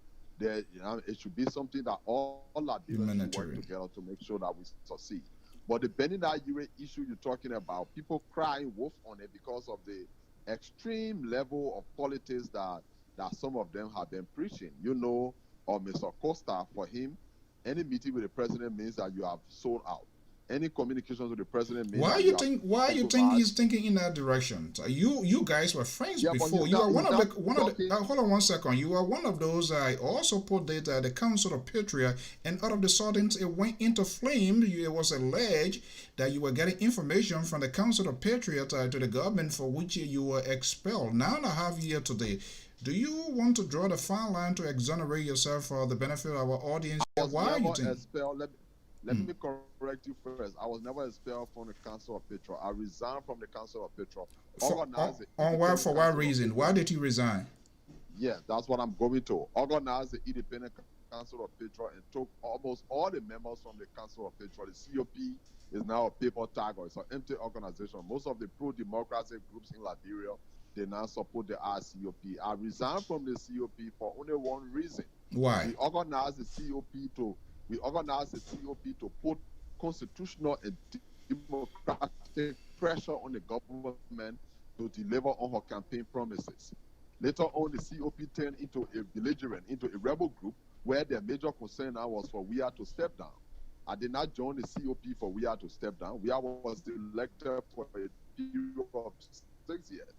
It should be something that all Liberians work together to make sure that we succeed. But the Benina Ure issue you're talking about, people crying wolf on it because of the extreme level of politics that some of them have been preaching. You know, or Mr. Costa, for him, any meeting with the president means that you have sold out. Any communications with the president means why you think he's thinking in that direction? You guys were friends before. You are one of the hold on one second. You are one of those. I also put that the Council of Patriot, and out of the sudden it went into flame. It was alleged that you were getting information from the Council of Patriot to the government, for which you were expelled. Now and a half year today. Do you want to draw the fine line to exonerate yourself for the benefit of our audience? Why are you thinking? Let me correct you first. I was never expelled from the Council of Petrol. I resigned from the Council of Petrol. For what reason? Why did you resign? Yeah, that's what I'm going to. Organize the Independent Council of Petrol and took almost all the members from the Council of Petrol. The COP is now a paper tiger. It's an empty organization. Most of the pro-democracy groups in Liberia, they now support the RCOP. I resigned from the COP for only one reason. Why? We organized the COP to put constitutional and democratic pressure on the government to deliver on her campaign promises. Later on, the COP turned into a belligerent, into a rebel group where their major concern now was for we are to step down. I did not join the COP for we are to step down. We was elected for a period of 6 years.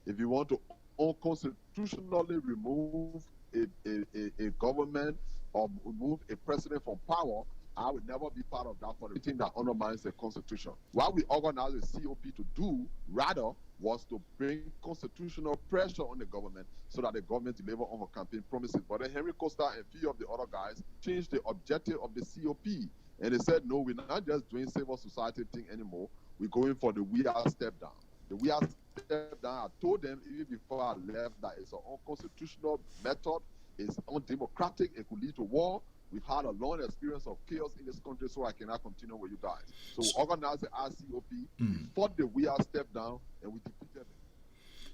If you want to unconstitutionally remove a government or remove a president from power, I would never be part of that for the thing that undermines the Constitution. What we organized the COP to do, rather, was to bring constitutional pressure on the government so that the government deliver on her campaign promises. But then Henry Costa and a few of the other guys changed the objective of the COP. And they said, no, we're not just doing civil society thing anymore. We're going for the we are step down. The we are step down, I told them even before I left that it's an unconstitutional method, it's undemocratic, it could lead to war. We've had a long experience of chaos in this country, so I cannot continue with you guys. So we organized the RCOP, fought the we are step down, and we defeated them.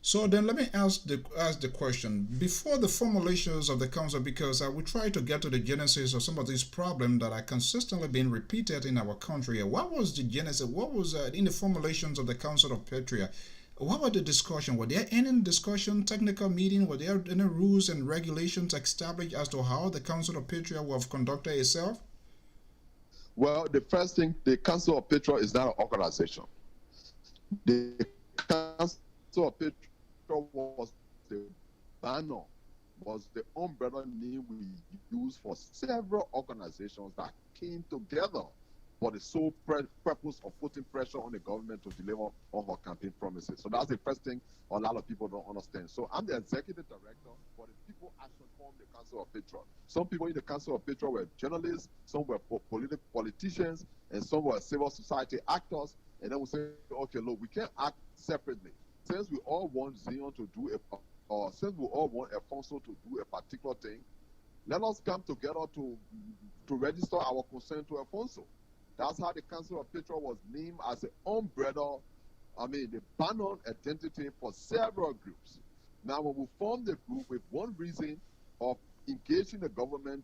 So then let me ask the question. Before the formulations of the council, because I will try to get to the genesis of some of these problems that are consistently being repeated in our country. What was the genesis? What was in the formulations of the Council of Petria? What were the discussion? Were there any discussion, technical meeting? Were there any rules and regulations established as to how the Council of Petria will have conducted itself? Well, the first thing, the Council of Petria is not an organization. The Council of Petria was the banner, was the umbrella name we used for several organizations that came together for the sole purpose of putting pressure on the government to deliver on her campaign promises. So that's the first thing a lot of people don't understand. So I'm the executive director for the People Action Forum, the Council of Petria. Some people in the Council of Petria were journalists, some were politicians, and some were civil society actors. And then we say, okay, look, we can't act separately. Since we all want Zion to do since we all want Alfonso to do a particular thing, let us come together to register our consent to Alfonso. That's how the Council of Petria was named as an umbrella, the banner identity for several groups. Now, when we formed the group with one reason of engaging the government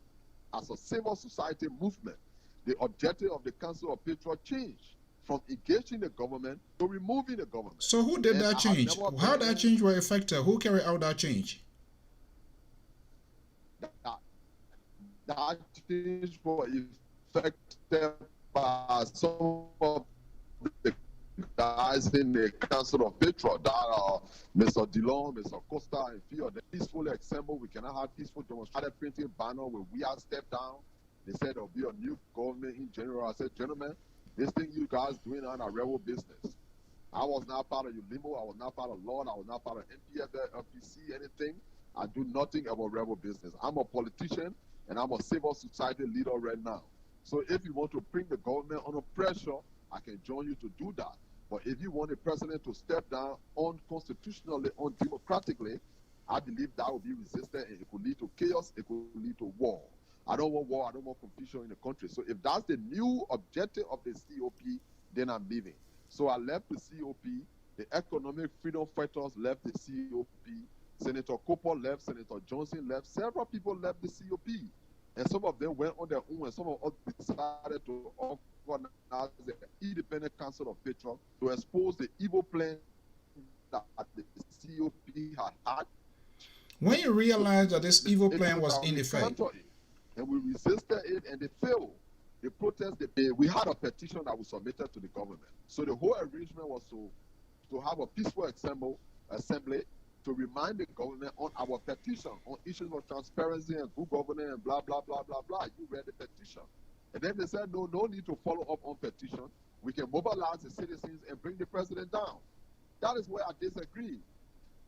as a civil society movement, the objective of the Council of Petria changed from engaging the government to removing the government. So who did that change? How that change was effective? Who carried out that change? That change was effective by some of the guys in the Council of Petria, that are Mr. Dillon, Mr. Costa, and a few of them peacefully assembled. We cannot have peaceful demonstration. Printing banner where we are stepped down. They said there'll be a new government in general. I said, gentlemen, this thing you guys doing on a rebel business. I was not part of your limo. I was not part of Lord. I was not part of NPF, LPC, anything. I do nothing about rebel business. I'm a politician, and I'm a civil society leader right now. So if you want to bring the government under pressure, I can join you to do that. But if you want the president to step down unconstitutionally, undemocratically, I believe that will be resisted, and it could lead to chaos, it could lead to war. I don't want war, I don't want confusion in the country. So if that's the new objective of the COP, then I'm leaving. So I left the COP, the economic freedom fighters left the COP, Senator Cooper left, Senator Johnson left, several people left the COP. And some of them went on their own, and some of us decided to organize the Independent Council of Petria to expose the evil plan that the COP had. When you realized that this evil plan was in effect, and we resisted it, and they failed. The protest, we had a petition that was submitted to the government. So the whole arrangement was to have a peaceful assembly to remind the government on our petition on issues of transparency and good governance and blah, blah, blah, blah, blah. You read the petition. And then they said, no need to follow up on petition. We can mobilize the citizens and bring the president down. That is where I disagree.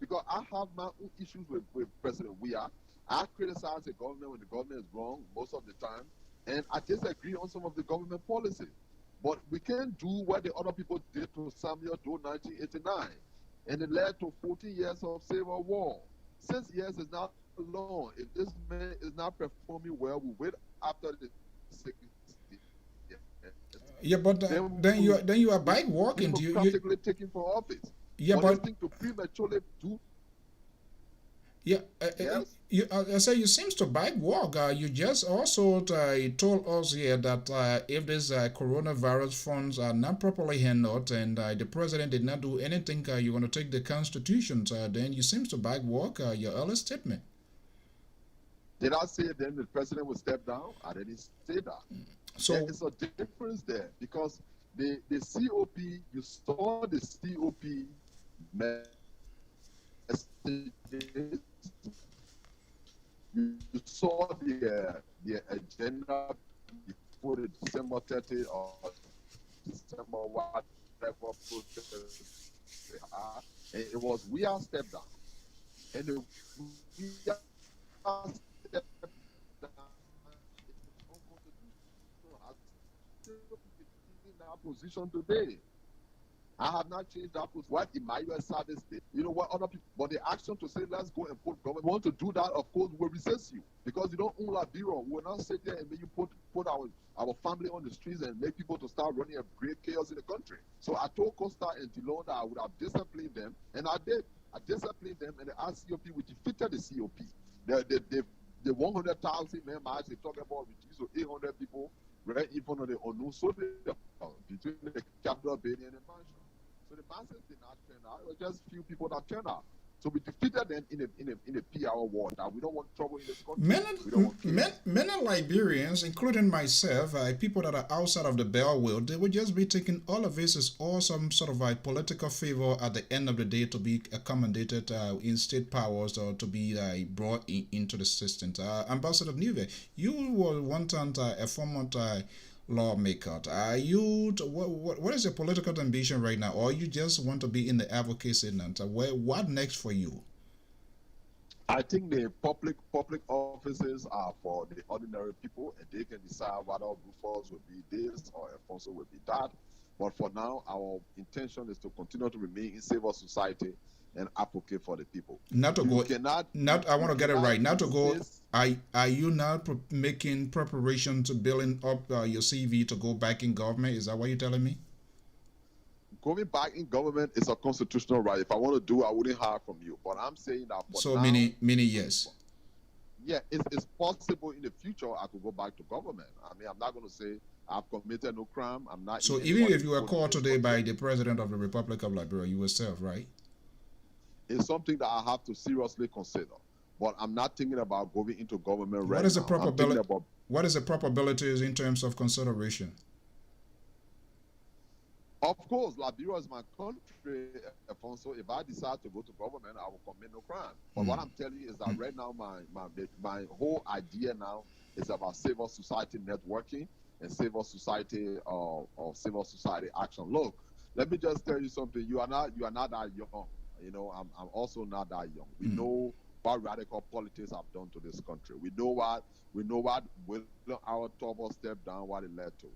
Because I have my own issues with President Weah. I criticize the government when the government is wrong most of the time. And I disagree on some of the government policies. But we can't do what the other people did to Samuel Doe 1989. And it led to 14 years of civil war. 6 years is not long. If this man is not performing well, we wait after the 6 years. Yeah, but then you are bike walking. Democratically taken for office. Yeah, but but this thing to prematurely do. Yeah, Yes. I say you seems to bike walk. You just also told us here that if this coronavirus funds are not properly handled and the president did not do anything, you're going to take the constitution. Then you seems to bike walk your earlier statement. Did I say then the president will step down? I didn't say that. So there is a difference there because the COP, you saw the COP messages. You saw the agenda before the December 30 or December whatever protest they had. And it was we are step down. And the we are step down is unconstitutional. I still in that position today. I have not changed that position. What Emmanuel Service did, you know what other people, but the action to say let's go and put government, want to do that, of course, we will resist you because you don't own Liberia. We will not sit there and make you put our family on the streets and make people to start running a great chaos in the country. So I told Costa and Dillon that I would have disciplined them, and I did. I disciplined them, and the RCOP, we defeated the COP. The 100,000 men march they talk about reduced to 800 people right in front of the unknown soldier between the Capitol building and the mansion. So the masses did not turn out. It was just few people that turned out. So we defeated them in a PR war. Now we don't want trouble in this country. Many Liberians, including myself, people that are outside of the Bell world, they would just be taking all of this as all some sort of a political favor at the end of the day to be accommodated in state powers or to be brought into the system. Ambassador Nive, you were one time a former lawmaker. Are you? What is your political ambition right now, or you just want to be in the advocacy? And what next for you? I think the public offices are for the ordinary people, and they can decide whether Rufus will be this or Alfonso will be that. But for now, our intention is to continue to remain in civil society and advocate for the people. Not to go. I want to get it right. Not to go. Are you now making preparation to building up your CV to go back in government? Is that what you're telling me? Going back in government is a constitutional right. If I want to do, I wouldn't hire from you. But I'm saying that for so now, many yes. Yeah, it's possible in the future I could go back to government. I mean, I'm not going to say I've committed no crime. I'm not. So even if you were called today by the President of the Republic of Liberia, you would serve, right? It's something that I have to seriously consider. But I'm not thinking about going into government right now. What is the probabilities in terms of consideration? Of course, Liberia is my country, Alfonso. If I decide to go to government, I will commit no crime. But what I'm telling you is that right now, my whole idea now is about civil society networking and civil society or civil society action. Look, let me just tell you something. You are not that young. You know, I'm also not that young. We know what radical politics have done to this country. We know what William our Tubble stepped down, what it led to.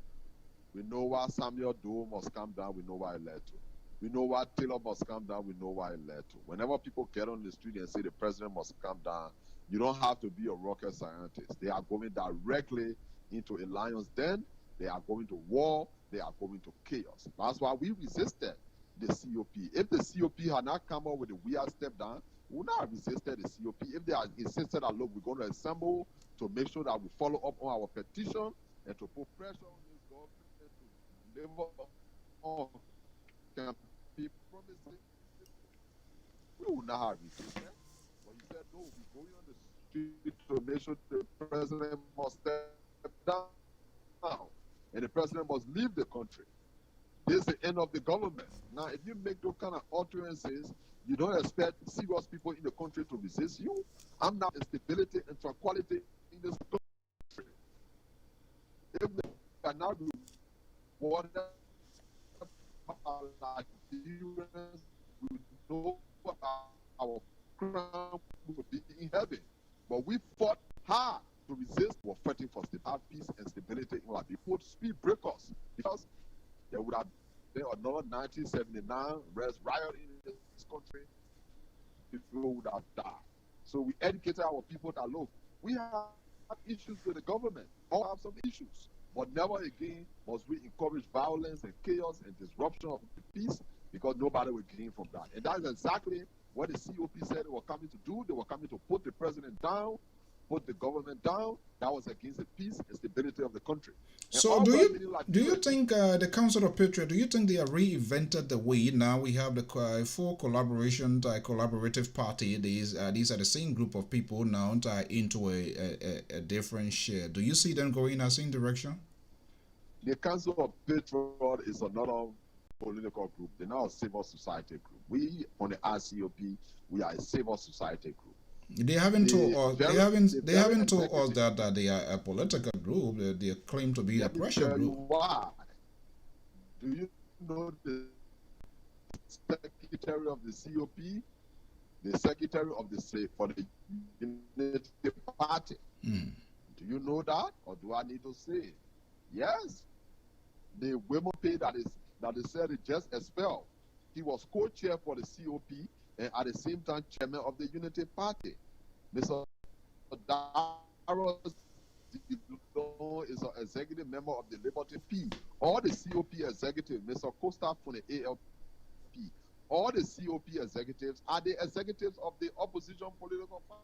We know why Samuel Doe must come down, we know why it led to. We know why Taylor must come down, we know why it led to. Whenever people get on the street and say the president must come down, you don't have to be a rocket scientist. They are going directly into a lion's den. They are going to war. They are going to chaos. That's why we resisted the COP. If the COP had not come up with a weird step down, we would not have resisted the COP. If they had insisted that, look, we're going to assemble to make sure that we follow up on our petition and to put pressure on this government to deliver on campaign promises, we would not have resisted. But you said, no, we're going on the street to make sure the president must step down and the president must leave the country. This is the end of the government. Now, if you make those kind of utterances, you don't expect serious people in the country to resist you. I'm not stability and tranquility in this country. If we are not rewarded by Nigerians, we know our crown will be in heaven. But we fought hard to resist, were fighting for peace and stability in Liberia. People speed breakers because there would have been another 1979 riot in this country. People would have died. So we educated our people that look, we have issues with the government. All have some issues. But never again must we encourage violence and chaos and disruption of the peace because nobody will gain from that. And that's exactly what the COP said they were coming to do. They were coming to put the president down, put the government down. That was against the peace and stability of the country. And so do you think the Council of Patriots, do you think they have reinvented the way now we have the full collaboration, collaborative party? These are the same group of people now into a different share. Do you see them going in the same direction? The Council of Patriots is another political group. They're now a civil society group. We on the RCOP, we are a civil society group. They haven't told us. They haven't told us that they are a political group. They claim to be a pressure group. Why? Do you know the secretary of the COP, the secretary of the state for the Unity Party? Do you know that, or do I need to say it? Yes, the women pay that they said it just expelled. He was co-chair for the COP and at the same time chairman of the Unity Party. Mr. Darrow is an executive member of the Liberty P. All the COP executives, Mr. Costa from the ALP, all the COP executives are the executives of the opposition political party.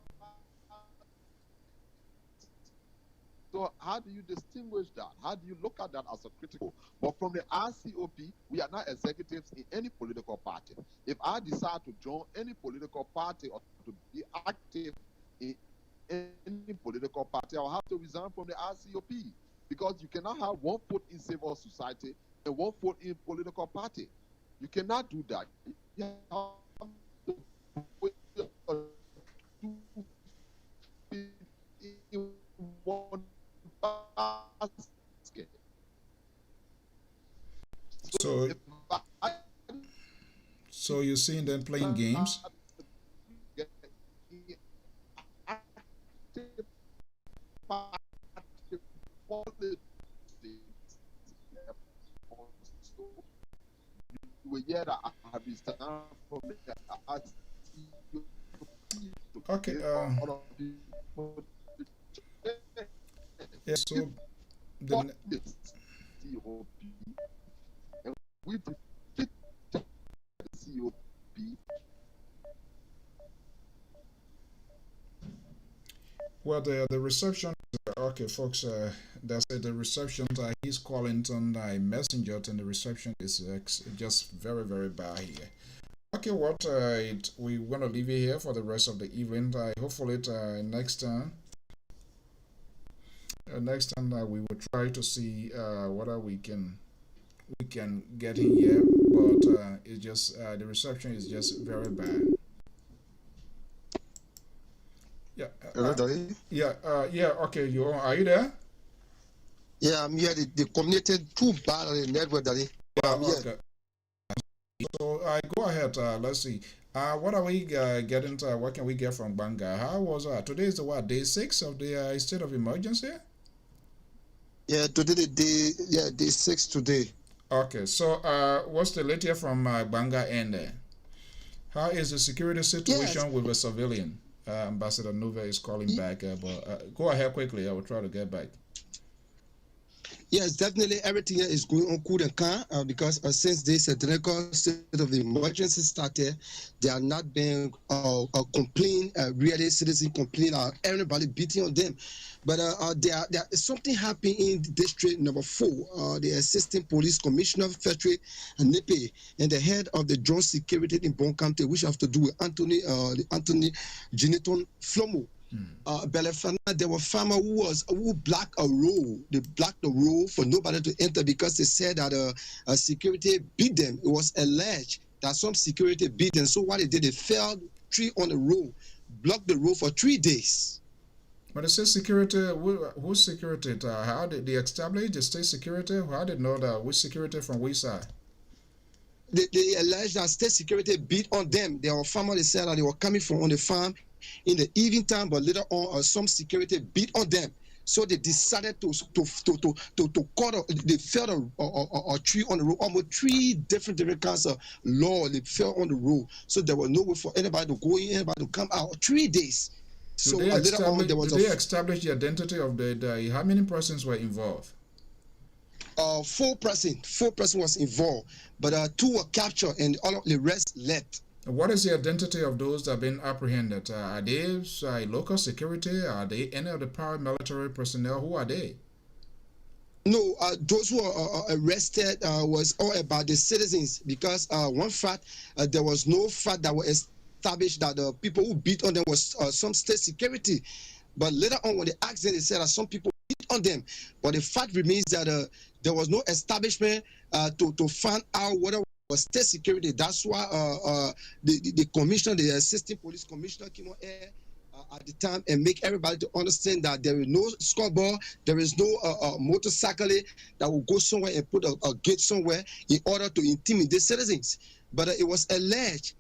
So how do you distinguish that? How do you look at that as a critical? But from the RCOP, we are not executives in any political party. If I decide to join any political party or to be active in any political party, I'll have to resign from the RCOP because you cannot have one foot in civil society and one foot in political party. You cannot do that. You have to put your 2 feet in one basket. So you're seeing them playing games? Okay. Yeah, so the we defeat the COP. Well, the reception. Okay, folks. That's it. The reception. He's calling on the messenger, and the reception is just very, very bad here. Okay, what? We're gonna leave it here for the rest of the event. Hopefully, next time. Next time we will try to see whether we can get in here, but it's just the reception is just very bad. Yeah. Okay, are you there? Yeah, I'm here. The community too bad on the network, Daddy. Okay. So go ahead. Let's see. What are we getting? What can we get from Banga? How was today? Is the day 6 of the state of emergency? Yeah, today day 6 today. Okay, so what's the latest from Banga end there? How is the security situation with the civilian? Ambassador Nova is calling back, but go ahead quickly. I will try to get back. Yes, definitely everything here is going on cool and calm because since this technical state of emergency started, there are not been a complaint, really citizen complaint, or everybody beating on them. But there is something happening in District Number 4. The Assistant Police Commissioner Frederick Nipe and the head of the Joint Security in Bon County, which have to do with Anthony Geniton Flomo. Belefana, there were farmers who blocked a road. They blocked the road for nobody to enter because they said that security beat them. It was alleged that some security beat them. So what they did, they felled tree on the road, blocked the road for 3 days. But it says security. Who's security? How did they establish the state security? How did they know that? Which security from which side? They alleged that state security beat on them. There were farmers, they said that they were coming from on the farm in the evening time, but later on, some security beat on them. So they decided to cut. They fell a tree on the road. Almost 3 different kinds of law. They fell on the road. So there was no way for anybody to go in, anybody to come out. 3 days. So later on, there was did they establish the identity of the how many persons were involved? 4 persons was involved, but 2 were captured and all of the rest left. What is the identity of those that have been apprehended? Are they local security? Are they any of the paramilitary personnel? Who are they? No, those who are arrested was all about the citizens, because one fact, there was no fact that was established that the people who beat on them was some state security. But later on, when they asked them, they said that some people beat on them. But the fact remains that there was no establishment to find out whether was state security. That's why the commissioner, the assistant police commissioner, came on air at the time and make everybody to understand that there is no scoreboard, there is no motorcycle that will go somewhere and put a gate somewhere in order to intimidate citizens. But it was alleged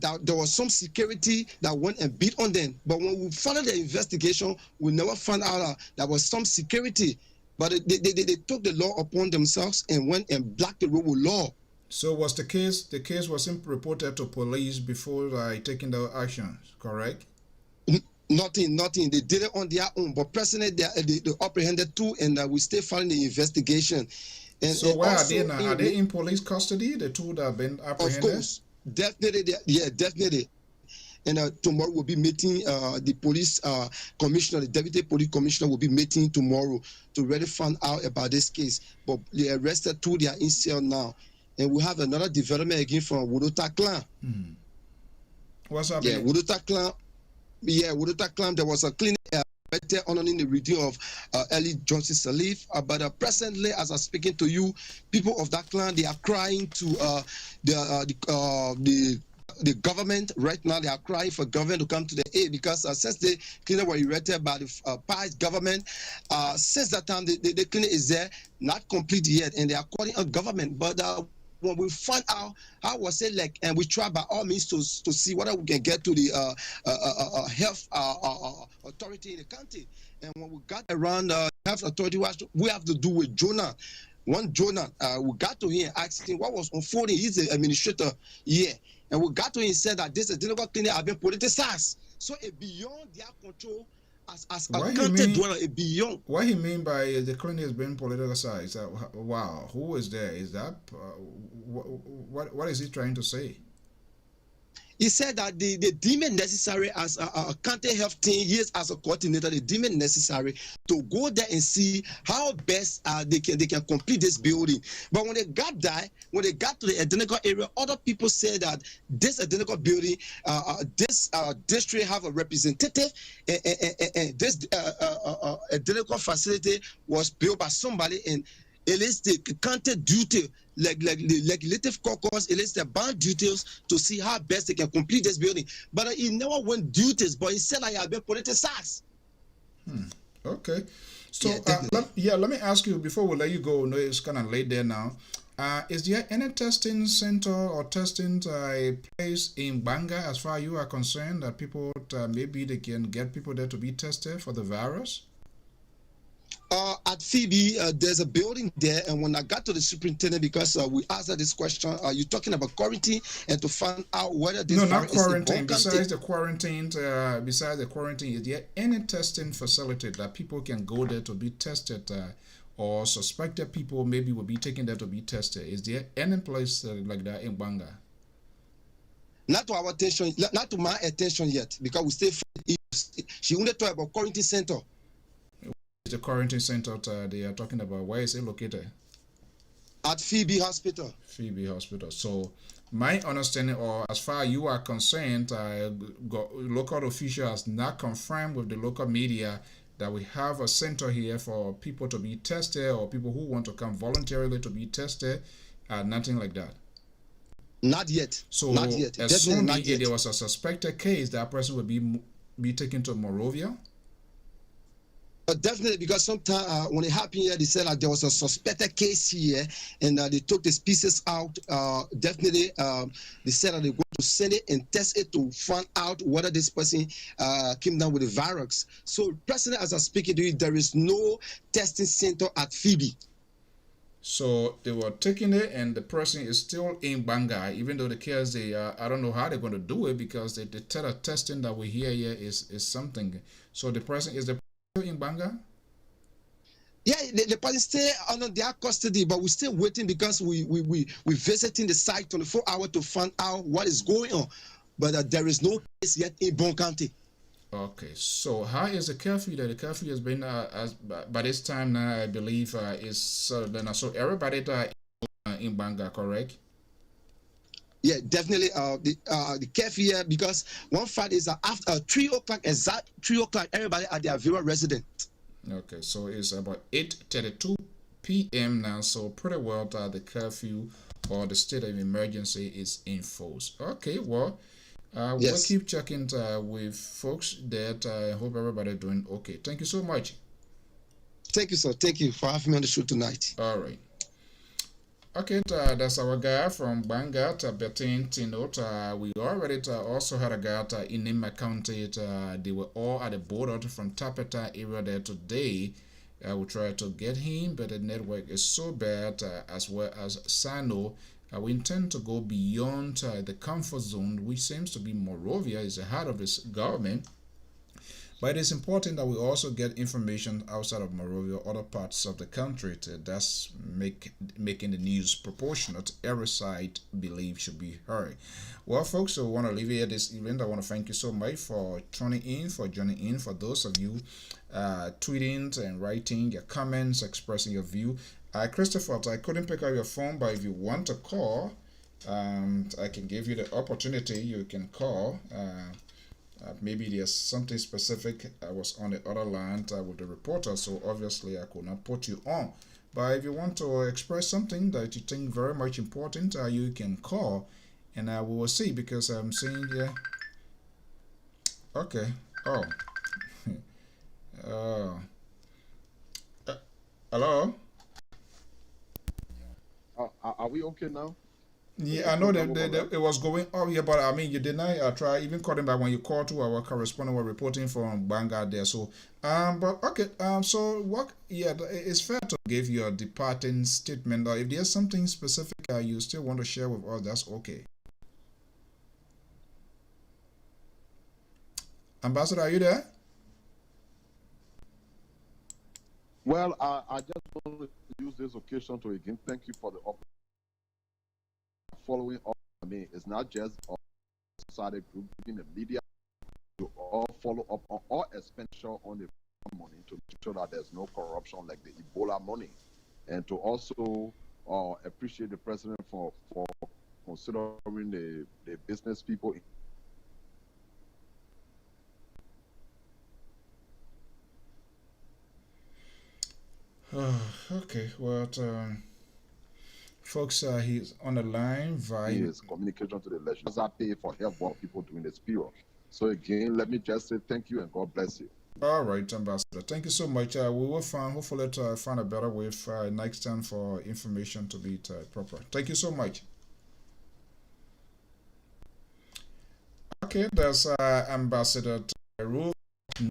that there was some security that went and beat on them. But when we followed the investigation, we never found out that was some security. But they took the law upon themselves and went and blocked the road with law. So was the case wasn't reported to police before taking the actions, correct? Nothing. They did it on their own. But personally, they apprehended 2, and we still following the investigation. And, so where are they now? Are they in police custody, the 2 that have been apprehended? Of course. Definitely. Yeah, definitely. And tomorrow we'll be meeting the police commissioner, the deputy police commissioner will be meeting tomorrow to really find out about this case. But they arrested 2, they are in cell now. And we have another development again from Wodota clan. Mm-hmm. What's happening? Yeah, Wodota clan, there was a clinic honoring the reading of Eli Johnson Salif. But presently, as I'm speaking to you, people of that clan, they are crying to the government. Right now, they are crying for government to come to the aid, because since the clinic were erected by the past government, since that time, the clinic is there, not complete yet, and they are calling on government. But when we find out how was it like, and we try by all means to see whether we can get to the health authority in the county. And when we got around health authority, we have to do with Jonah. One Jonah, we got to him and asked him what was unfolding. He's the administrator here. And we got to him and said that this identical clinic have been politicized. So it beyond their control as a county dweller, it beyond. What he mean by the clinic is being politicized? Wow, who is there? Is that what is he trying to say? He said that they deem it necessary as a county health team, yes, as a coordinator, they deem it necessary to go there and see how best they can complete this building. But when they got there, when they got to the identical area, other people said that this identical building, this district have a representative, and this identical facility was built by somebody, and it is the county duty, like the legislative caucus, it is the bound duties to see how best they can complete this building. But he never went duties, but he said I have been politicized. Okay. So let me ask you before we let you go. No, it's kind of late there now. Is there any testing center or testing place in Banga, as far as you are concerned, that people maybe they can get people there to be tested for the virus? At Phoebe, there's a building there, and when I got to the superintendent, because we asked her this question, are you talking about quarantine and to find out whether this not quarantine. Besides the quarantine, is there any testing facility that people can go there to be tested, or suspected people maybe will be taken there to be tested? Is there any place like that in Banga? Not to our attention, not to my attention yet, because we still. She only talked about quarantine center. The quarantine center they are talking about, where is it located? At Phoebe Hospital. Phoebe Hospital. So my understanding, or as far as you are concerned, local official has not confirmed with the local media that we have a center here for people to be tested, or people who want to come voluntarily to be tested. Nothing like that. Not yet. So not yet. Assuming if there was a suspected case, that person would be taken to Monrovia. Definitely, because sometimes when it happened here, they said that there was a suspected case here, and they took the pieces out. Definitely, they said that they go to send it and test it to find out whether this person came down with the virus. So, presently, as I'm speaking to you, there is no testing center at Phoebe. So they were taking it, and the person is still in Banga, even though the case I don't know how they're going to do it, because the testing that we hear here is something. So the person is the person in Banga. Yeah, the person still under their custody, but we're still waiting because we visiting the site 24 hours to find out what is going on. But there is no case yet in Bon County. Okay, so how is the curfew? That the curfew has been by this time now, I believe is so everybody in Banga, correct? Yeah, definitely. The curfew here, because one fact is that after 3 o'clock, exact 3 o'clock, everybody at their villa resident. Okay, so it's about 8:32 p.m. now, so pretty well the curfew or the state of emergency is in force. Okay, well, Yes. we'll keep checking with folks that I hope everybody doing okay. Thank you so much. Thank you, sir. Thank you for having me on the show tonight. All right. Okay, that's our guy from Banga, Betin Tinot. We already also had a guy in Nima County. They were all at the border from Tapeta area there today. We tried to get him, but the network is so bad, as well as Sano. We intend to go beyond the comfort zone, which seems to be Morovia, is the heart of this government. But it is important that we also get information outside of Morovia, other parts of the country. That's making the news proportionate. Every side believe should be heard. Well, folks, so we want to leave here this evening. I want to thank you so much for tuning in, for joining in. For those of you tweeting and writing your comments, expressing your view. Christopher, I couldn't pick up your phone, but if you want to call, I can give you the opportunity. You can call. Maybe there's something specific. I was on the other line with the reporter, so obviously I could not put you on. But if you want to express something that you think very much important, you can call, and we will see, because I'm seeing here. Okay. Oh. Hello. Are we okay now? Yeah, I know that it was going up here, but I mean, you did not try even calling back when you called to our correspondent. Were reporting from Banga there. So, but okay, so what? Yeah, it's fair to give your departing statement. Or if there's something specific you still want to share with us, that's okay. Ambassador, are you there? Well, I just want to use this occasion to again thank you for the opportunity. Following up, I mean, it's not just a society group, even the media, to all follow up on all expenditure on the money to make sure that there's no corruption like the Ebola money, and to also appreciate the president for considering the business people. Okay, well, folks, he's on the line via his communication to the legislators. I pay for help what people during this period. So again, let me just say thank you and God bless you. All right, Ambassador. Thank you so much. We will hopefully find a better way next time for information to be proper. Thank you so much. Okay, there's Ambassador Ruth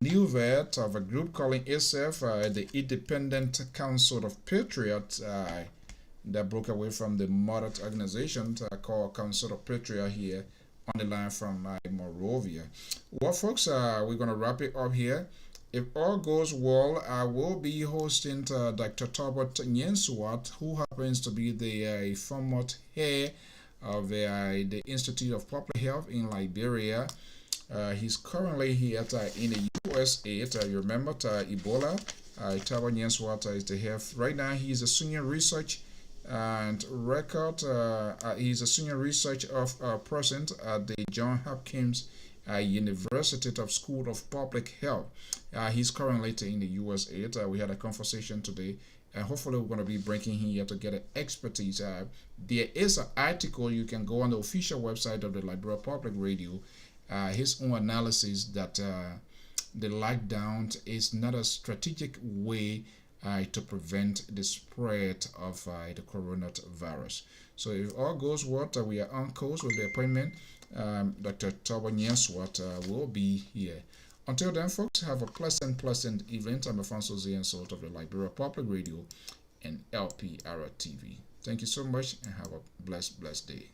Newvet of a group calling itself the Independent Council of Patriots. That broke away from the mother organization called Council of Patriots here on the line from Morovia. Well, folks, we're going to wrap it up here. If all goes well, I will be hosting Dr. Talbot Nyenswat, who happens to be the former head of the Institute of Public Health in Liberia. He's currently here in the USA. You remember Ebola. Talbot Nyenswat is the head. Right now, he's a senior research and record. He's a senior research person at the Johns Hopkins University of School of Public Health. He's currently in the USA. We had a conversation today. Hopefully, we're going to be bringing him here to get an expertise. There is an article you can go on the official website of the Liberia Public Radio. His own analysis that the lockdown is not a strategic way to prevent the spread of the coronavirus. So if all goes well, we are on course with the appointment Dr. Tobo Nyanswat will be here. Until then, folks, have a pleasant evening. I'm Alfonso Z and Salt of the Liberia Public Radio and LPR TV. Thank you so much and have a blessed day.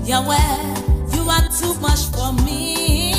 Yahweh, you are too much for me.